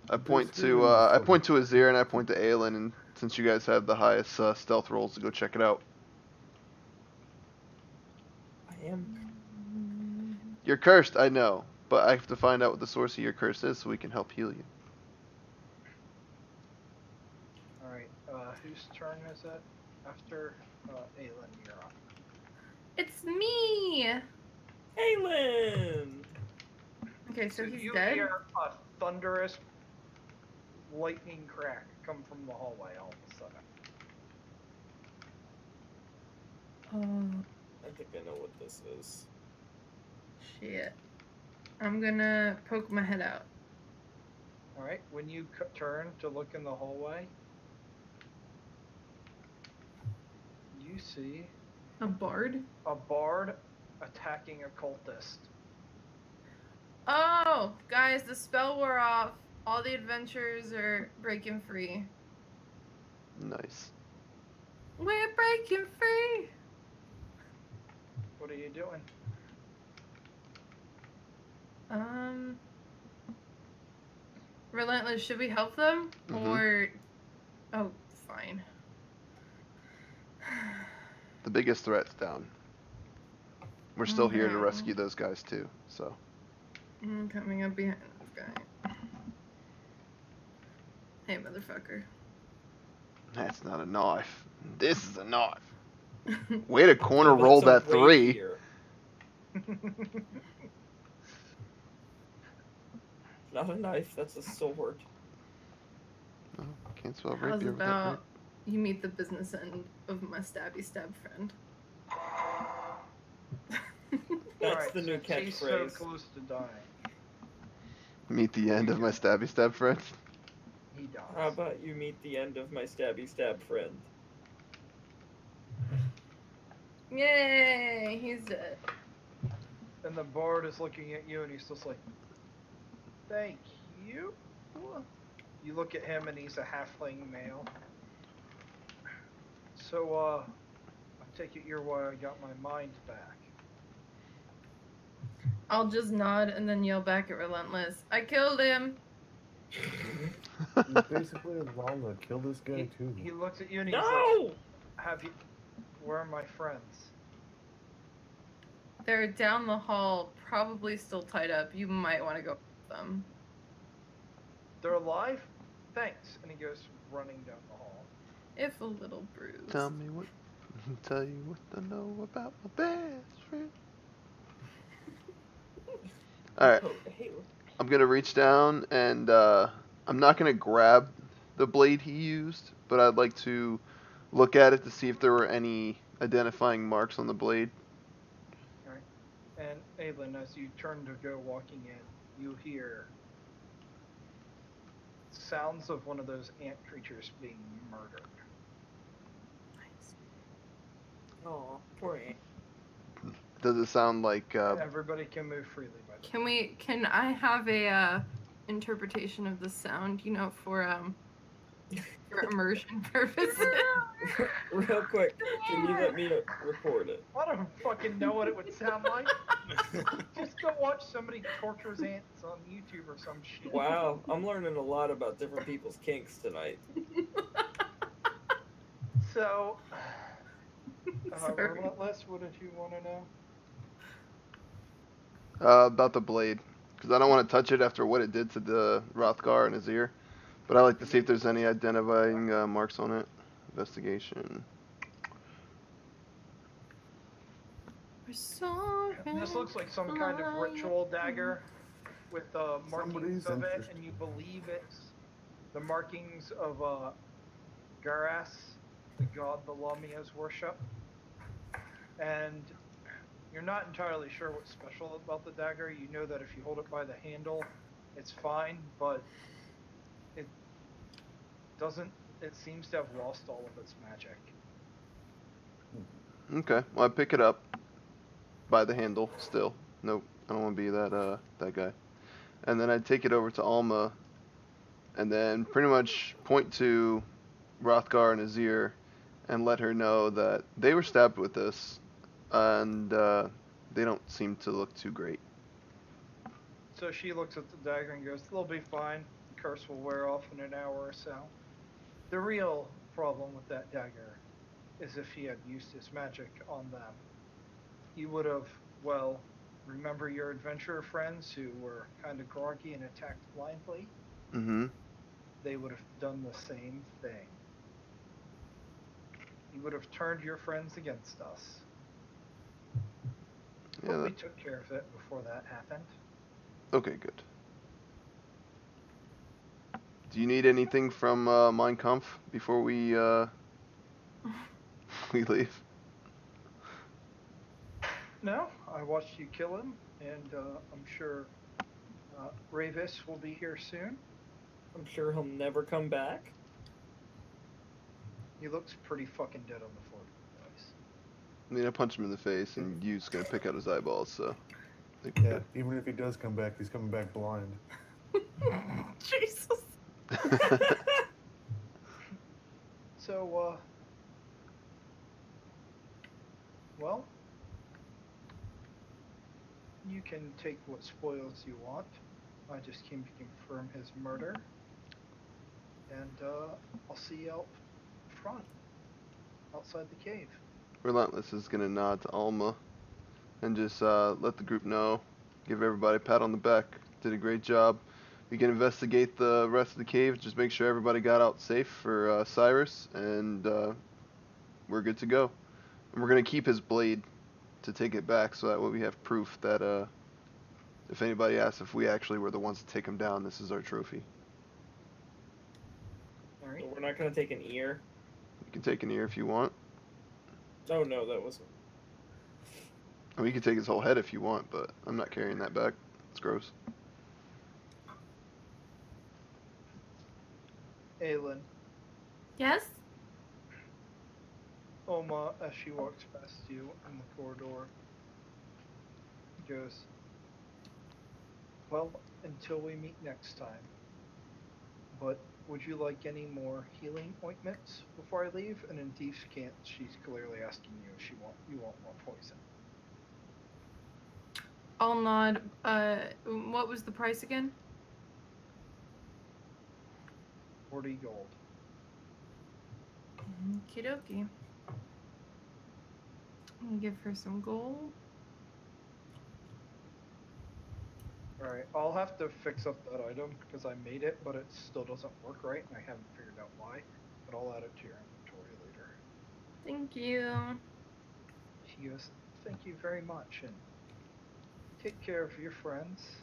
I point to Azir and I point to Aelin, and since you guys have the highest stealth rolls, to go check it out. I am. You're cursed, I know, but I have to find out what the source of your curse is so we can help heal you. Alright, whose turn is it? After Aelin, you're up. It's me! Aelin! Okay, so he's you dead? hear a thunderous lightning crack come from the hallway all of a sudden. Oh, I think I know what this is. shit. I'm gonna poke my head out. Alright, when you turn to look in the hallway, you see A bard? a bard attacking a cultist. Oh, guys, the spell wore off. All the adventurers are breaking free. Nice. We're breaking free! What are you doing? Relentless, should we help them? Mhm. Or. Oh, fine. The biggest threat's down. We're still here to Okay. rescue those guys too. So I'm coming up behind this guy. Hey, motherfucker. that's not a knife. This is a knife. Way to corner But roll it's a that 3. rapier. Not a knife, that's a sword. Oh, can't spell How's rapier without rape. about you meet the business end of my stabby stab friend? That's Alright, the new so she's so catchphrase. close to dying. Meet the end of my stabby stab friend. He dies. How about you meet the end of my stabby stab friend? Yay, he's dead. And the bard is looking at you and he's just like, thank you. You look at him and he's a halfling male. So, I take it you're why I got my mind back. I'll just nod and then yell back at Relentless. I killed him. You basically allowed to kill this guy too. He looks at you and he's No! like, where are my friends? They're down the hall, probably still tied up. You might want to go with them. They're alive? Thanks. And he goes running down the hall. If a little bruised. Tell me what. Tell you what to know about my best friend. All right. Oh, hey, I'm gonna reach down and I'm not gonna grab the blade he used, but I'd like to look at it to see if there were any identifying marks on the blade. Alright. And Aelin, as you turn to go walking in, you hear sounds of one of those ant creatures being murdered. oh, poor Aunt. Does it sound like Everybody can move freely, by the way. Can I have a interpretation of the sound, for immersion purposes? Real quick, can you let me record it? I don't fucking know what it would sound like. Just go watch somebody tortures ants on YouTube or some shit. Wow, I'm learning a lot about different people's kinks tonight. So, Sorry. Relentless, what did you want to know? about the blade, because I don't want to touch it after what it did to the Rothgar in his ear. But I like to see if there's any identifying marks on it. Investigation. This looks like some kind of ritual dagger with markings Somebody's of it, interested. and you believe it's the markings of Garas, the god the Lamias worship. And you're not entirely sure what's special about the dagger. You know that if you hold it by the handle, it's fine, but it doesn't. It seems to have lost all of its magic. Okay, well I pick it up by the handle still. Nope, I don't want to be that guy. And then I take it over to Alma, and then pretty much point to Rothgar in his ear, and let her know that they were stabbed with this, and they don't seem to look too great. So she looks at the dagger and goes, "They'll be fine. The curse will wear off in an hour or so." The real problem with that dagger is if he had used his magic on them. He would have, well, remember your adventurer friends who were kind of groggy and attacked blindly? Mm-hmm. They would have done the same thing. He would have turned your friends against us. But Yeah. we took care of it before that happened. Okay, good. Do you need anything from Mein Kampf before we we leave? No, I watched you kill him, and I'm sure Ravis will be here soon. I'm sure he'll never come back. He looks pretty fucking dead on the floor, guys. I mean, I punch him in the face, and you's gonna pick out his eyeballs, so. Yeah, even if he does come back, he's coming back blind. Jesus. So, well, you can take what spoils you want. I just came to confirm his murder. And I'll see you out front, outside the cave. Relentless is gonna nod to Alma and just let the group know, give everybody a pat on the back. Did a great job. We can investigate the rest of the cave. Just make sure everybody got out safe for Cyrus, and we're good to go. And we're gonna keep his blade to take it back, so that way we have proof that if anybody asks if we actually were the ones to take him down, this is our trophy. All right. So we're not gonna take an ear. You can take an ear if you want. Oh no, that wasn't. I mean, you can take his whole head if you want, but I'm not carrying that back. It's gross. Aelin, Yes? Oma, as she walks past you in the corridor, goes, well, until we meet next time. But would you like any more healing ointments before I leave? And in Thief's Cant, she's clearly asking you if you want more poison. I'll nod. What was the price again? 40 gold. Okie dokie. I'm gonna give her some gold. Alright, I'll have to fix up that item because I made it, but it still doesn't work right, and I haven't figured out why. But I'll add it to your inventory later. Thank you. She goes, thank you very much, and take care of your friends.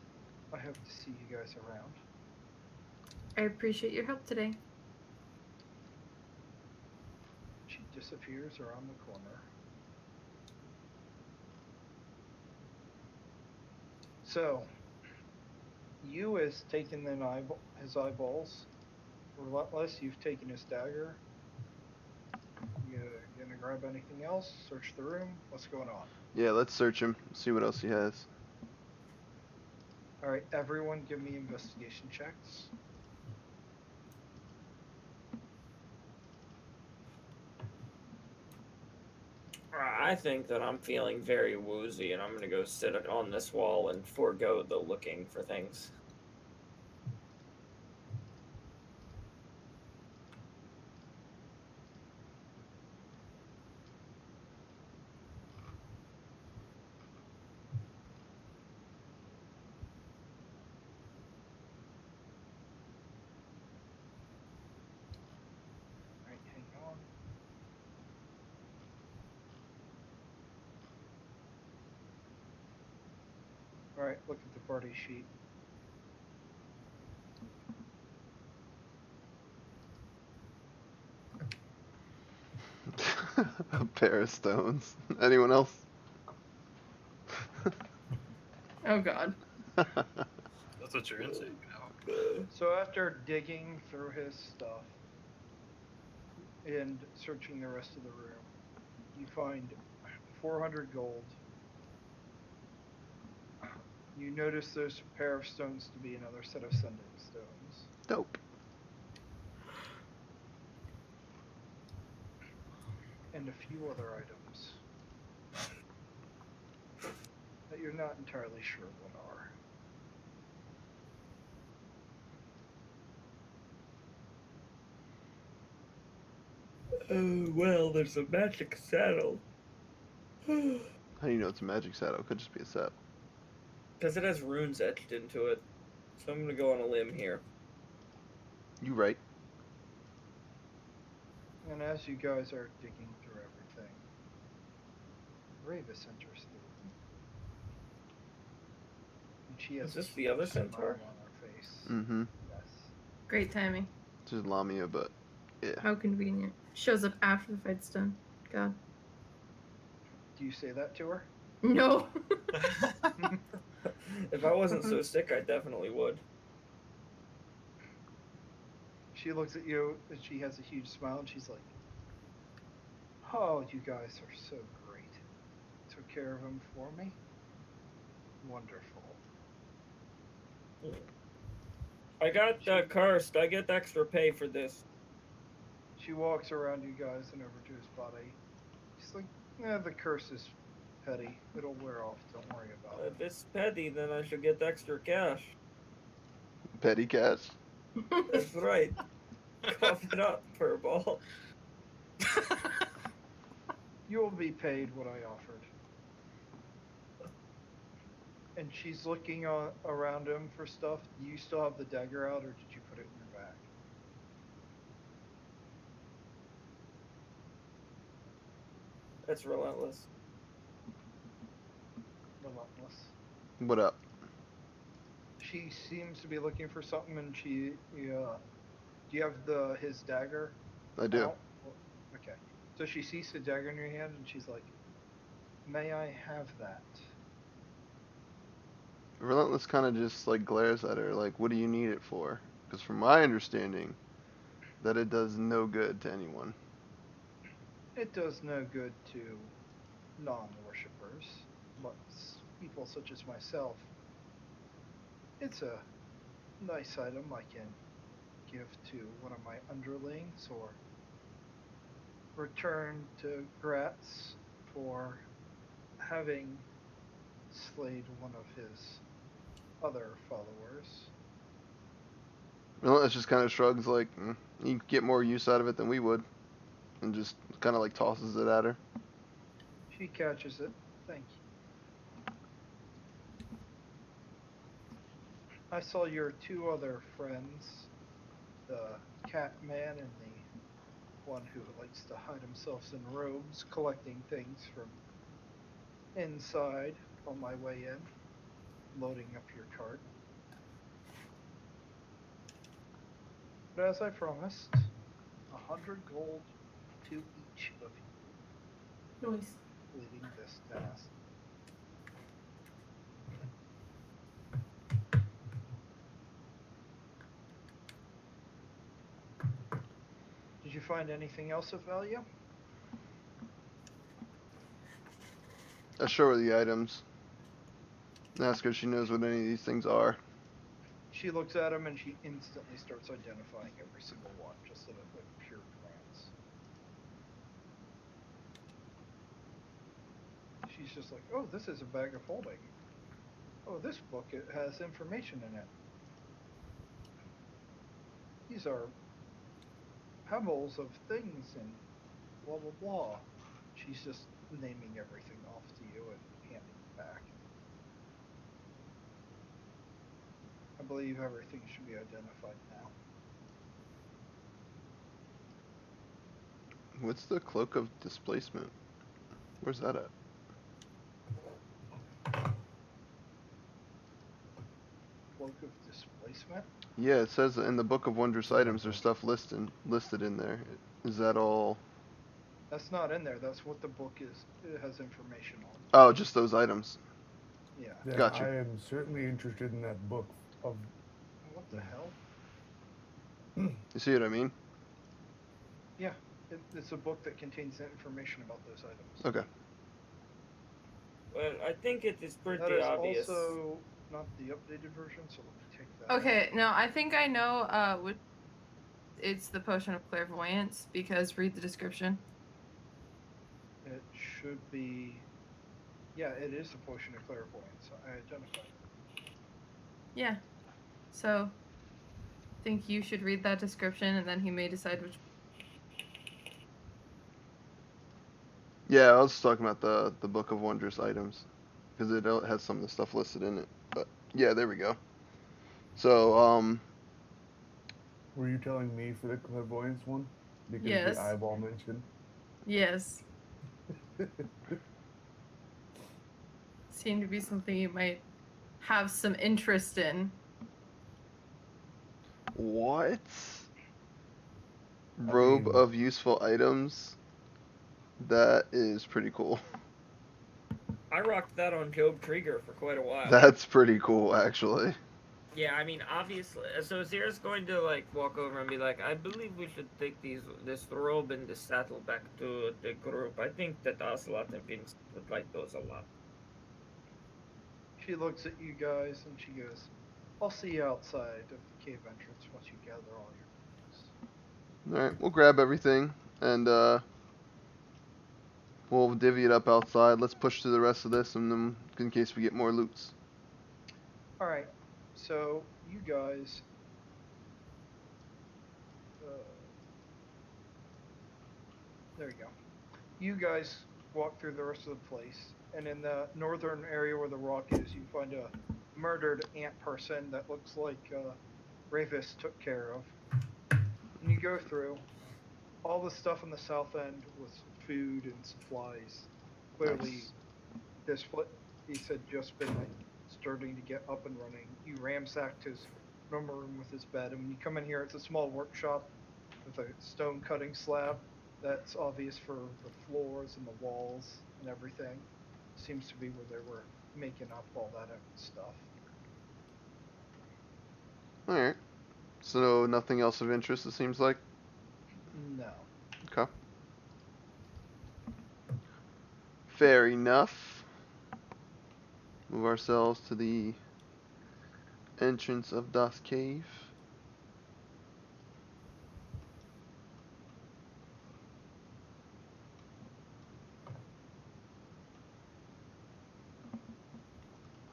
I hope to see you guys around. I appreciate your help today. She disappears around the corner. So, you has taken his eyeballs. Relentless, you've taken his dagger. You gonna grab anything else? Search the room? What's going on? Yeah, let's search him. See what else he has. Alright, everyone give me investigation checks. I think that I'm feeling very woozy, and I'm gonna go sit on this wall and forego the looking for things. Alright, hang on. Alright, look at the party sheet. A pair of stones. Anyone else? Oh god. That's what you're into, you know. So after digging through his stuff and searching the rest of the room, you find 400 gold. You notice there's a pair of stones to be another set of sending stones. Dope. And a few other items that you're not entirely sure what are. Oh, well, there's a magic saddle. How do you know it's a magic saddle? It could just be a saddle. Because it has runes etched into it. So I'm gonna go on a limb here. You right. And as you guys are digging through everything, Ravis enters the room. And she has Is this a the other huge smile centaur? on her face. Mm-hmm. Yes. Great timing. Just Lamia, but yeah. How convenient. Shows up after the fight's done. God. Do you say that to her? No. If I wasn't so sick, I definitely would. She looks at you and she has a huge smile and she's like, oh, you guys are so great. Took care of him for me? Wonderful. I got cursed. I get extra pay for this. She walks around you guys and over to his body. She's like, yeah, the curse is petty. It'll wear off. Don't worry about it. If it's petty, then I should get extra cash. Petty cash. That's right. Cough it up, Furball. You will be paid what I offered. And she's looking around him for stuff. Do you still have the dagger out, or did you put it in your bag? That's relentless. Relentless. What up? She seems to be looking for something, and do you have his dagger? I do. Out? Okay. So she sees the dagger in your hand, and she's like, "May I have that?" Relentless kind of just like glares at her, like, "What do you need it for?" Because from my understanding, that it does no good to anyone. It does no good to non-worshippers, but people such as myself. It's a nice item I can give to one of my underlings or return to Gratz for having slayed one of his other followers. Relentless just kind of shrugs, like, you get more use out of it than we would, and just kind of like tosses it at her. She catches it. Thank you. I saw your two other friends, the cat man and the one who likes to hide himself in robes, collecting things from inside on my way in, loading up your cart. But as I promised, 100 gold to each of you, Noise. completing this task. Did you find anything else of value? I show her the items. And ask her if she knows what any of these things are. She looks at him and she instantly starts identifying every single one, just at a pure glance. She's just like, "Oh, this is a bag of holding. Oh, this book, it has information in it. These are pebbles of things and blah blah blah." She's just naming everything off to you and handing it back. I believe everything should be identified now. What's the cloak of displacement? Where's that at? Cloak of displacement? Yeah, it says in the Book of Wondrous Items there's stuff listed in there. Is that all? That's not in there. That's what the book is. It has information on. Oh, just those items. Yeah. Then Gotcha. I am certainly interested in that book of. What the hell? You see what I mean? Yeah. It's a book that contains information about those items. Okay. Well, I think it is That pretty is obvious. also not the updated version, so let me take that Okay, out. no, I think I know what it's the potion of clairvoyance, because read the description. It should be... Yeah, it is a potion of clairvoyance. I identified it. Yeah. So I think you should read that description and then he may decide which. Yeah, I was talking about the Book of Wondrous Items, because it has some of the stuff listed in it. But yeah, there we go. So Were you telling me for the clairvoyance one? Because Yes. the eyeball mentioned. Yes. Seemed to be something you might have some interest in. what? Robe mean- of useful items. That is pretty cool. I rocked that on Job Trigger for quite a while. That's pretty cool, actually. Yeah, I mean, obviously. So Zira's going to like walk over and be like, "I believe we should take this robe and this saddle back to the group. I think that Ocelot and Vince would like those a lot." She looks at you guys and she goes, "I'll see you outside of the cave entrance once you gather all your things." Alright, we'll grab everything, and we'll divvy it up outside. Let's push through the rest of this, and then in case we get more loots. Alright, so you guys There you go. You guys walk through the rest of the place, and in the northern area where the rock is, you find a murdered ant person that looks like Ravis took care of. And you go through. All the stuff on the south end was food and supplies. Clearly, Nice. this place had just been like starting to get up and running. You ransacked his normal room with his bed, and when you come in here, it's a small workshop with a stone cutting slab. That's obvious for the floors and the walls and everything. Seems to be where they were making up all that stuff. Alright. So nothing else of interest, it seems like? No. Okay. Fair enough. Move ourselves to the entrance of Das Cave.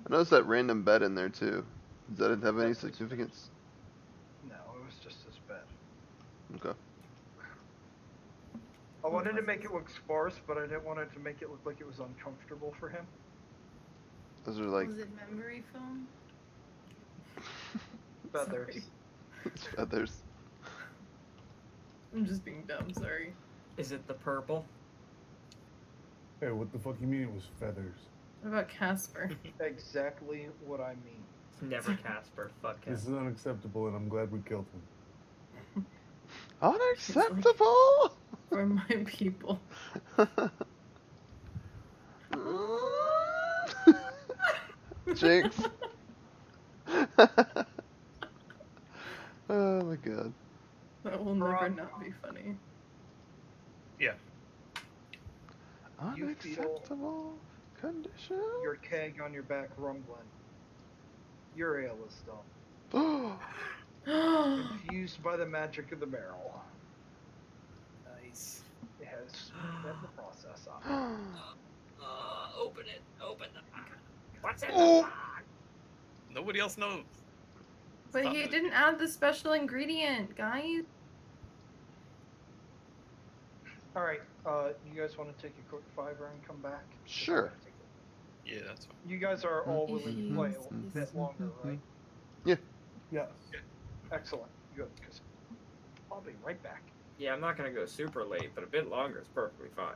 I noticed that random bed in there too. Does that have any That's his bed. significance? No, it was just his bed. Okay. I wanted to make it look sparse, but I didn't want it to make it look like it was uncomfortable for him. Those are like Was it memory foam? Feathers. Sorry. it's feathers. I'm just being dumb, sorry. Is it the purple? Hey, what the fuck you mean it was feathers? What about Casper? Exactly what I mean. Never Casper. Fuck This is Casper. unacceptable, and I'm glad we killed him. Unacceptable! For my people. Jinx. Oh my god. That will never Wrong. not be funny. Yeah. You feel Unacceptable condition. your keg on your back rumbling. Your ale is done. Infused by the magic of the barrel. Nice. It has sped the process up. Open it. Open the box. What's in Oh. the box? Nobody else knows. But Stop he it. didn't add the special ingredient, guys. Alright, you guys want to take a quick fiver and come back? 'Cause I Sure. gotta take a- Yeah, that's fine. You guys are all Mhm. willing to play a bit longer, right? Yes. Excellent. Good, because I'll be right back. Yeah, I'm not gonna go super late, but a bit longer is perfectly fine.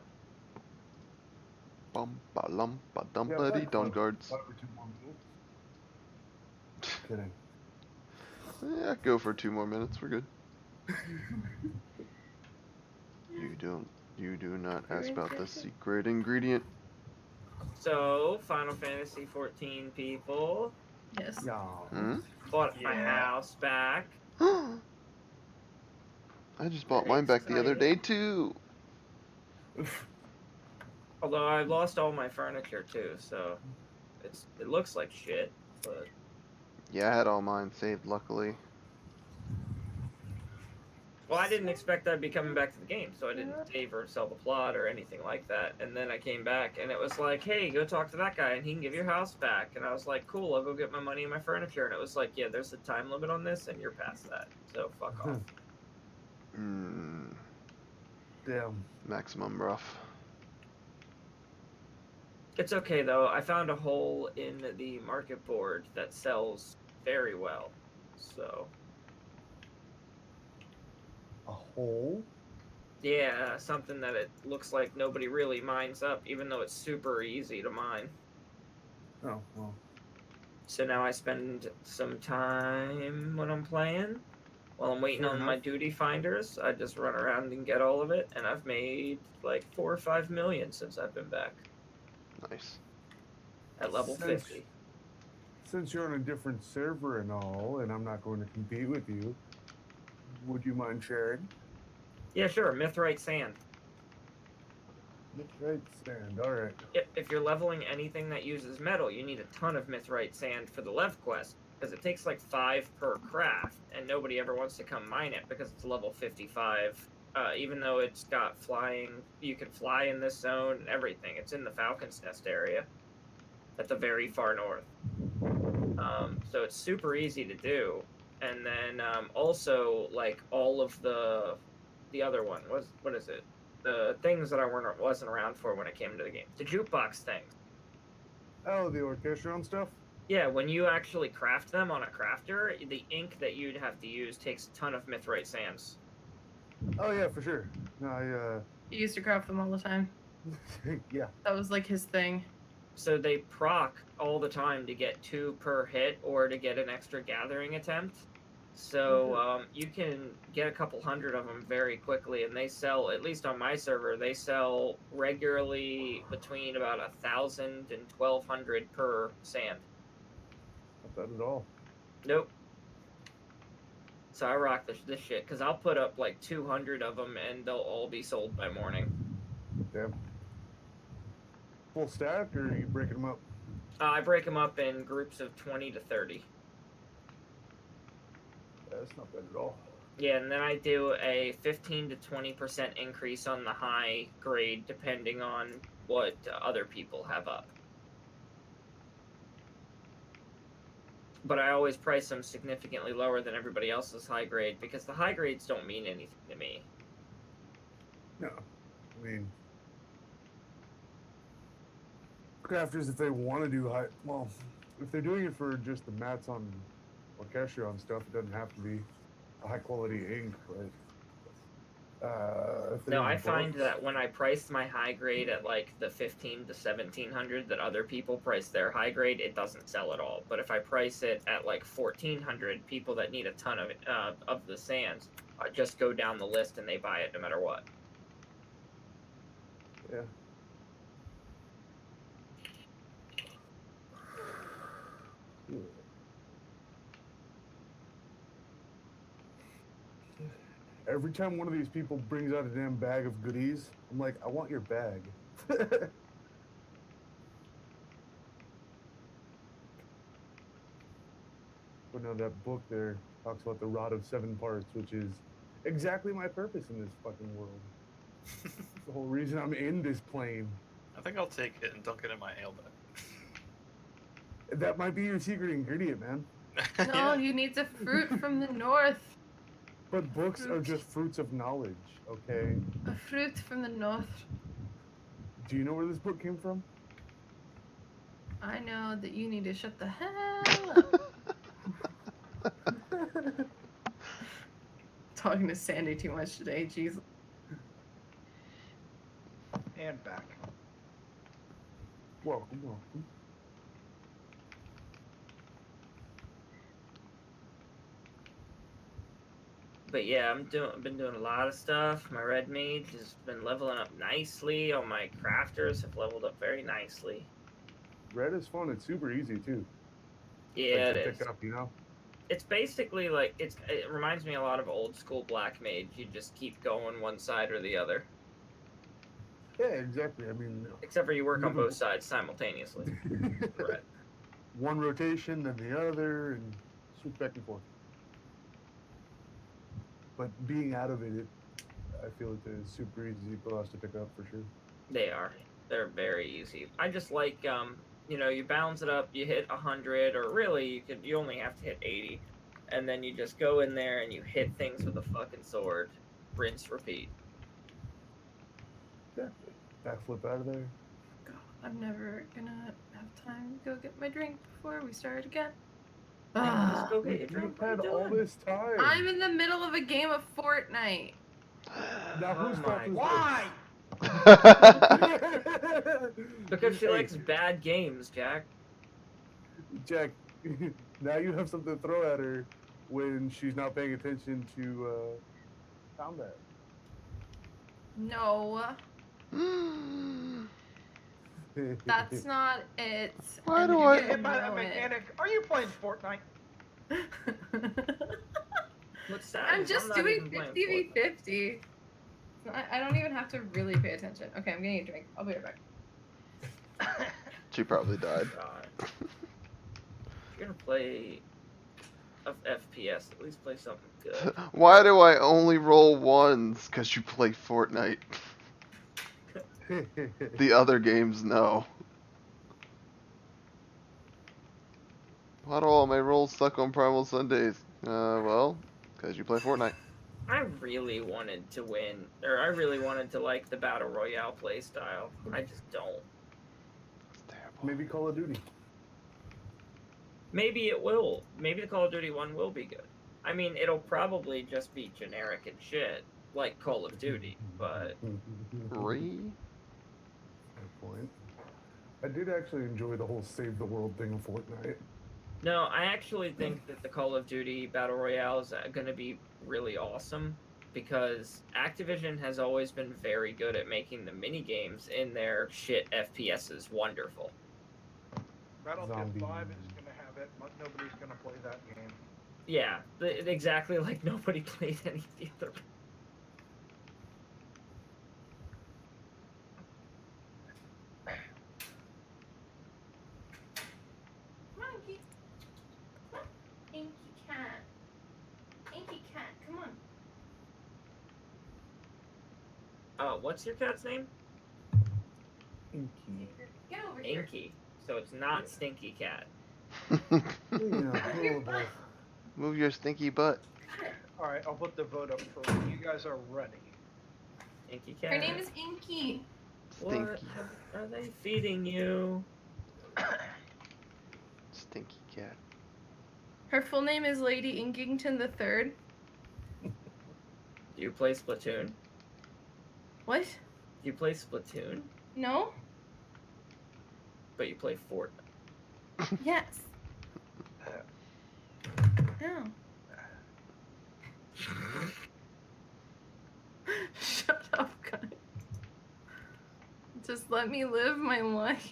Bum ba lum ba dum Yeah, buddy like dum five- guards. 5 or 2 more minutes. Kidding. Yeah, go for 2 more minutes. We're good. You do not ask about the secret ingredient. So, Final Fantasy 14 people Yes. Yeah. Hmm? bought my Yeah. house back. I just bought Very mine back the other day exciting. too. Although I lost all my furniture too, so it looks like shit. But Yeah, I had all mine saved, luckily. well, I didn't expect I'd be coming back to the game, so I didn't save or sell the plot or anything like that. And then I came back, and it was like, "Hey, go talk to that guy, and he can give your house back." And I was like, "Cool, I'll go get my money and my furniture." And it was like, "Yeah, there's a time limit on this, and you're past that, so fuck off." Damn. Maximum rough. It's okay though. I found a hole in the market board that sells very well, so A hole? yeah, something that it looks like nobody really mines up, even though it's super easy to mine. Oh, well. So now I spend some time when I'm playing, while I'm waiting Fair on my enough. duty finders. I just run around and get all of it, and I've made like 4 or 5 million since I've been back Nice. at level Since- 50. Since you're on a different server and all, and I'm not going to compete with you, would you mind sharing? Yeah, sure. Mithrite sand. Right, stand. Alright. If you're leveling anything that uses metal, you need a ton of mithrite sand for the lev quest, because it takes like 5 per craft, and nobody ever wants to come mine it because it's level 55. Even though it's got flying, you can fly in this zone and everything. It's in the Falcon's Nest area at the very far north. So it's super easy to do, and then also like all of the other one was what is it? The things that I wasn't around for when it came to the game. The jukebox things. Oh, the orchestron stuff? Yeah, when you actually craft them on a crafter, the ink that you'd have to use takes a ton of mithrite sands. Oh, yeah, for sure. No, He used to craft them all the time. yeah. That was like his thing. So they proc all the time to get 2 per hit or to get an extra gathering attempt. So you can get a couple hundred of them very quickly, and they sell, at least on my server, they sell regularly between about 1,000 and 1,200 per sand. Not bad at all. Nope. So I rock this shit, because I'll put up like 200 of them, and they'll all be sold by morning. Damn. Full stack, or are you breaking them up? I break them up in groups of 20 to 30. Yeah, that's not bad at all. Yeah, and then I do a 15 to 20% increase on the high grade, depending on what other people have up. But I always price them significantly lower than everybody else's high grade, because the high grades don't mean anything to me. No. I mean, crafters, if they want to do high, well, if they're doing it for just the mats on orchestron stuff, it doesn't have to be a high quality ink, right? If they're No, doing I find books- that when I price my high grade at like the 15 to 1700 that other people price their high grade, it doesn't sell at all. But if I price it at like 1400, people that need a ton of the sands just go down the list and they buy it no matter what. Yeah. Every time one of these people brings out a damn bag of goodies, I'm like, I want your bag. But no, that book there talks about the rod of 7 parts, which is exactly my purpose in this fucking world. The whole reason I'm in this plane. I think I'll take it and dunk it in my ale That might be your secret ingredient, man. bag. No, you need the fruit from the north. But books are just fruits of knowledge, okay? A fruit from the north. Do you know where this book came from? I know that you need to shut the hell up. Talking to Sandy too much today, jeez. And back. Welcome, welcome. But yeah, I've been doing a lot of stuff. My red mage has been leveling up nicely. All my crafters have leveled up very nicely. Red is fun. It's super easy too. Yeah, Like, it to is. pick up, you know. It's basically like it reminds me a lot of old school black mage. You just keep going one side or the other. Yeah, exactly. I mean, Except for you work on both sides simultaneously. Right. one rotation, then the other, and switch back and forth. But being out of it, I feel it is super easy for us to pick up for sure. They are. They're very easy. I just like you know, you balance it up, you hit 100, or really you only have to hit 80, and then you just go in there and you hit things with a fucking sword, rinse, repeat. Yeah, backflip out of there. God, I'm never gonna have time to go get my drink before we start again. Just go Ugh. get your drink. You've What are had you all doing? this time. I'm in the middle of a game of Fortnite. Now Oh whose my fault is Why? this? Because she Hey, likes bad games, Jack. Jack, now you have something to throw at her when she's not paying attention to combat. No, that's not it. Why and do you're I- gonna Hit by that know it. mechanic. Are you playing Fortnite? What's sad I'm is just not doing even playing 50v50. I don't even have to really pay attention. Okay, I'm getting a drink. I'll be right back. She probably died. Fortnite. God. If you're gonna play FPS, at least play something good. Why do I only roll ones? Because you play Fortnite. The other games, no. Why do all my rolls suck on Primal Sundays? Well, because you play Fortnite. I really wanted to win, or I really wanted to like the Battle Royale play style. I just don't. It's terrible. Maybe Call of Duty. Maybe it will. Maybe the Call of Duty one will be good. I mean, it'll probably just be generic and shit, like Call of Duty, but... Free? Fair point. I did actually enjoy the whole save the world thing of Fortnite. No, I actually think that the Call of Duty Battle Royale is going to be really awesome because Activision has always been very good at making the mini games in their shit FPSs wonderful. Battlefield Zombie. 5 is going to have it, but nobody's going to play that game. Yeah, exactly like nobody played any of the other. Come on, Inky. Come on. Inky cat. Inky cat, come on. What's your cat's name? Inky. Get over here. Inky. So it's not Stinky Cat. Yeah, well, both. Move your stinky butt. Alright, I'll put the vote up for when you guys are ready. Inky Cat. Her name is Inky. What Stinky. are they feeding you? Stinky cat. Her full name is Lady Inkington III. Do you play Splatoon? What? Do you play Splatoon? No? But you play Fortnite. Yes. No. Shut up, guys. Just let me live my life.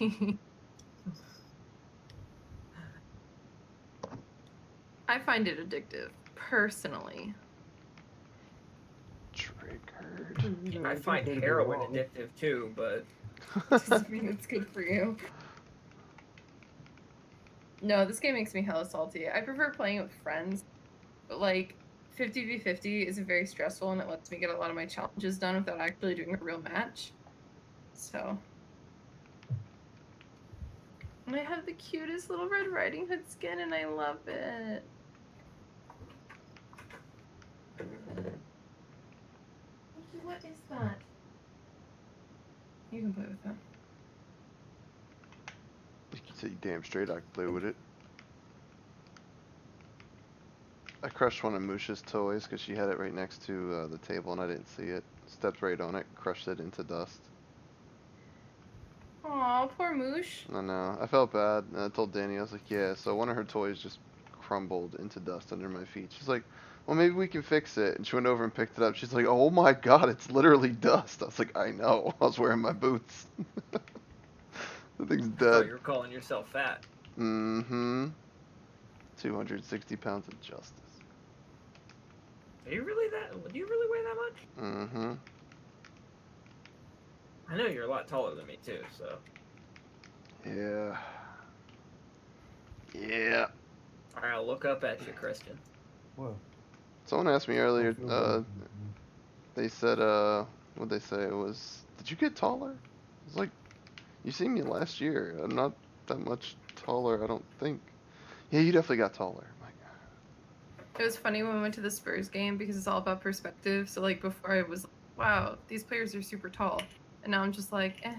I find it addictive, personally. Triggered. I find heroin addictive too, but Doesn't mean it's good for you. No, this game makes me hella salty. I prefer playing with friends, but like 50v50 is very stressful and it lets me get a lot of my challenges done without actually doing a real match. So. And I have the cutest little Red Riding Hood skin and I love it. What is that? You can play with that. You can say damn straight I can play with it. I crushed one of Musha's toys because she had it right next to the table and I didn't see it. Stepped right on it, crushed it into dust. Aw, poor Moosh. I know. I felt bad. And I told Danny, I was like, yeah, so one of her toys just crumbled into dust under my feet. She's like, well, maybe we can fix it. And she went over and picked it up. She's like, oh my god, it's literally dust. I was like, I know. I was wearing my boots. The thing's I thought dead. you were calling yourself fat. Mm-hmm. 260 pounds of justice. Are you really that? Do you really weigh that much? Mm-hmm. I know you're a lot taller than me too, so. Yeah. Yeah. All right, I'll look up at you, Christian. What? Someone asked me earlier, I feel bad. they said, what'd they say? It was, did you get taller? It was like, you seen me last year. I'm not that much taller, I don't think. Yeah, you definitely got taller. I'm like, It was funny when we went to the Spurs game because it's all about perspective. So like before I was like, wow, these players are super tall. And now I'm just like, eh.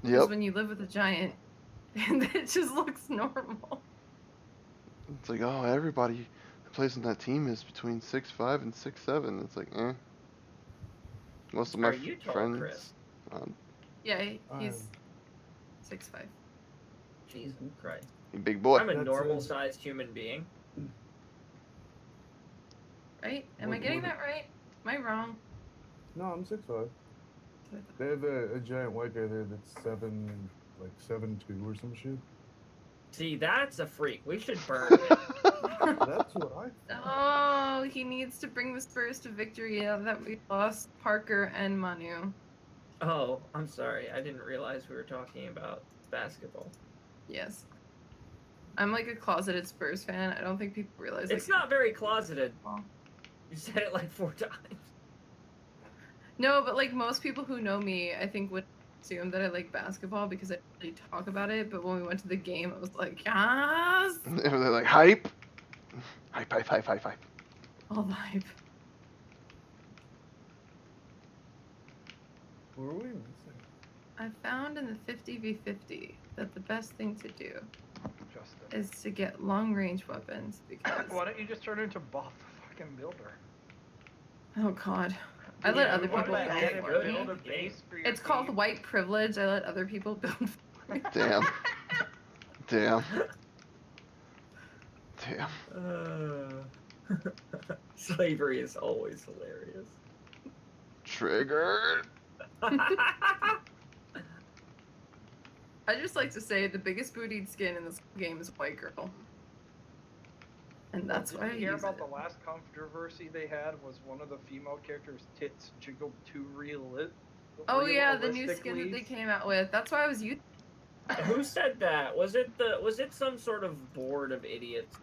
Because yep. when you live with a giant, and it just looks normal. It's like, oh, everybody that plays on that team is between 6'5" and 6'7". It's like, eh. Most of my Are you tall, friends. Chris? Yeah, he's 6'5". Jesus Christ. Big boy. I'm a That's normal-sized human being. Right? Am I getting that right? Am I wrong? No, I'm 6'5". They have a giant white guy there that's 7'2" or some shit. See, that's a freak. We should burn him. That's what I thought. Oh, he needs to bring the Spurs to victory now that we lost Parker and Manu. Oh, I'm sorry. I didn't realize we were talking about basketball. Yes. I'm like a closeted Spurs fan. I don't think people realize It's like, not very closeted. well, You said it like 4 times. no, but like most people who know me, I think would assume that I like basketball because I really talk about it. But when we went to the game, I was like, yes. They're like, hype. Hype, hype, hype, hype, hype. All the hype. What are we missing? I found in the 50v50 that the best thing to do Justin. is to get long range weapons because Why don't you just turn into Bob the fucking builder? oh god. I let Yeah, other what people about build that? for Good. me. Build a base for your It's called team. white privilege. I let other people build for me. Damn. Damn. Damn. Slavery is always hilarious. Triggered. I just like to say the biggest bootied skin in this game is white girl. And that's Did why I you hear use about it. the last controversy they had was one of the female characters' tits jiggled too Oh yeah, the new skin that realistically. they came out with. That's why I was using. Who said that? Was it some sort of board of idiots?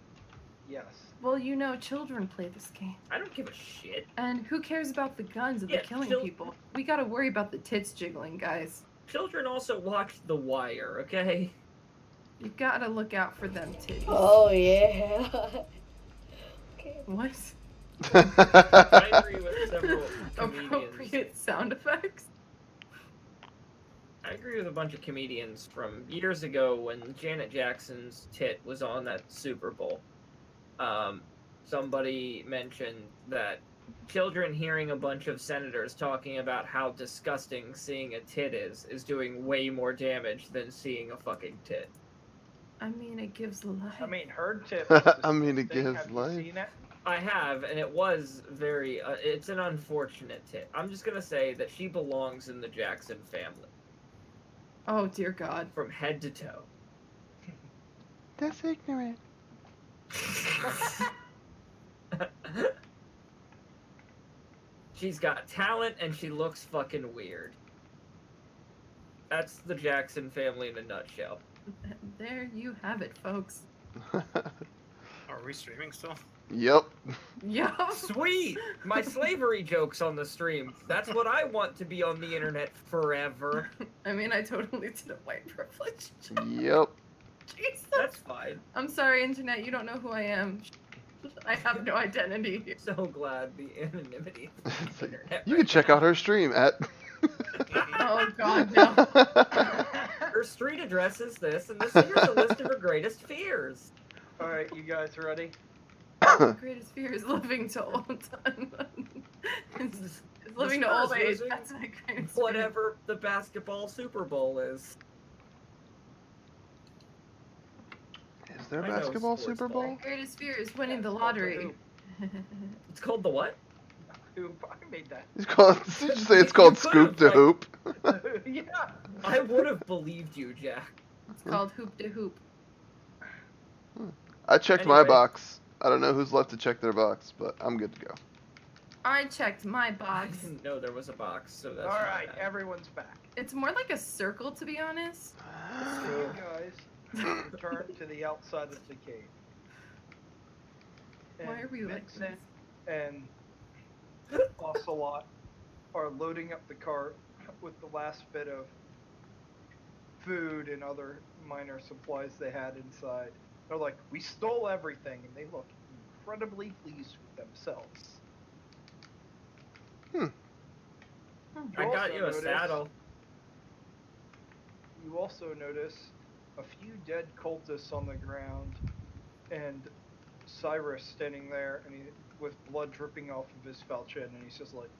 Yes. Well, you know, children play this game. I don't give a shit. And who cares about the guns and Yeah, the killing chil- people? We gotta worry about the tits jiggling, guys. Children also watch The Wire, okay? You gotta look out for them titties. Oh yeah. Okay. What? I agree with several comedians. Appropriate sound effects? I agree with a bunch of comedians from years ago when Janet Jackson's tit was on that Super Bowl. Somebody mentioned that children hearing a bunch of senators talking about how disgusting seeing a tit is doing way more damage than seeing a fucking tit. I mean, it gives life. I mean, her tip. I mean, it disgusting. gives Have life. You seen it? I have, and it was very, it's an unfortunate tit. I'm just gonna say that she belongs in the Jackson family, Oh dear God. from head to toe. That's ignorant. She's got talent, and she looks fucking weird. That's the Jackson family in a nutshell. There you have it, folks. Are we streaming still? Yep. Yup. Sweet! My slavery jokes on the stream. That's what I want to be on the internet forever. I mean, I totally did a white privilege. Yep. Jesus. That's fine. I'm sorry, internet. You don't know who I am. I have no identity. So glad the anonymity of It's the like, internet. you right can check now. out her stream at. Oh God, no. Her street address is this, and here's a list of her greatest fears. All right, you guys ready? My greatest fear is living to old time. It's living to old Spurs age. losing That's my greatest fear. Whatever the basketball Super Bowl is. Is there a I know basketball sports Super ball. Bowl? My greatest fear is winning the That's called the lottery. It's called the what? Hoop. I made that. It's called. Did you say it's called You Scoop could've, to Hoop? Yeah. I would have believed you, Jack. It's called hoop to hoop. I checked my Anyway. box. I don't know who's left to check their box, but I'm good to go. I checked my I box. didn't know there was a box, so that's All not right, bad. everyone's back. It's more like a circle, to be honest. So you guys return to the outside of the cave. Why are we like Vincent this? and Ocelot are loading up the cart with the last bit of food and other minor supplies they had inside. They're like, we stole everything, and they look incredibly pleased with themselves. I got also you a notice- saddle. You also notice a few dead cultists on the ground, and Cyrus standing there, and with blood dripping off of his falchion, and he's just like,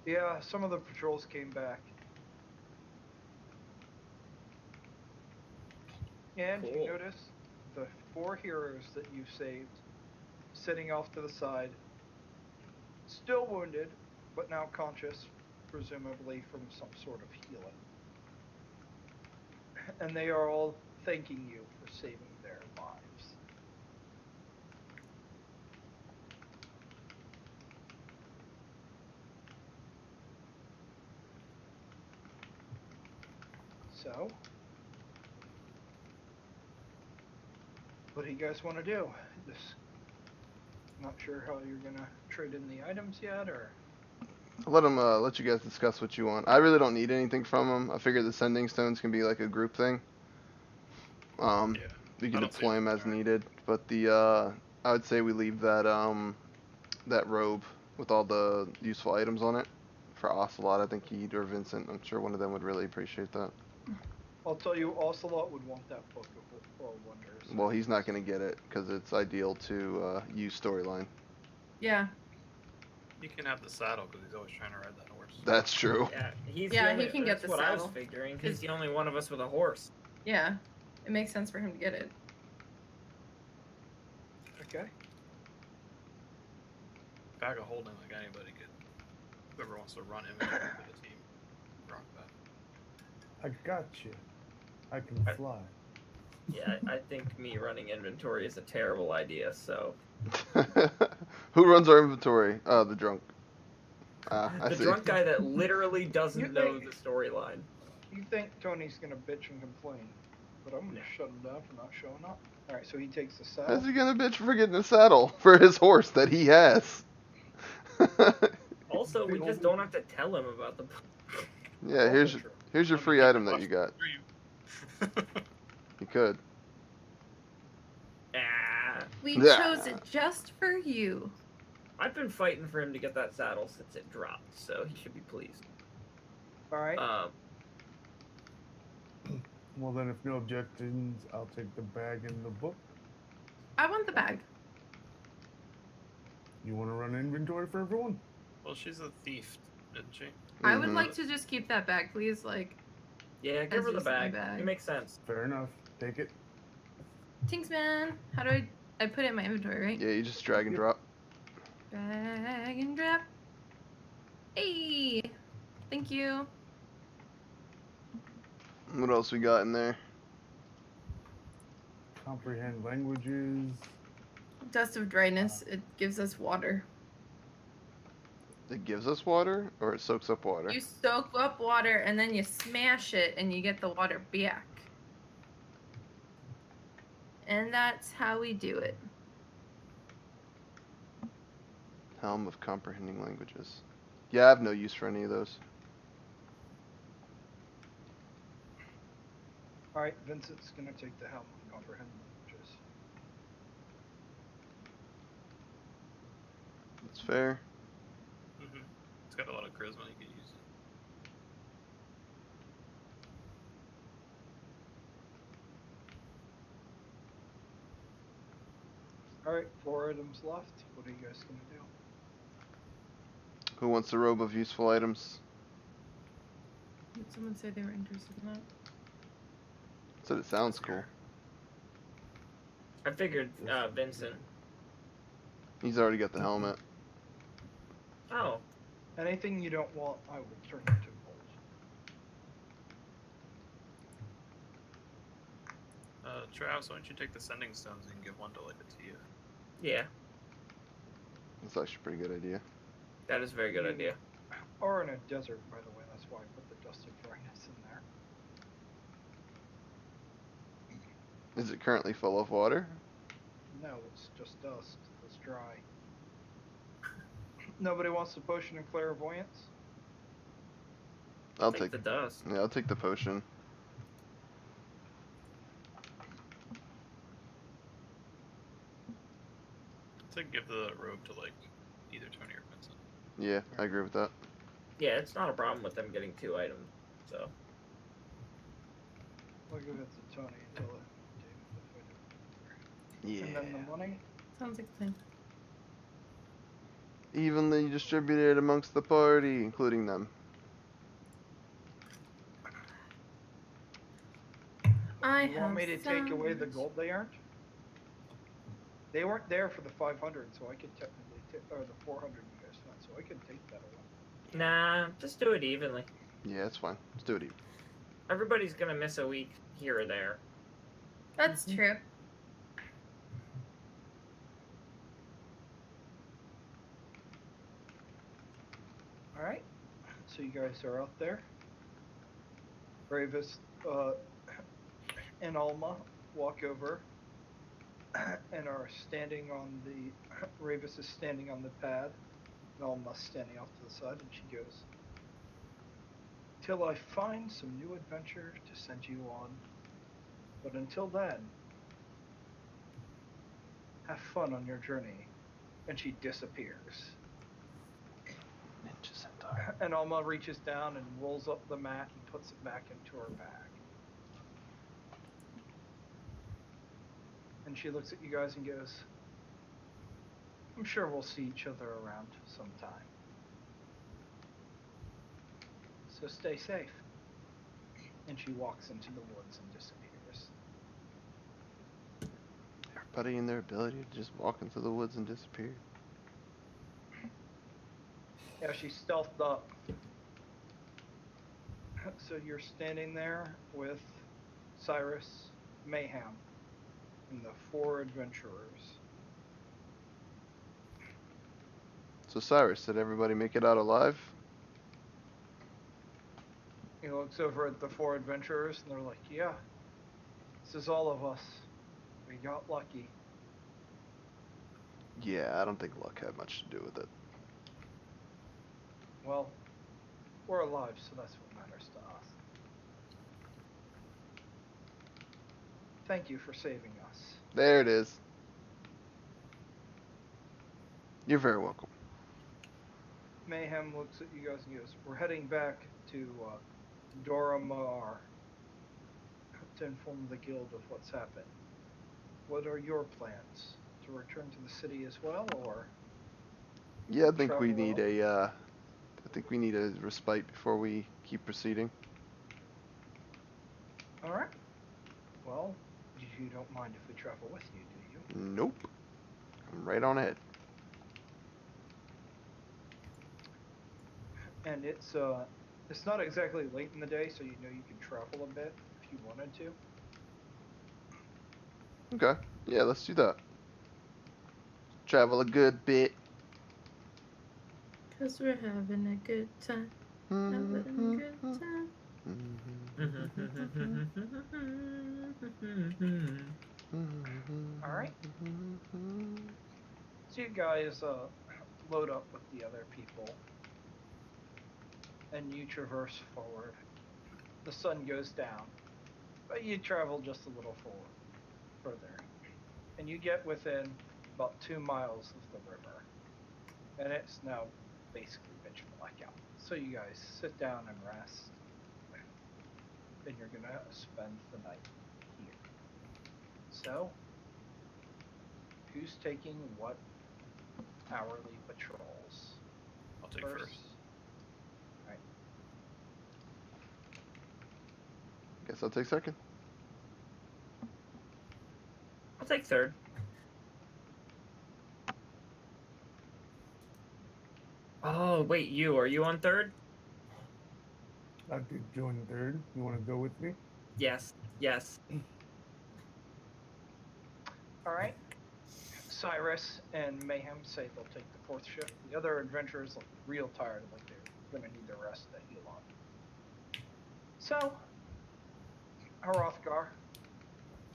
"Yeah, some of the patrols came back." And Cool. you notice the 4 heroes that you've saved, sitting off to the side, still wounded, but now conscious, presumably from some sort of healing. And they are all thanking you for saving their lives. So, what do you guys want to do? Not sure how you're gonna trade in the items yet, or Let you guys discuss what you want. I really don't need anything from them. I figure the sending stones can be like a group thing. Yeah. We I can don't see deploy him as anything. needed, but I would say we leave that that robe with all the useful items on it for Ocelot. I think he or Vincent. I'm sure one of them would really appreciate that. I'll tell you, Ocelot would want that book of World Wonders. Well, he's not going to get it because it's ideal to use storyline. Yeah. You can have the saddle because he's always trying to ride that horse. That's true. Yeah, he's Yeah, the he only, can get that's the what I was saddle. figuring. He's the only one of us with a horse. Yeah. It makes sense for him to get it. Okay. Bag of holding like anybody could. Whoever wants to run inventory for the team, rock that. I got you. I can fly. Yeah, I think me running inventory is a terrible idea, so. Who runs our inventory? The drunk. I The see. drunk guy that literally You doesn't know think- the storyline. You think Tony's gonna bitch and complain, but I'm gonna shut him down for not showing up. Alright, so he takes the saddle. How's he gonna bitch for getting a saddle for his horse that he has? Also, we just don't have to tell him about the. Yeah, here's your free item that you got. You could. Ah, We Yeah. chose it just for you. I've been fighting for him to get that saddle since it dropped, so he should be pleased. Alright. Well, then, if no objections, I'll take the bag and the book. I want the bag. You want to run inventory for everyone? Well, she's a thief, isn't she? I would Mhm. like to just keep that bag, please. Like, Yeah, give As her the is my bag. bag. It makes sense. Fair enough. Take it. Tinks man. How do I put it in my inventory, right? Yeah, you just drag and drop. Drag and drop. Hey! Thank you. What else we got in there? Comprehend languages. Dust of dryness. It gives us water. It gives us water, or it soaks up water? You soak up water and then you smash it and you get the water back. And that's how we do it. Helm of Comprehending Languages. Yeah, I have no use for any of those. Alright, Vincent's gonna take the helm and comprehend languages. That's fair. Mm-hmm. It's got a lot of charisma. You could use it. Alright, 4 items left. What are you guys gonna do? Who wants the robe of useful items? Did someone say they were interested in that? Said it sounds cool. I figured Vincent. He's already got the helmet. Oh, Anything you don't want, I will turn into gold. Travis, why don't you take the sending stones and give one to like to you? yeah, That's actually a pretty good idea. that is a very good idea. Or in a desert, by the way. That's why I put the dust of dryness in there. Is it currently full of water? No, it's just dust. It's dry. Nobody wants the potion of clairvoyance? I'll Take take the dust. Yeah, I'll take the potion. To give the robe to like either Tony or Vincent. Yeah, I agree with that. Yeah, it's not a problem with them getting 2 items. So I'll give it to Tony until Yeah. And then the money? Sounds like a plan. Evenly distributed amongst the party, including them. I You want me to have take away the some- gold they earned? They weren't there for the 500, so I could technically take, or the 400 you guys spent, so I could take that away. nah, just do it evenly. Yeah, it's fine. Let's do it even. Everybody's gonna miss a week here or there. That's true. Alright, so you guys are out there. Ravis and Alma walk over and are standing on the. Ravis is standing on the pad, and Alma's standing off to the side, and she goes, "Till I find some new adventure to send you on. But until then, Have fun on your journey. And she disappears. Ninja Centaur. And Alma reaches down and rolls up the mat and puts it back into her bag. And she looks at you guys and goes, I'm sure we'll see each other around sometime. So stay safe. And she walks into the woods and disappears. Everybody in their ability to just walk into the woods and disappear. Yeah, she stealthed up. So you're standing there with Cyrus, Mayhem, and the 4 adventurers. So Cyrus, did everybody make it out alive? He looks over at the 4 adventurers and they're like, yeah, this is all of us. We got lucky. Yeah, I don't think luck had much to do with it. Well, we're alive, so that's what matters to us. Thank you for saving us. There it is. You're very welcome. Mayhem looks at you guys and goes, we're heading back to Dora Maar to inform the guild of what's happened. What are your plans? To return to the city as well, or? Yeah, I think we Travel need out? a respite before we keep proceeding. Alright. Well, you don't mind if we travel with you, do you? Nope. I'm right on ahead. And it's not exactly late in the day, so you know you can travel a bit if you wanted to. Okay. Yeah, let's do that. Travel a good bit. Cause we're having a good time. Having a good time. Alright. So you guys load up with the other people. And you traverse forward. The sun goes down. But you travel just a little further. And you get within about 2 miles of the river. And it's now basically pitch black out. So you guys sit down and rest. And you're gonna spend the night here. So, who's taking what hourly patrols? I'll take first. Alright. Guess I'll take second. I'll take third. Oh, wait, are you on third? I could join third. You want to go with me? Yes. Alright. Cyrus and Mayhem say they'll take the 4th shift. The other adventurers look real tired, like they're gonna need the rest to heal on. So, Hrothgar.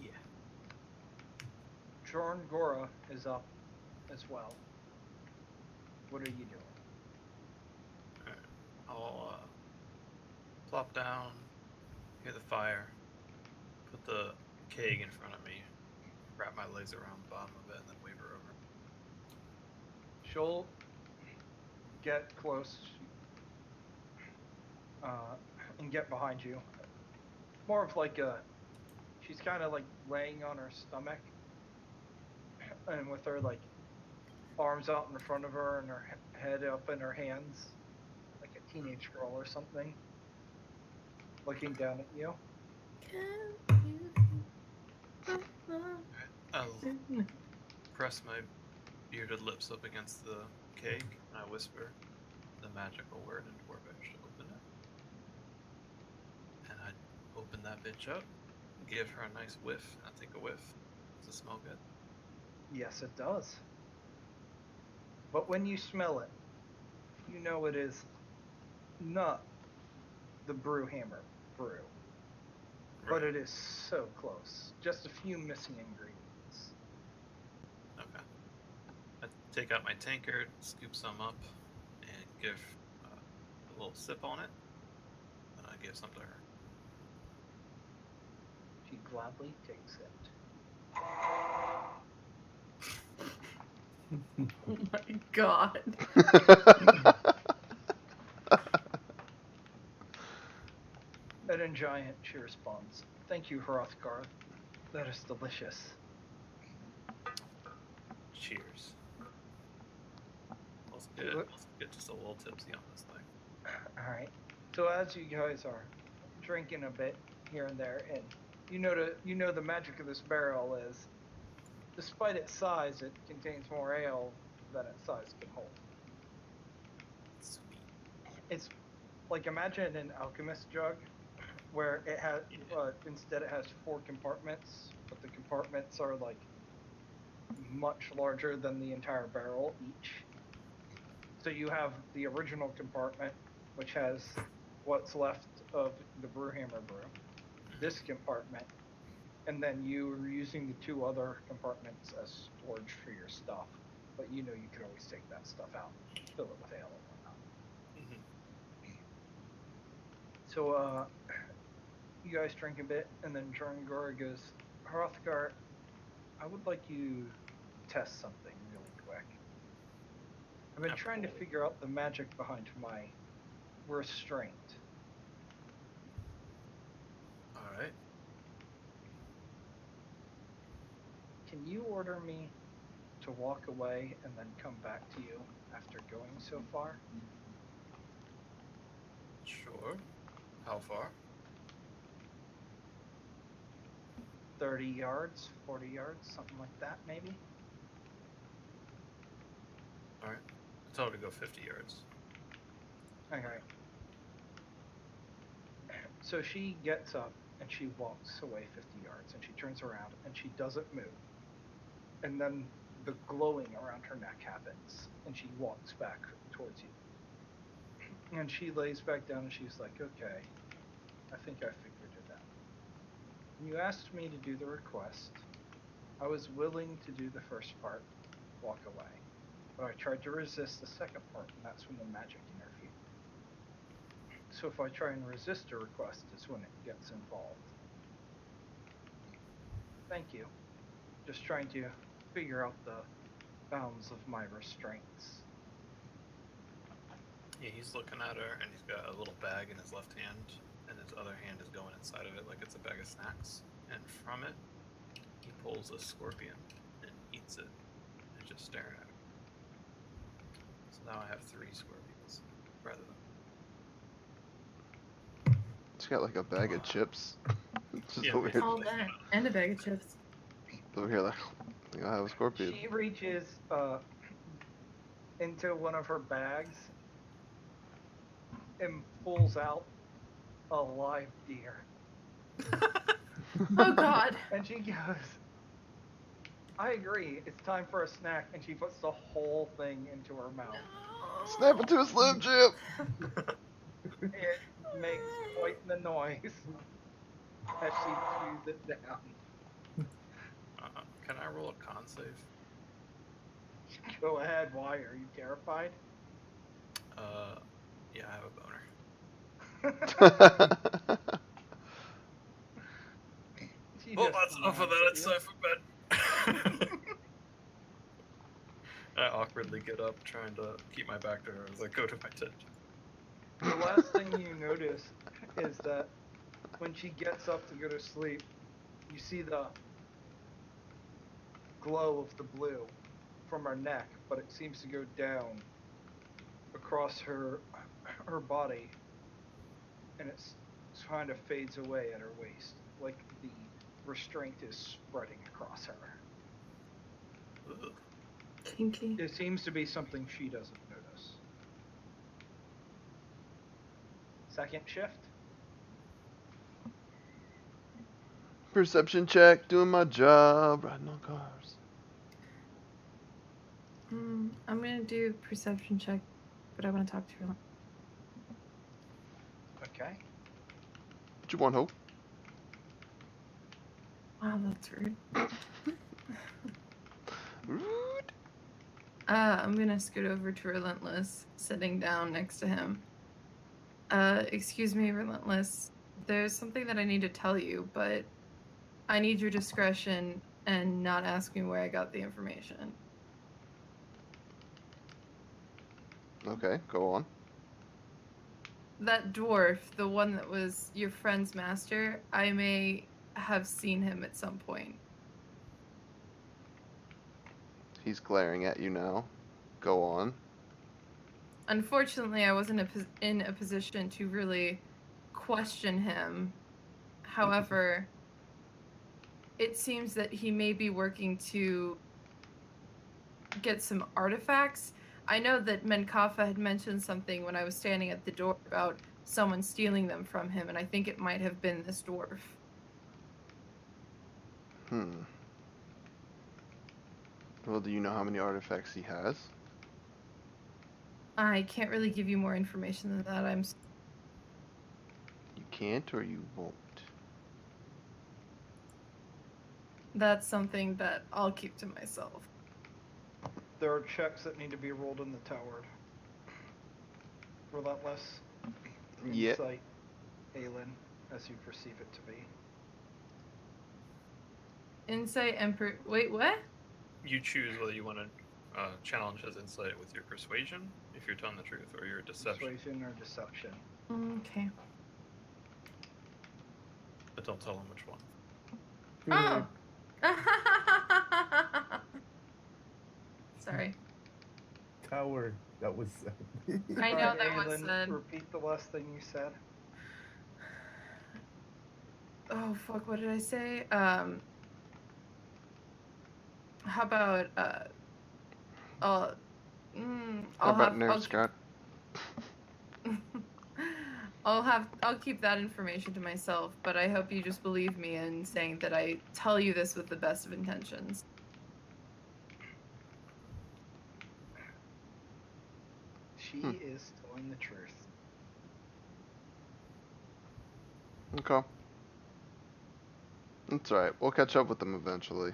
Yeah. Jorn Gora is up as well. What are you doing? I'll plop down, near the fire, put the keg in front of me, wrap my legs around the bottom of it, and then wave her over. She'll get close and get behind you. More of like she's kind of like laying on her stomach and with her like arms out in front of her and her head up in her hands like a teenage girl or something, looking down at you. I'll press my bearded lips up against the keg, and I whisper the magical word in Dwarvish to open it. And I open that bitch up, give her a nice whiff, and I take a whiff. Does it smell good? Yes, it does. But when you smell it, you know it is not the Brewhammer brew. But it is so close. Just a few missing ingredients. Okay. I take out my tankard, scoop some up, and give a little sip on it. And I give some to her. She gladly takes it. Oh my god. And in giant, she responds, "Thank you, Hrothgar. That is delicious." Cheers. Let's get just a little tipsy on this thing. All right. So as you guys are drinking a bit here and there, and you know the magic of this barrel is, despite its size, it contains more ale than its size can hold. Sweet. It's like, imagine an alchemist jug, where it has instead it has 4 compartments, but the compartments are like much larger than the entire barrel each. So you have the original compartment, which has what's left of the Brewhammer brew, this compartment, and then you are using the 2 other compartments as storage for your stuff. But you know you could always take that stuff out, fill it with ale and whatnot. Mhm. So you guys drink a bit, and then Drangora goes, "Hrothgar, I would like you to test something really quick. I've been trying to figure out the magic behind my restraint. All right. Can you order me to walk away and then come back to you after going so far?" Sure. How far? 30 yards, 40 yards, something like that, maybe? All right. Tell her to go 50 yards. Okay. So she gets up and she walks away 50 yards, and she turns around and she doesn't move. And then the glowing around her neck happens, and she walks back towards you. And she lays back down and she's like, "Okay, I think I figured it out. When you asked me to do the request, I was willing to do the first part, walk away. But I tried to resist the second part, and that's when the magic interfered. So if I try and resist a request, is when it gets involved. Thank you. Just trying to figure out the bounds of my restraints." Yeah, he's looking at her, and he's got a little bag in his left hand, and his other hand is going inside of it like it's a bag of snacks. And from it, he pulls a scorpion and eats it, and just staring at it. So now I have 3 scorpions rather than. It's got like a bag of chips. It's just Yeah, over here, All that. And a bag of chips. over here like, I think I have a scorpion. She reaches into one of her bags and pulls out a live deer. Oh god. And she goes, "I agree, it's time for a snack," and she puts the whole thing into her mouth. Snap it to a Slim Jim! It makes quite the noise as she chews it down. Can I roll a con save? Go ahead, why? Are you terrified? Yeah, I have a boner. She Well, just that's enough of laughs that. at It's you. time for bed. I awkwardly get up, trying to keep my back to her as I go to my tent. The last thing you notice is that when she gets up to go to sleep, you see the glow of the blue from her neck, but it seems to go down across her body, and it's kind of fades away at her waist, like the restraint is spreading across her. Ugh. Kinky. It seems to be something she doesn't notice. Second shift. Perception check, doing my job, riding on cars. I'm gonna do perception check, but I want to talk to her. Okay. What you want, Hope? Wow, that's rude. Rude. I'm gonna scoot over to Relentless, sitting down next to him. Excuse me, Relentless. There's something that I need to tell you, but I need your discretion and not ask me where I got the information. Okay, go on. That dwarf, the one that was your friend's master, I may have seen him at some point. He's glaring at you now. Go on. Unfortunately, I wasn't in a position to really question him. However, it seems that he may be working to get some artifacts. I know that Menkafa had mentioned something when I was standing at the door about someone stealing them from him, and I think it might have been this dwarf. Well, do you know how many artifacts he has? I can't really give you more information than that. You can't or you won't? That's something that I'll keep to myself. There are checks that need to be rolled in the tower. Relentless. Yep. Insight. Aelin, as you perceive it to be. Insight and wait, what? You choose whether you want to challenge his insight with your persuasion, if you're telling the truth, or your deception. Persuasion or deception. Okay. But don't tell him which one. Oh! Sorry. Tower. That was. I know Alright, that was Aelin, said. repeat the last thing you said. Oh, fuck, what did I say? How about, How about Nerve Scott? I'll keep that information to myself, but I hope you just believe me in saying that I tell you this with the best of intentions. She is telling the truth. Okay. That's alright. We'll catch up with them eventually.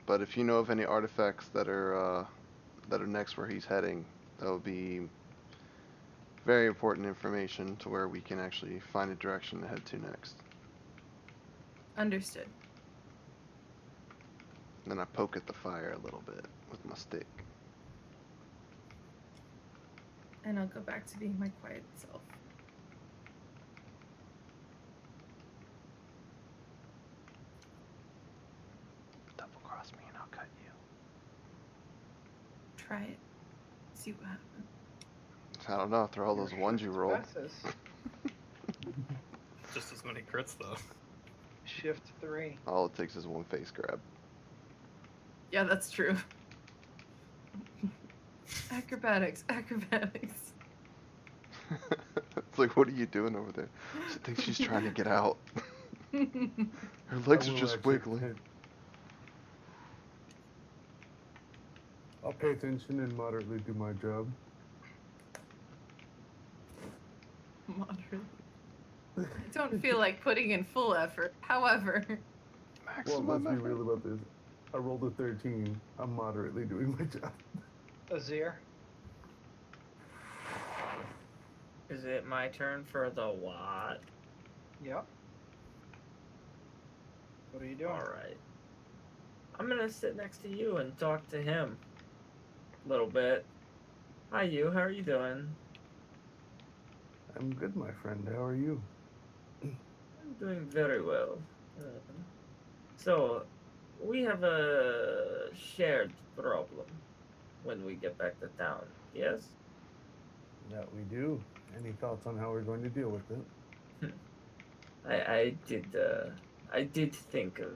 But if you know of any artifacts that are next where he's heading, that would be very important information to where we can actually find a direction to head to next. Understood. Then I poke at the fire a little bit with my stick. And I'll go back to being my quiet self. Double cross me and I'll cut you. Try it. See what happens. I don't know, after all those ones you rolled. Passes. Just as many crits, though. Shift 3. All it takes is one face grab. Yeah, that's true. Acrobatics. It's like, what are you doing over there? She thinks she's trying to get out. Her legs are just wiggling. I'll pay attention and moderately do my job. Moderately. I don't feel like putting in full effort. However, Well, let's be real about this. I rolled a 13. I'm moderately doing my job. Azir. Is it my turn for the what? Yep. What are you doing? Alright. I'm gonna sit next to you and talk to him a little bit. Hi, you. How are you doing? I'm good, my friend. How are you? I'm doing very well. So, we have a shared problem when we get back to town, yes? That we do. Any thoughts on how we're going to deal with it? I did think of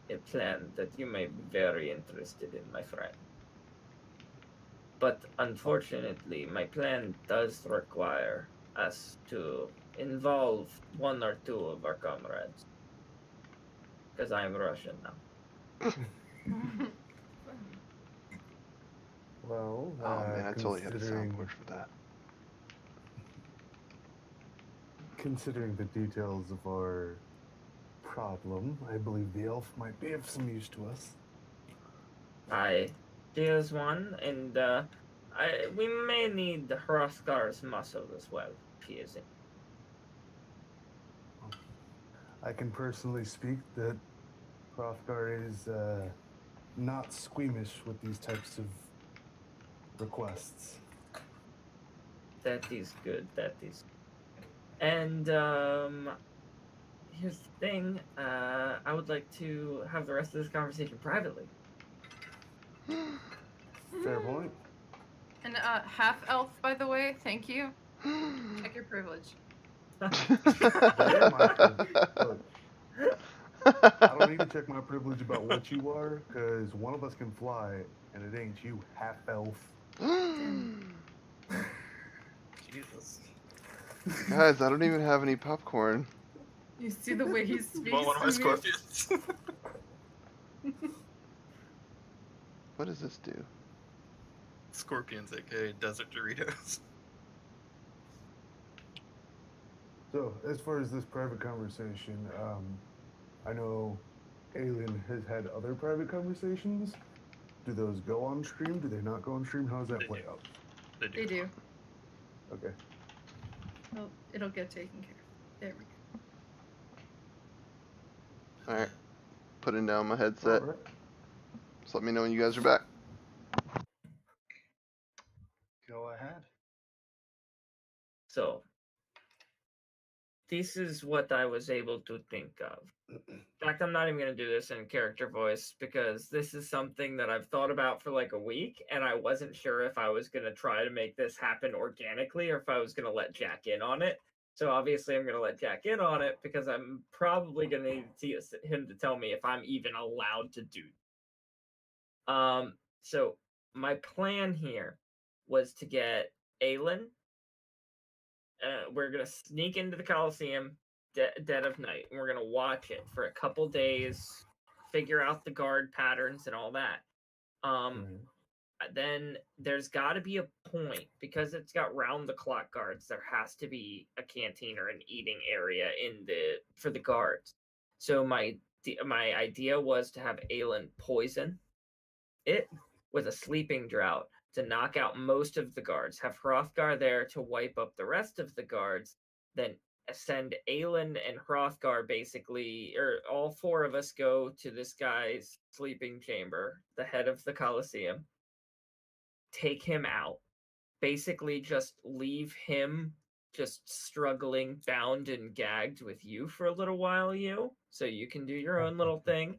a plan that you may be very interested in, my friend. But unfortunately, my plan does require us to involve one or two of our comrades. Because I'm Russian now. Well, Oh man, I totally had a considering- soundboard for that. Considering the details of our problem, I believe the elf might be of some use to us. Aye, there's one, and we may need the Hroskar's muscle as well, if he is in. I can personally speak that Hrothgar is not squeamish with these types of requests. That is good. That is. And here's the thing. I would like to have the rest of this conversation privately. Fair point. And half elf, by the way. Thank you. Check your privilege. They're my privilege. Look, I don't need to check my privilege about what you are, because one of us can fly, and it ain't you, half elf. Jesus. Guys, I don't even have any popcorn. You see the way he's speaking. Well, one of my scorpions. What does this do? Scorpions, aka desert Doritos. So, as far as this private conversation, I know Aelin has had other private conversations. Do those go on stream? Do they not go on stream? How does that They play do. out? They do. Okay. It'll get taken care of. There we go. Alright. Putting down my headset. All right. Just let me know when you guys are back. Go ahead. So, this is what I was able to think of. In fact, I'm not even going to do this in character voice because this is something that I've thought about for like a week, and I wasn't sure if I was going to try to make this happen organically or if I was going to let Jack in on it. So obviously, I'm going to let Jack in on it because I'm probably going to need him to tell me if I'm even allowed to do. So my plan here was to get Aelin. We're gonna sneak into the Coliseum dead of night, and we're gonna watch it for a couple days, figure out the guard patterns and all that. Then there's got to be a point because it's got round the clock guards. There has to be a canteen or an eating area for the guards. So my idea was to have Aelin poison it with a sleeping drought to knock out most of the guards, have Hrothgar there to wipe up the rest of the guards, then send Aelin and Hrothgar basically, or all four of us go to this guy's sleeping chamber, the head of the Colosseum, take him out, basically just leave him just struggling, bound and gagged with you for a little while, so you can do your own little thing.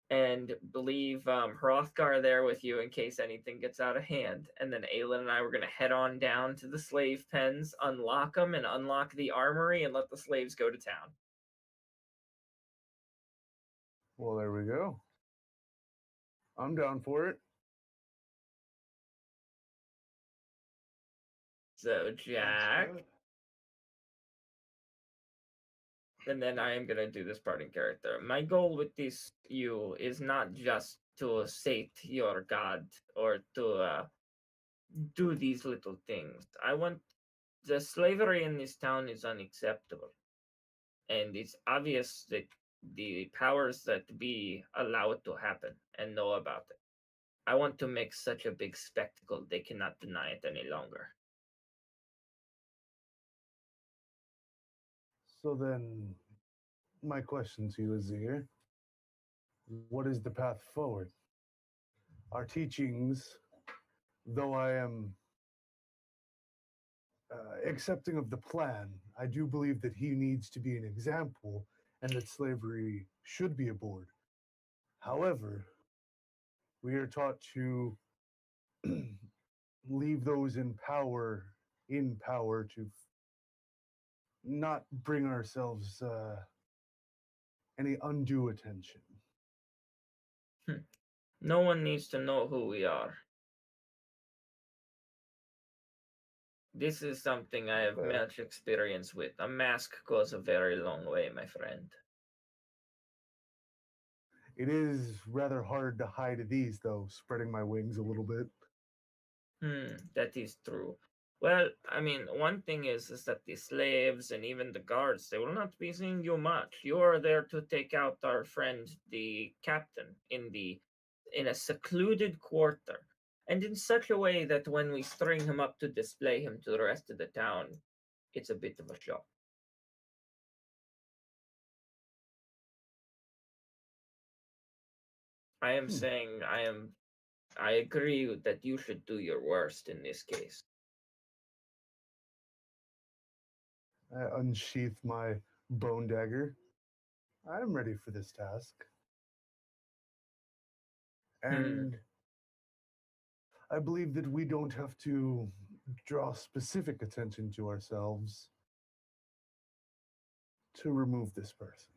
And leave Hrothgar there with you in case anything gets out of hand. And then Aelin and I were going to head on down to the slave pens, unlock them, and unlock the armory, and let the slaves go to town. Well, there we go. I'm down for it. So, Jack. And then I am going to do this parting character. My goal with this is not just to sate your god or to do these little things. I want the slavery in this town is unacceptable. And it's obvious that the powers that be allow it to happen and know about it. I want to make such a big spectacle they cannot deny it any longer. So then, my question to you, Azir, what is the path forward? Our teachings, though I am accepting of the plan, I do believe that he needs to be an example and that slavery should be aboard. However, we are taught to leave those in power to not bring ourselves any undue attention. No one needs to know who we are. This is something I have much experience with. A mask goes a very long way, my friend. It is rather hard to hide these, though, spreading my wings a little bit. That is true. Well, I mean, one thing is that the slaves and even the guards, they will not be seeing you much. You are there to take out our friend, the captain, in a secluded quarter, and in such a way that when we string him up to display him to the rest of the town, it's a bit of a shock. I am saying I agree that you should do your worst in this case. I unsheath my bone dagger. I'm ready for this task. And I believe that we don't have to draw specific attention to ourselves to remove this person.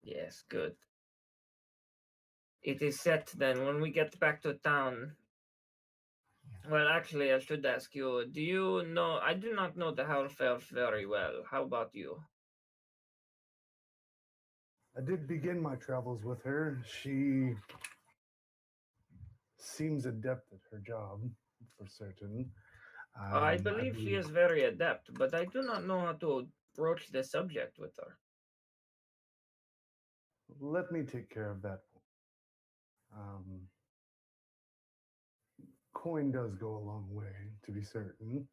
Yes, good. It is set then when we get back to town. Well, actually, I should ask you, do you know? I do not know the Half-Elf very well. How about you? I did begin my travels with her. She seems adept at her job, for certain. I believe she is very adept, but I do not know how to broach the subject with her. Let me take care of that. Coin does go a long way, to be certain.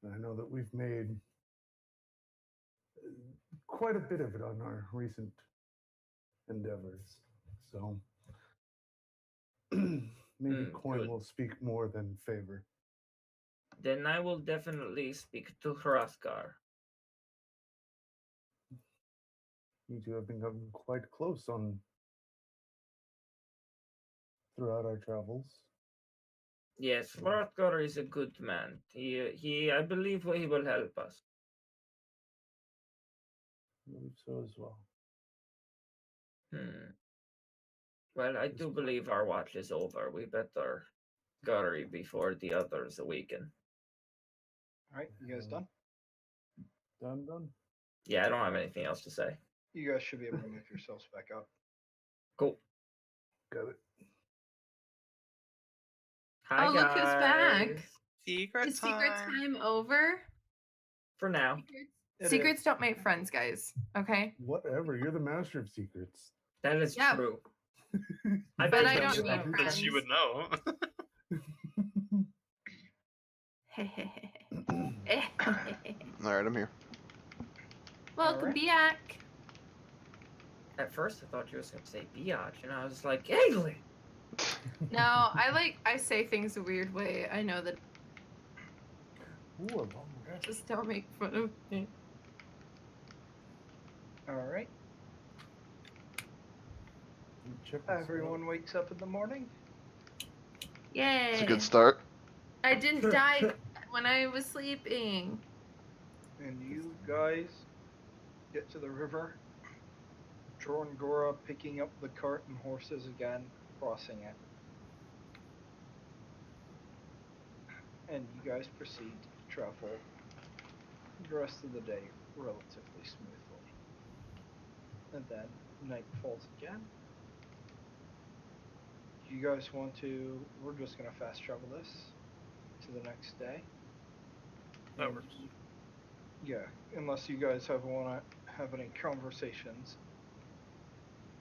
And I know that we've made quite a bit of it on our recent endeavors. So maybe coin Good. will speak more than favor. Then I will definitely speak to Hrothgar. You two have become quite close on throughout our travels. Yes, Hrothgar is a good man. I believe he will help us. I believe so as well. Well, I do believe our watch is over. We better scurry before the others awaken. All right, you guys done? Done. Yeah, I don't have anything else to say. You guys should be able to move yourselves back up. Cool. Got it. Hi, Oh, look who's back. guys. Secret Is secret time over? For now. Secrets don't make friends, guys. Okay. Whatever. You're the master of secrets. That is Yeah. true. But bet I you don't you need have- friends. Because you would know. Alright, I'm here. Welcome Alright. back. At first, I thought you was going to say biatch, and I was like, Ailey! No, I say things a weird way. I know that. Ooh, a long rest. Just don't make fun of me. All right. Check this Everyone wakes up in the morning. Yay. It's a good start. I didn't die when I was sleeping. And you guys get to the river. Jorngora picking up the cart and horses again, crossing it. And you guys proceed to travel the rest of the day relatively smoothly. And then night falls again. Do you guys want to... We're just going to fast travel this to the next day. That works. Yeah, unless you guys want to have any conversations.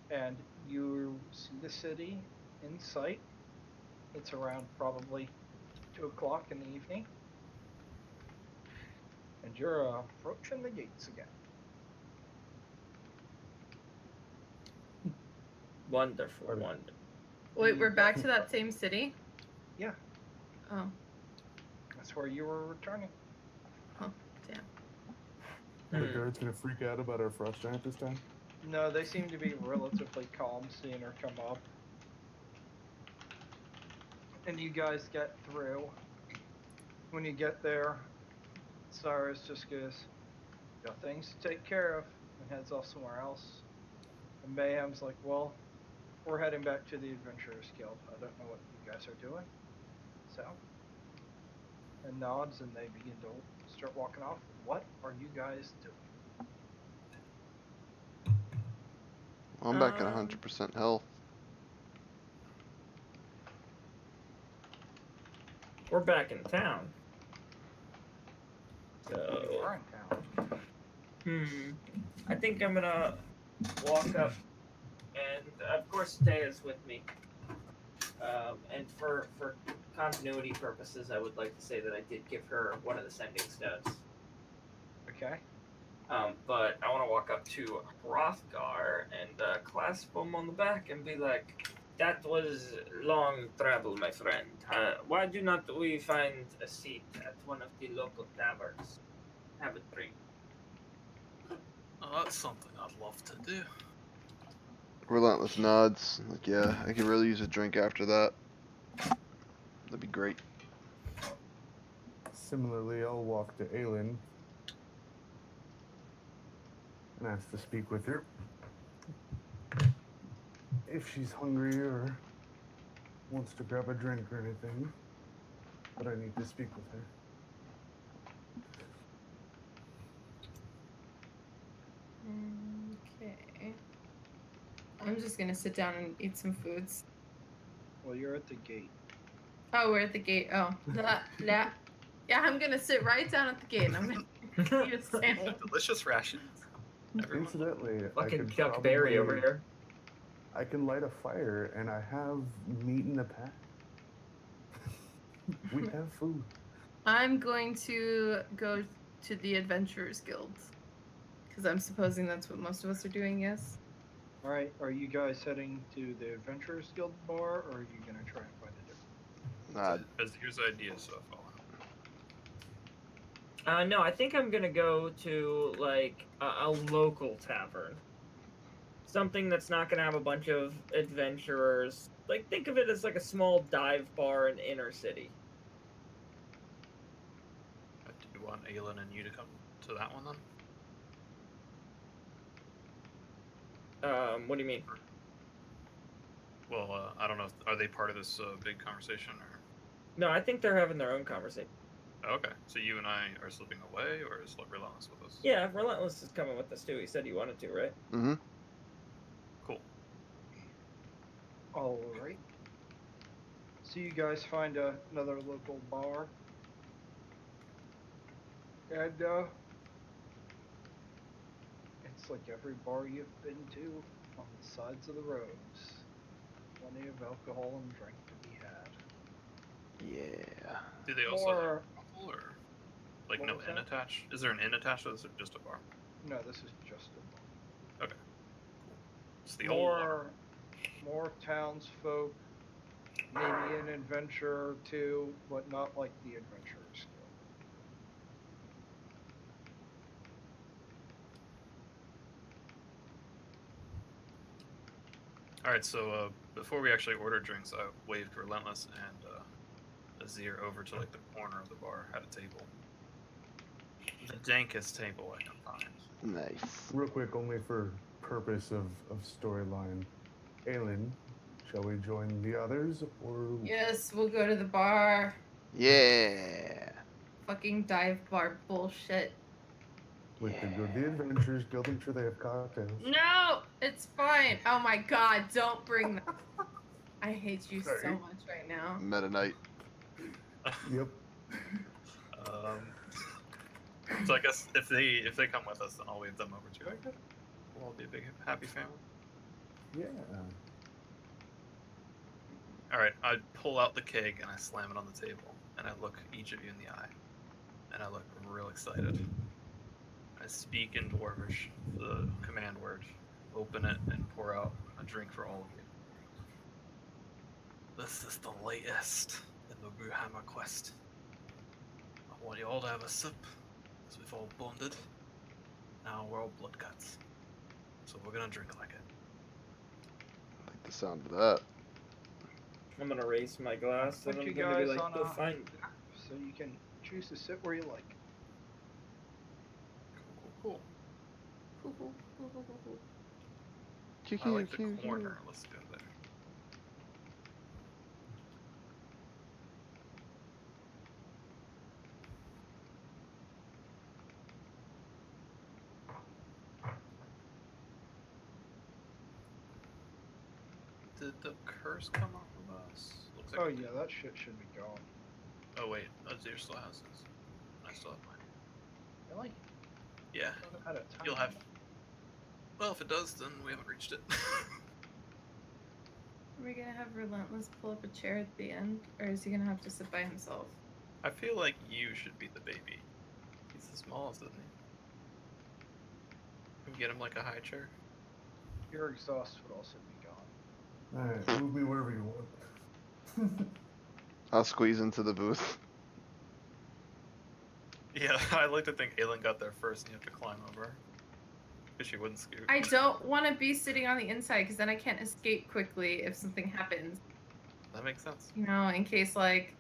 And you see the city in sight. It's around probably 2 o'clock in the evening. And you're approaching the gates again. Wonderful, wonderful. Wait, we're back to that same city? Yeah. Oh. That's where you were returning. Oh, damn. The guard's gonna freak out about our frost giant this time. No, they seem to be relatively calm seeing her come up. And you guys get through. When you get there, Cyrus just goes, got things to take care of, and heads off somewhere else. And Mayhem's like, well, we're heading back to the Adventurers Guild. I don't know what you guys are doing. So, and nods, and they begin to start walking off. What are you guys doing? I'm back at 100% health. We're back in town. You So, are in town. I think I'm gonna walk up, and of course Taya's with me. And for continuity purposes, I would like to say that I did give her one of the sending stones. Okay. But I want to walk up to Hrothgar and clasp him on the back and be like, "That was long travel, my friend. Why do not we find a seat at one of the local taverns?" have a drink. Oh, that's something I'd love to do. Relentless nods. Like, yeah, I could really use a drink after that. That'd be great. Similarly, I'll walk to Aelin and ask to speak with her. If she's hungry or wants to grab a drink or anything, but I need to speak with her. Okay. I'm just gonna sit down and eat some foods. Well, you're at the gate. Oh, we're at the gate. Oh, nah. Yeah, I'm gonna sit right down at the gate and I'm gonna eat a sandwich. Delicious rations. Everyone. Incidentally, I Fucking could Chuck Berry over probably- here. I can light a fire, and I have meat in the pack. We have food. I'm going to go to the Adventurers Guild. Because I'm supposing that's what most of us are doing, yes? Alright, are you guys heading to the Adventurers Guild bar, or are you gonna try and find a different? Here's the idea so far. No, I think I'm gonna go to like a local tavern. Something that's not gonna have a bunch of adventurers. Like, think of it as like a small dive bar in inner city. Do you want Aelin and you to come to that one then? What do you mean? Well, I don't know. Are they part of this big conversation or? No, I think they're having their own conversation. Okay, so you and I are slipping away, or is Relentless with us? Yeah, Relentless is coming with us too. He said he wanted to, right? Mm-hmm. Cool. Alright. So you guys find another local bar. And, it's like every bar you've been to on the sides of the roads. Plenty of alcohol and drink to be had. Yeah. Do they also have alcohol or like What no was inn that? attached? Is there an inn attached, or is it just a bar? No, this is just a bar. Okay. It's the old one. More townsfolk, maybe an adventure or two, but not like the Adventurers Guild. All right, so before we actually order drinks, I waved Relentless and Azir over to like the corner of the bar at a table. The dankest table I can find. Nice. Real quick, only for purpose of storyline. Aelin, shall we join the others, or Yes, we'll go to the bar. Yeah. Fucking dive bar bullshit. we could go to the Adventurers Guild? I'm sure they have cocktails. No, it's fine. Oh my god, don't bring that. I hate you so Sorry. much right now. Meta Knight. Yep. So I guess if they come with us, then I'll wave them over too. Okay. We'll all be a big happy family. Yeah. All right, I pull out the keg and I slam it on the table, and I look each of you in the eye, and I look real excited. I speak in Dwarvish, the command word, open it, and pour out a drink for all of you. This is the latest in the Bruhammer quest. I want you all to have a sip, as we've all bonded. Now we're all Bloodcats, so we're gonna drink like it. I like the sound of that. I'm gonna raise my glass Put and I'm you gonna be guys like, on "Oh, a fine." map so you can choose to sit where you like. Cool. Cute, I like the cute, cute. corner. Let's go there. Did the curse come off of us? Looks like Oh it yeah, did. that shit should be gone. Oh wait, Azir still has his. I still have mine. Really? Yeah, I thought it had a time you'll have. limit. Well, if it does, then we haven't reached it. Are we gonna have Relentless pull up a chair at the end, or is he gonna have to sit by himself? I feel like you should be the baby. He's the smallest, isn't he? Can we get him like a high chair? Your exhaust would also be gone. Alright, move me wherever you want. I'll squeeze into the booth. Yeah, I like to think Aelin got there first and you have to climb over. Because she wouldn't scoot. I don't want to be sitting on the inside because then I can't escape quickly if something happens. That makes sense. You know, in case like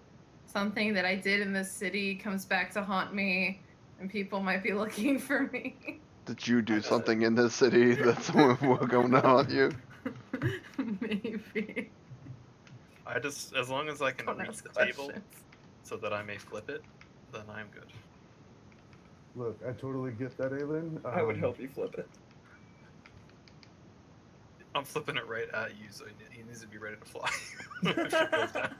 something that I did in this city comes back to haunt me and people might be looking for me. Did you do something in this city that someone will come to haunt you? Maybe. I just, as long as I can Don't reach ask the questions. table so that I may flip it, then I'm good. Look, I totally get that, Aelin. I would help you flip it. I'm flipping it right at you, so he needs to be ready to fly. If she goes down.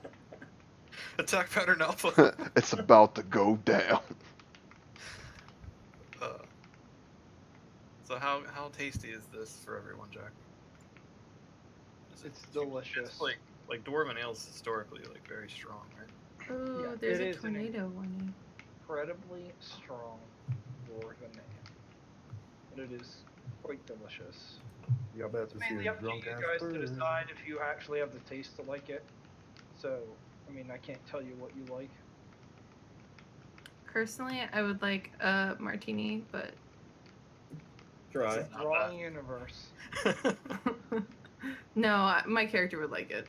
Attack pattern alpha. It's about to go down. So how tasty is this for everyone, Jack? It's delicious. It's like dwarven ales historically like very strong, right? Oh, Yeah, there's it a is an tornado warning. incredibly strong dwarven ale, but it is quite delicious. Yeah, I bet It's to see mainly a up to you drunk ass guys to bird. decide if you actually have the taste to like it. So, I mean, I can't tell you what you like. Personally, I would like a martini, but Dry. Not Wrong bad. universe. no, my character would like it.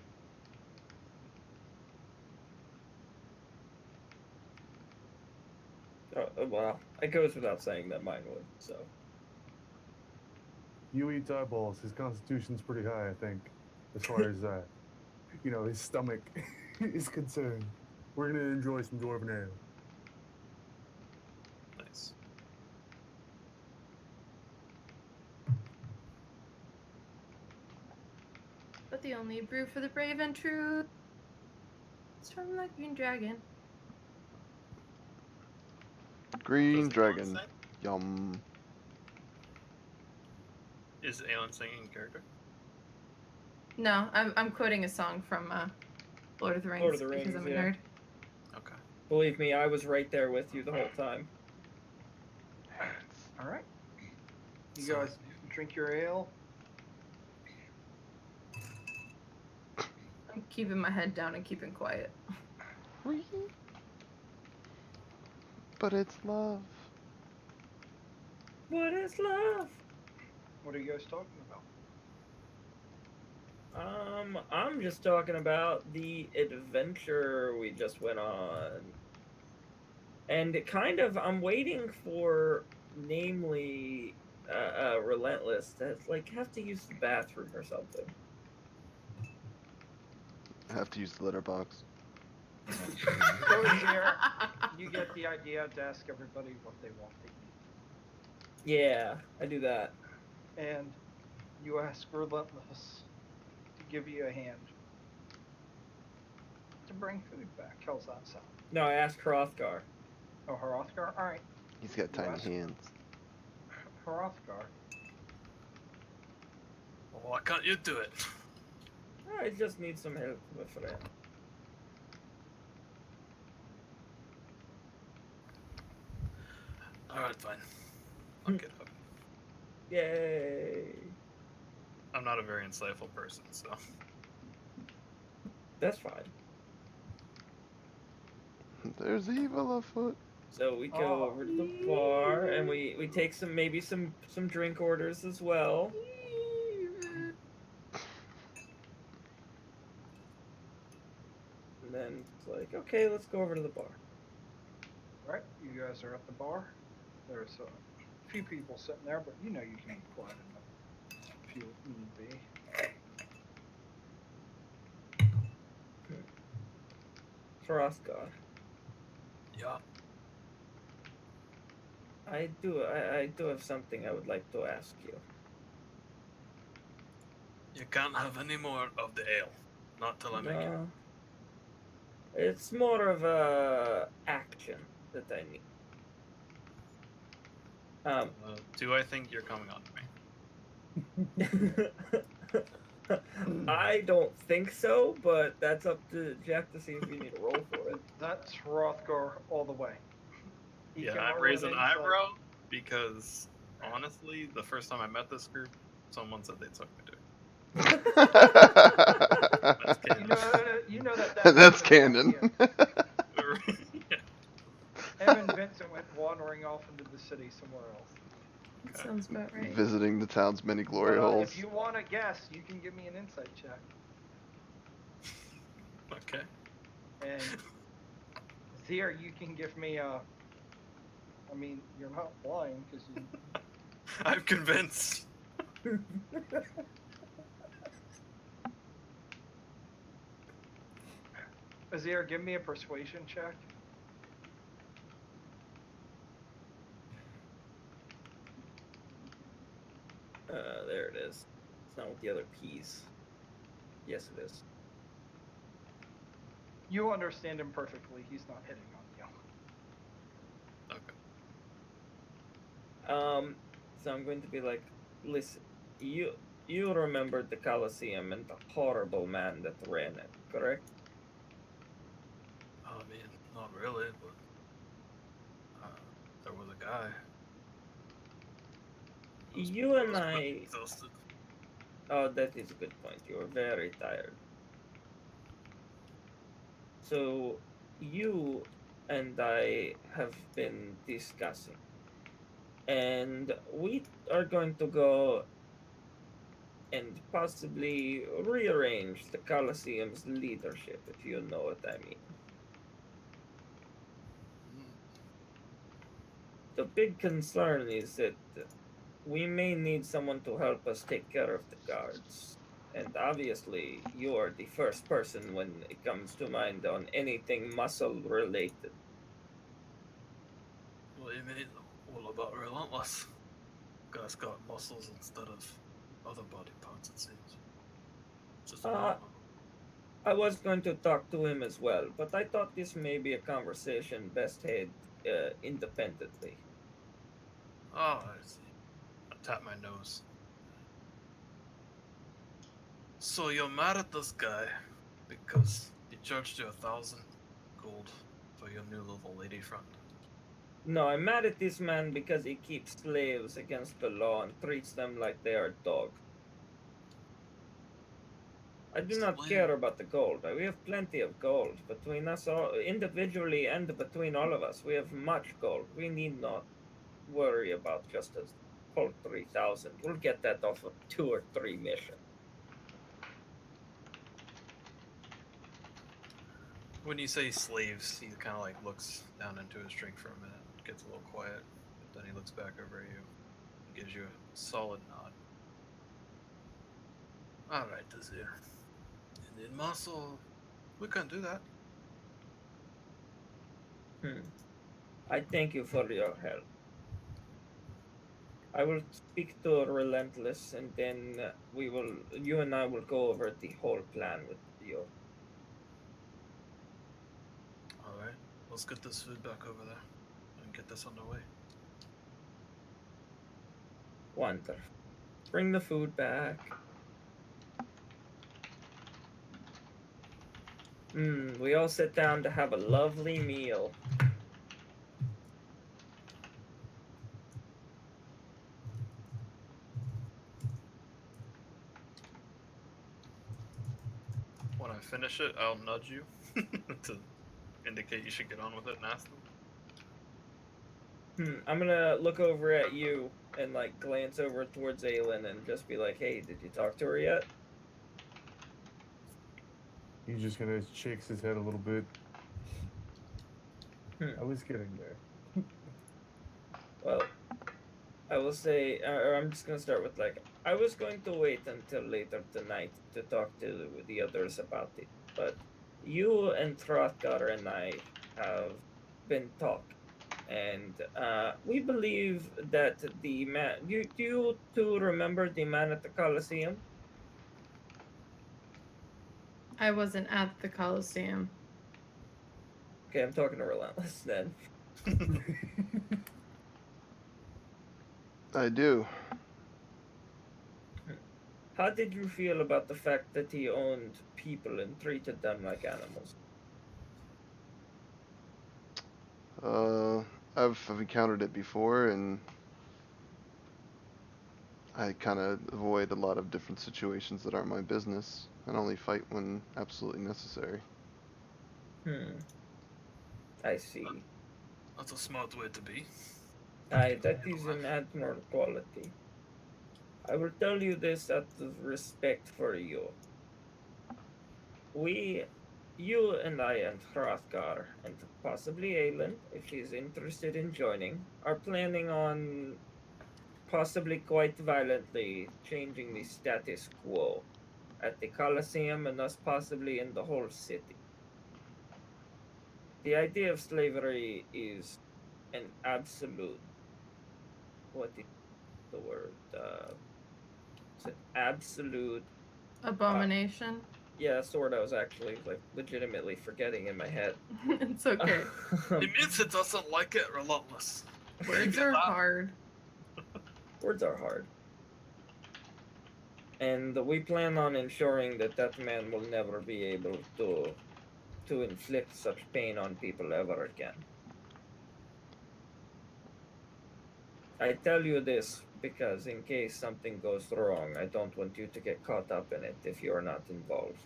Well, it goes without saying that mine would, so. You eats eyeballs. His constitution's pretty high, I think, as far as his stomach is concerned. We're gonna enjoy some dwarven ale. Nice. But the only brew for the brave and true is from the Green Dragon. Green Does Aelin dragon. sing? Yum. Is Aelin singing in character? No, I'm quoting a song from Lord of the Rings, Lord of the because Rings, I'm a yeah. nerd. Okay. Believe me, I was right there with you the whole time. All right. You So- guys drink your ale. I'm keeping my head down and keeping quiet. But it's love. What is love? What are you guys talking about? I'm just talking about the adventure we just went on. And it kind of, I'm waiting for, namely, Relentless to, like, have to use the bathroom or something. I have to use the litter box. Go in here. You get the idea to ask everybody what they want to eat. Yeah, I do that. And you ask Relentless to give you a hand to bring food back. How's that sound? No, I asked Hrothgar. Oh, Hrothgar? Alright. He's got tiny ask- hands. Hrothgar. Well, why can't you do it? I just need some help with that. Alright, fine. I'll get up. Yay! I'm not a very insightful person, so. That's fine. There's evil afoot. So we go over to the bar and we take maybe some drink orders as well. And then it's like, okay, let's go over to the bar. Right, you guys are at the bar. There's a few people sitting there, but you know you can be quiet enough if you need be. Hrothgar, Yeah. I do have something I would like to ask you. You can't have any more of the ale. Not till I make it. It's more of a action that I need. Do I think you're coming on to me? I don't think so, but that's up to Jack to see if you need a roll for it. That's Hrothgar all the way. He Yeah, can I roll raise an an insight. eyebrow because honestly, the first time I met this group, someone said they'd suck my dick. That's canon. You know that That's wasn't an canon. idea. Him and Vincent went wandering off into the city somewhere else. That sounds about right. Visiting the town's many glory But, holes. if you want to guess, you can give me an insight check. Okay. And Zier, you can give me a. I mean, you're not blind because you. I'm convinced. Zier, give me a persuasion check. There it is. It's not with the other P's. Yes, it is. You understand him perfectly. He's not hitting on you. Okay. So I'm going to be like, listen, you remember the Colosseum and the horrible man that ran it, correct? I mean, not really, but there was a guy. You and was I. pretty exhausted. Oh, that is a good point. You were very tired. So, you and I have been discussing. And we are going to go and possibly rearrange the Colosseum's leadership, if you know what I mean. The big concern is that we may need someone to help us take care of the guards. And obviously, you are the first person when it comes to mind on anything muscle related. What do you mean? All about relentless. Guy's got muscles instead of other body parts, it seems. Just an arm. I was going to talk to him as well, but I thought this may be a conversation best had independently. Oh, I see. I tap my nose. So you're mad at this guy because he charged you 1,000 gold for your new little lady friend. No, I'm mad at this man because he keeps slaves against the law and treats them like they are dogs. I do not care about the gold. We have plenty of gold between us all, individually and between all of us. We have much gold. We need not worry about just a whole 3,000. We'll get that off of 2 or 3 missions. When you say slaves, he kind of like looks down into his drink for a minute, gets a little quiet, but then he looks back over at you and gives you a solid nod. Alright, Azir. You need muscle. We can do that. I thank you for your help. I will speak to Relentless, and then you and I will go over the whole plan with you. Alright, let's get this food back over there and get this underway. Wonderful. Bring the food back. We all sit down to have a lovely meal. When I finish it, I'll nudge you to indicate you should get on with it and ask them. I'm gonna look over at you and like glance over towards Aelin and just be like, "Hey, did you talk to her yet?" He's just gonna shakes his head a little bit. I was getting there. Well, I will say, or I'm just gonna start with like, I was going to wait until later tonight to talk to the others about it, but you and Throthgar and I have been talking, and we believe that the man. Do you two remember the man at the Colosseum? I wasn't at the Coliseum. Okay, I'm talking to Relentless then. I do. How did you feel about the fact that he owned people and treated them like animals? I've encountered it before, and I kind of avoid a lot of different situations that aren't my business, and only fight when absolutely necessary. I see. That's a smart way to be. Aye, that is an admirable quality. I will tell you this out of respect for you. You and I and Hrothgar, and possibly Aelin, if he's interested in joining, are planning on possibly quite violently changing the status quo at the Colosseum and thus possibly in the whole city. The idea of slavery is an absolute, what is the word? It's an absolute, Abomination. yeah, that's the word I was actually like legitimately forgetting in my head. It's okay. It means it doesn't like it relentless. Words get are that? hard. Words are hard. And we plan on ensuring that that man will never be able to inflict such pain on people ever again. I tell you this because in case something goes wrong, I don't want you to get caught up in it if you're not involved.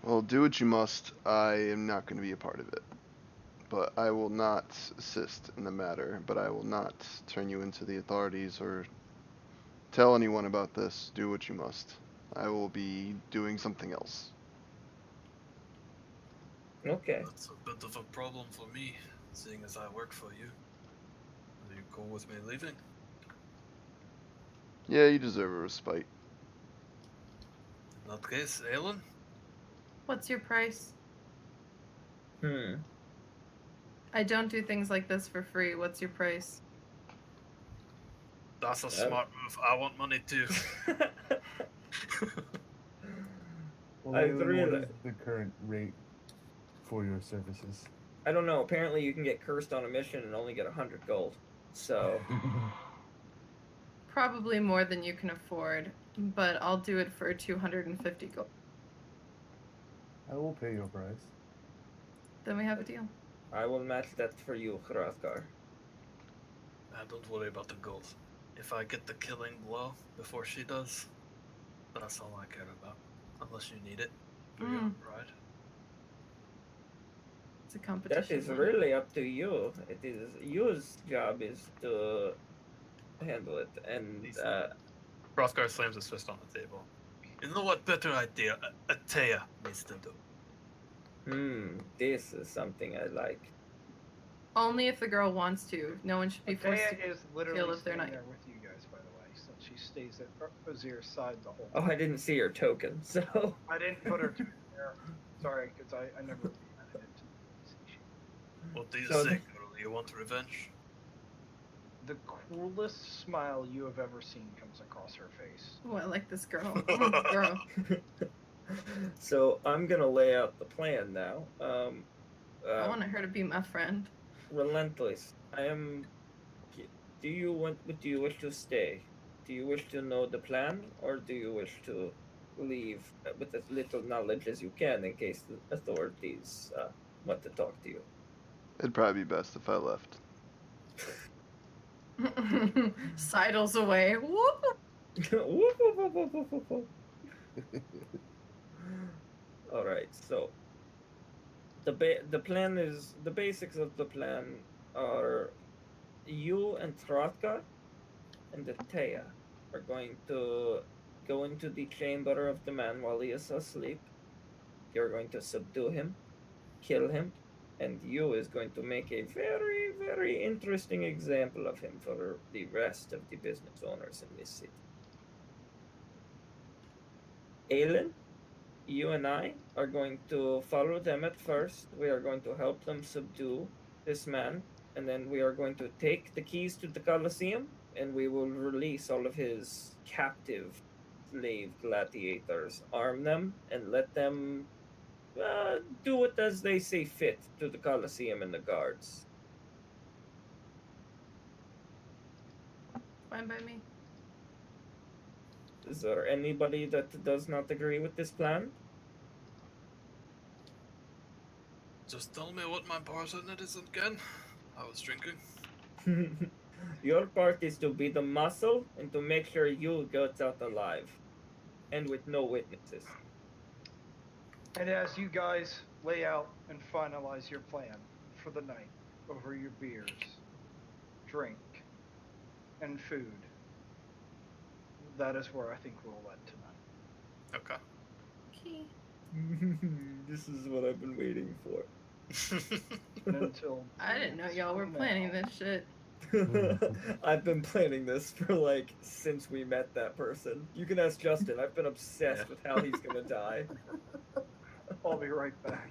Well, do what you must. I am not going to be a part of it. But I will not assist in the matter, but I will not turn you into the authorities or tell anyone about this. Do what you must. I will be doing something else. Okay. That's a bit of a problem for me, seeing as I work for you. Are you cool with me leaving? Yeah, you deserve a respite. In that case, Aelin? What's your price? I I don't do things like this for free. What's your price? That's a smart move. I want money too. Well, I've Aelin, what realized- is the current rate for your services? I don't know. Apparently, you can get cursed on a mission and only get 100 gold. So, Probably more than you can afford, but I'll do it for 250 gold. I will pay your price. Then we have a deal. I will match that for you, Hrothgar. Don't worry about the gold. If I get the killing blow before she does, that's all I care about. Unless you need it for your own pride. It's a competition. That is really up to you. It is your job is to handle it, and Hrothgar slams his fist on the table. You know what better idea Atea needs to do? This is something I like. Only if the girl wants to. No one should be forced Atea to is literally kill if they're staying not. there with you guys, by the way, since she stays at Ozir's side the whole Oh, time. I didn't see your token, so. I didn't put her there. Sorry, because I never added it to the station. What do you So say, the- girl? You want revenge? The cruelest smile you have ever seen comes across her face. Oh, I like this girl. Girl. So I'm gonna lay out the plan now. I wanted her to be my friend. Relentless. Do you wish to stay? Do you wish to know the plan, or do you wish to leave with as little knowledge as you can in case the authorities want to talk to you? It'd probably be best if I left. Sidles away. Whoop. All right, so the plan is the basics of the plan are you and Hrothgar and Atea are going to go into the chamber of the man while he is asleep. You're going to subdue him, kill him, and you is going to make a very, very interesting example of him for the rest of the business owners in this city. Aelin, you and I are going to follow them at first. We are going to help them subdue this man, and then we are going to take the keys to the Colosseum, and we will release all of his captive slave gladiators, arm them, and let them do it as they see fit to the Colosseum and the guards. Fine by me. Is there anybody that does not agree with this plan? Just tell me what my part in it is again. I was drinking. Your part is to be the muscle and to make sure you get out alive. And with no witnesses. And as you guys lay out and finalize your plan for the night over your beers, drink, and food. That is where I think we'll end tonight. Okay. Okay. This is what I've been waiting for. And until I didn't know y'all were now- planning this shit. I've been planning this for like since we met that person. You can ask Justin. I've been obsessed with how he's gonna die. I'll be right back.